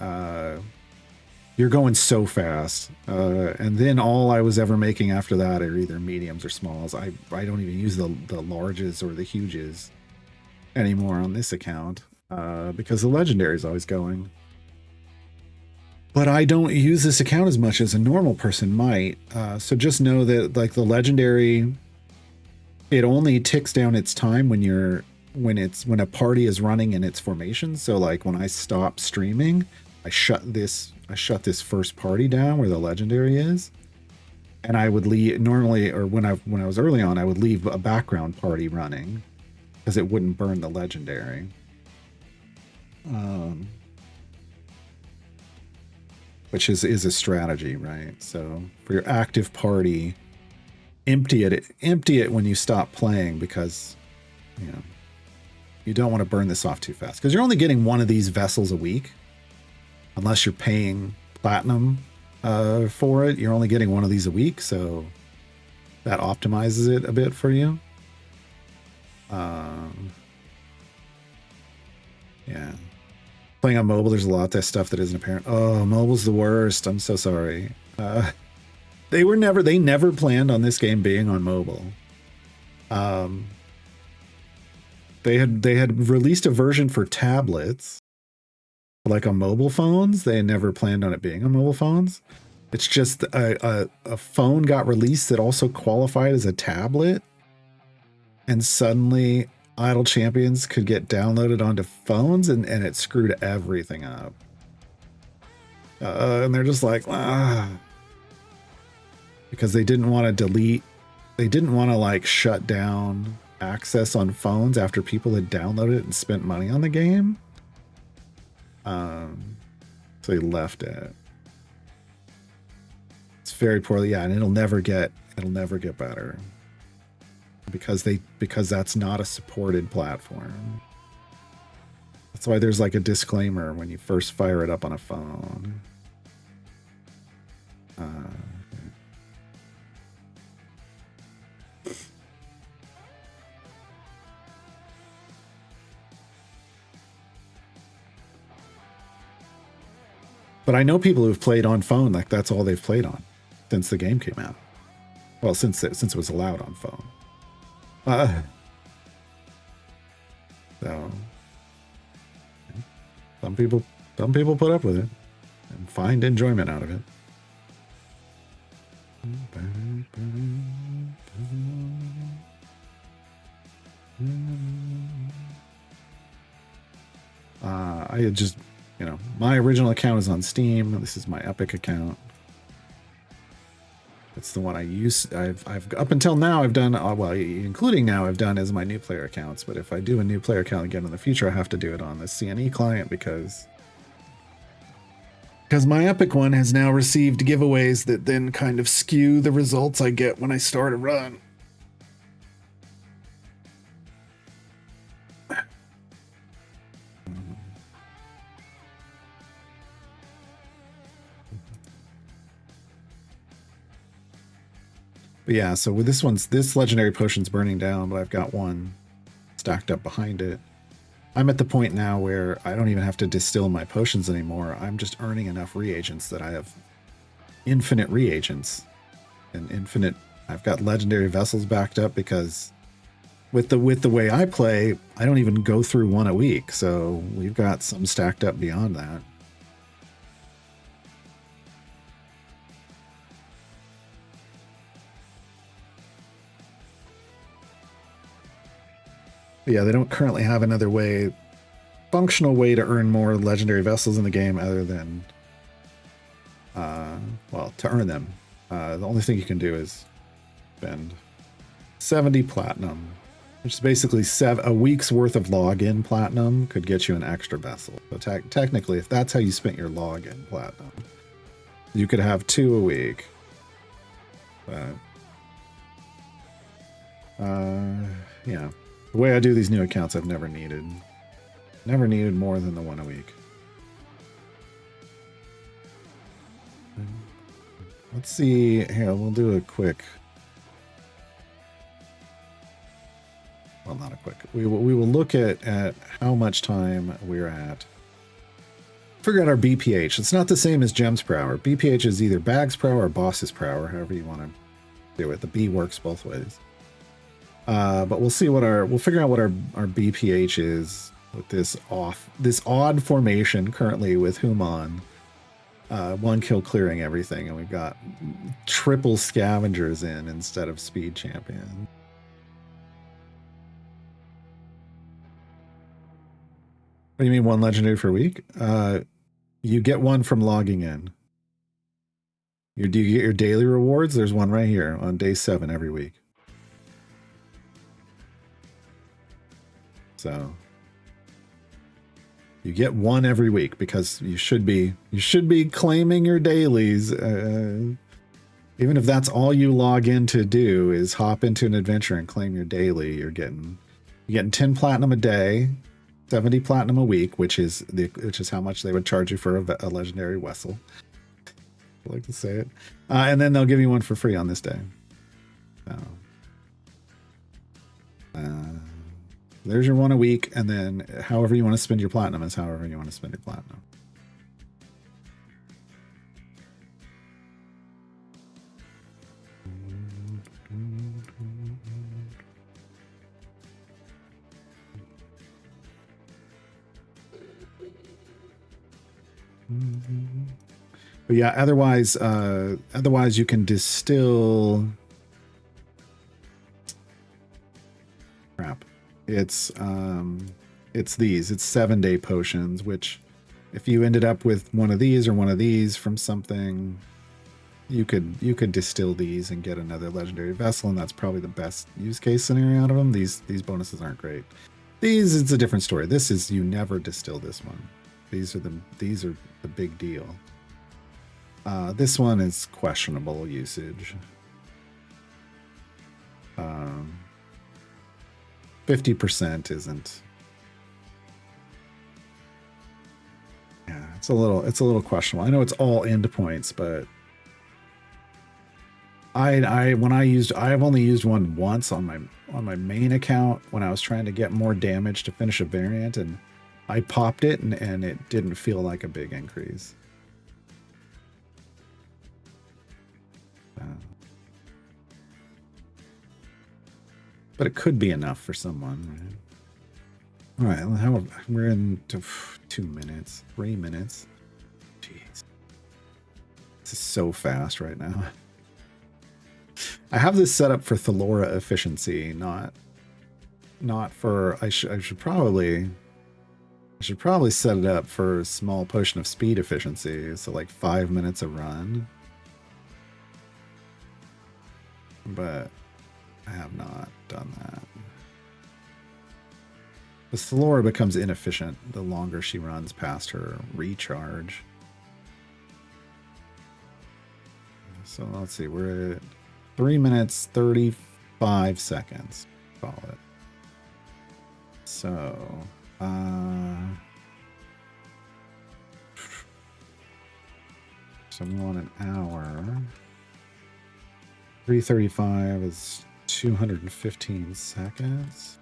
you're going so fast. And then all I was ever making after that are either mediums or smalls. I don't even use the larges or the huges anymore on this account because the legendary is always going. But I don't use this account as much as a normal person might. So just know that like the legendary, it only ticks down its time when a party is running in its formation. So like when I stop streaming, I shut this first party down where the legendary is. And I would leave normally, or when I was early on, I would leave a background party running because it wouldn't burn the legendary. Which is a strategy, right? So for your active party, empty it when you stop playing because, you don't want to burn this off too fast because you're only getting one of these vessels a week, unless you're paying platinum for it. You're only getting one of these a week, so that optimizes it a bit for you. Yeah. Playing on mobile, there's a lot of stuff that isn't apparent. Oh, mobile's the worst. I'm so sorry. They never planned on this game being on mobile. They had released a version for tablets, like on mobile phones. They never planned on it being on mobile phones. It's just a phone got released that also qualified as a tablet, and suddenly Idle Champions could get downloaded onto phones, and it screwed everything up. And they're just like, because they didn't want to delete, they didn't want to like shut down access on phones after people had downloaded it and spent money on the game. So they left it. It's very poorly, yeah, and it'll never get better because that's not a supported platform. That's why there's like a disclaimer when you first fire it up on a phone. But I know people who've played on phone, like that's all they've played on since the game came out. Well, since it was allowed on phone. So some people put up with it and find enjoyment out of it. I had just, you know, my original account is on Steam. This is my Epic account. It's the one I use. I've up until now I've done well, including now I've done as my new player accounts. But if I do a new player account again in the future, I have to do it on the CNE client because my Epic one has now received giveaways that then kind of skew the results I get when I start a run. But yeah, so with this legendary potion's burning down, but I've got one stacked up behind it. I'm at the point now where I don't even have to distill my potions anymore. I'm just earning enough reagents that I have infinite reagents and infinite. I've got legendary vessels backed up because with the way I play, I don't even go through one a week. So we've got some stacked up beyond that. But yeah, they don't currently have another functional way to earn more legendary vessels in the game other than, well, to earn them. The only thing you can do is spend 70 platinum, which is basically a week's worth of login platinum could get you an extra vessel. So technically, if that's how you spent your login platinum, you could have 2 a week. But, yeah. The way I do these new accounts, I've never needed more than the 1 a week. Let's see here. We'll do a quick. Well, not a quick. We will look at how much time we're at. Figure out our BPH. It's not the same as gems per hour. BPH is either bags per hour or bosses per hour, however you want to do it. The B works both ways. But we'll see we'll figure out what our BPH is with this odd formation currently with Human. 1 kill clearing everything, and we've got triple scavengers in instead of speed champion. What do you mean 1 legendary per week? You get 1 from logging in. Do you get your daily rewards? There's 1 right here on day 7 every week. So you get 1 every week because you should be claiming your dailies. Even if that's all you log in to do is hop into an adventure and claim your daily, you're getting 10 platinum a day, 70 platinum a week, which is how much they would charge you for a legendary vessel. I like to say it. And then they'll give you 1 for free on this day. So, there's your 1 a week, and then however you want to spend your platinum is however you want to spend your platinum. But yeah, otherwise you can distill. Crap. It's 7-day potions, which if you ended up with one of these or one of these from something, you could distill these and get another legendary vessel, and that's probably the best use case scenario out of them. These bonuses aren't great. These, it's a different story. This is, you never distill this one. These are the big deal. This one is questionable usage. 50% isn't. Yeah, it's a little questionable. I know it's all endpoints, but I've only used one once on my main account when I was trying to get more damage to finish a variant, and I popped it and it didn't feel like a big increase. But it could be enough for someone, right? All right, we're in 2 minutes, 3 minutes. Jeez, this is so fast right now. I have this set up for Thalora efficiency, not for. I should probably set it up for small potion of speed efficiency, so like 5 minutes a run. But I have not done that. The Thalora becomes inefficient the longer she runs past her recharge. So let's see, we're at 3 minutes 35 seconds. Call it. So so we want an hour. 335 is 215 seconds.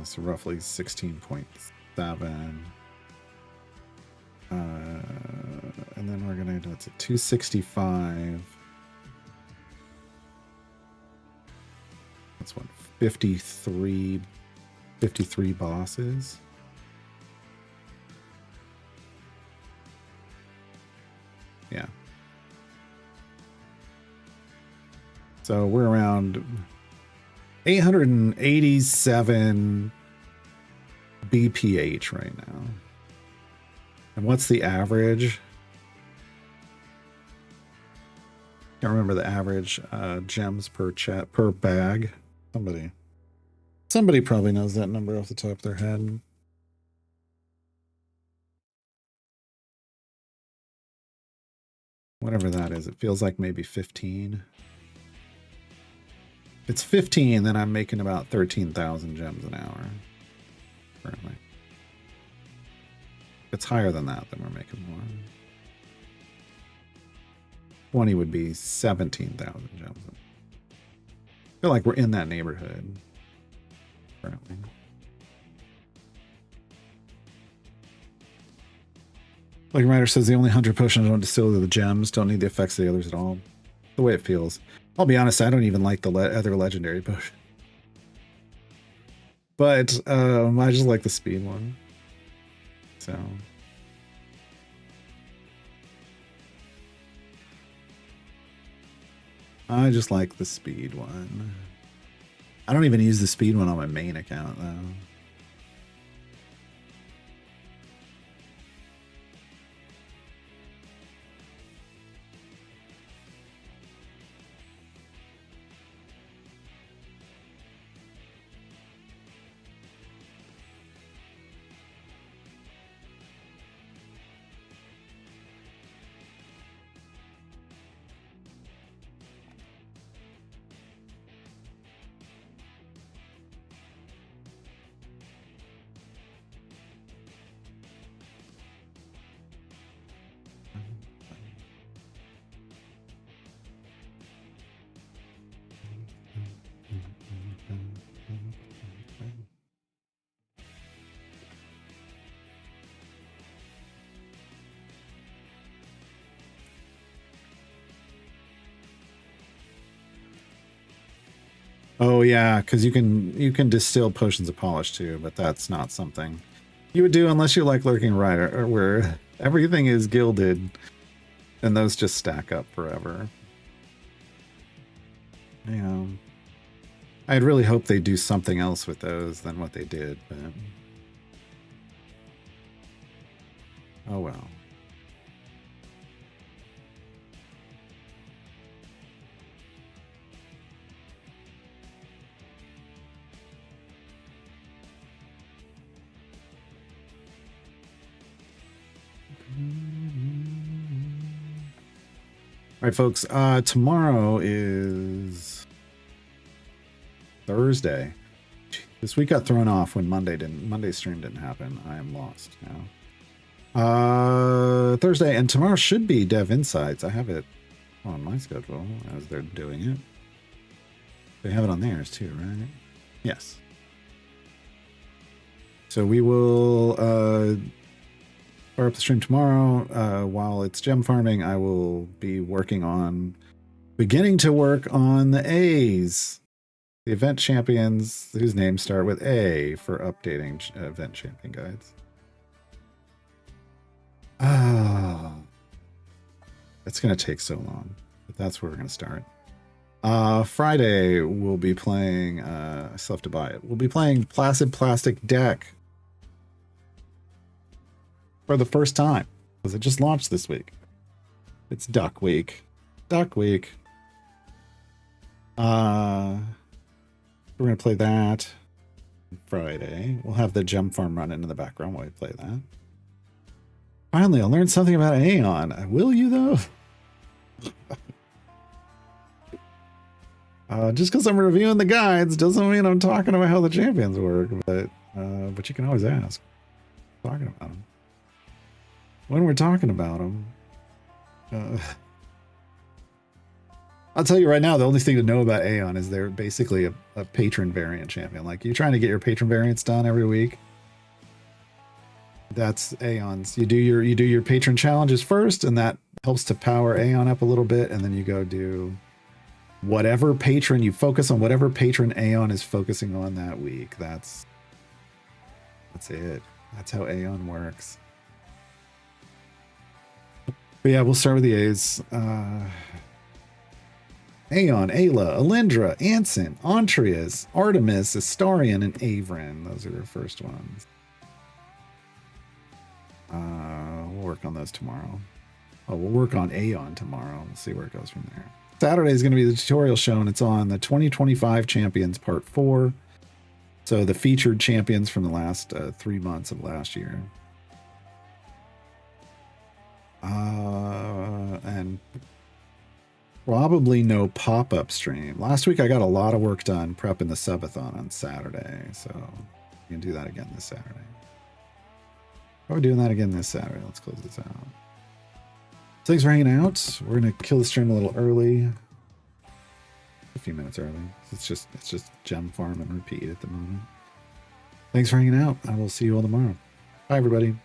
So roughly 16.7. And then we're gonna do, it's a 265. That's what, 53 bosses. Yeah. So we're around 887 BPH right now. And what's the average? Can't remember the average gems per bag. Somebody probably knows that number off the top of their head. Whatever that is, it feels like maybe 15. If it's 15, then I'm making about 13,000 gems an hour currently. If it's higher than that, then we're making more. 20 would be 17,000 gems. I feel like we're in that neighborhood currently. Like Ryder says, the only 100 potions don't distill the gems, don't need the effects of the others at all. The way it feels. I'll be honest, I don't even like the other legendary potion. But I just like the speed one. So I just like the speed one. I don't even use the speed one on my main account though. Oh yeah, because you can distill potions of polish too, but that's not something you would do unless you like Lurking Rider, where everything is gilded, and those just stack up forever. You know, I'd really hope they do something else with those than what they did, but oh well. All right, folks. Tomorrow is Thursday. This week got thrown off when Monday's stream didn't happen. I am lost now. Thursday, and tomorrow should be Dev Insights. I have it on my schedule as they're doing it. They have it on theirs too, right? Yes. So we will fire up the stream tomorrow. While it's gem farming, I will be beginning to work on the A's. The event champions whose names start with A for updating event champion guides. It's going to take so long, but that's where we're going to start. Friday, we'll be playing, I still have to buy it. We'll be playing Placid Plastic Deck for the first time, because it just launched this week. It's Duck Week. Duck Week. We're going to play that Friday. We'll have the gem farm running in the background while we play that. Finally, I learned something about Aeon. Will you, though? Just because I'm reviewing the guides doesn't mean I'm talking about how the champions work, but you can always ask. Talking about them. When we're talking about them, I'll tell you right now, the only thing to know about Aeon is they're basically a patron variant champion. Like, you're trying to get your patron variants done every week. That's Aeon's. You do your patron challenges first, and that helps to power Aeon up a little bit, and then you go do whatever patron, you focus on whatever patron Aeon is focusing on that week. That's it. That's how Aeon works. But yeah, we'll start with the A's. Aeon, Ayla, Alindra, Anson, Antreus, Artemis, Astarion, and Avrin. Those are their first ones. We'll work on those tomorrow. Oh, we'll work on Aeon tomorrow. We'll see where it goes from there. Saturday is going to be the tutorial show, and it's on the 2025 Champions Part 4. So the featured champions from the last 3 months of last year. And probably no pop-up stream. Last week I got a lot of work done prepping the subathon on Saturday, so you can do that again this Saturday. Are we doing that again this Saturday? Let's close this out. Thanks for hanging out. We're gonna kill the stream a little early, a few minutes early. It's just gem farm and repeat at the moment. Thanks for hanging out. I will see you all tomorrow. Bye, everybody.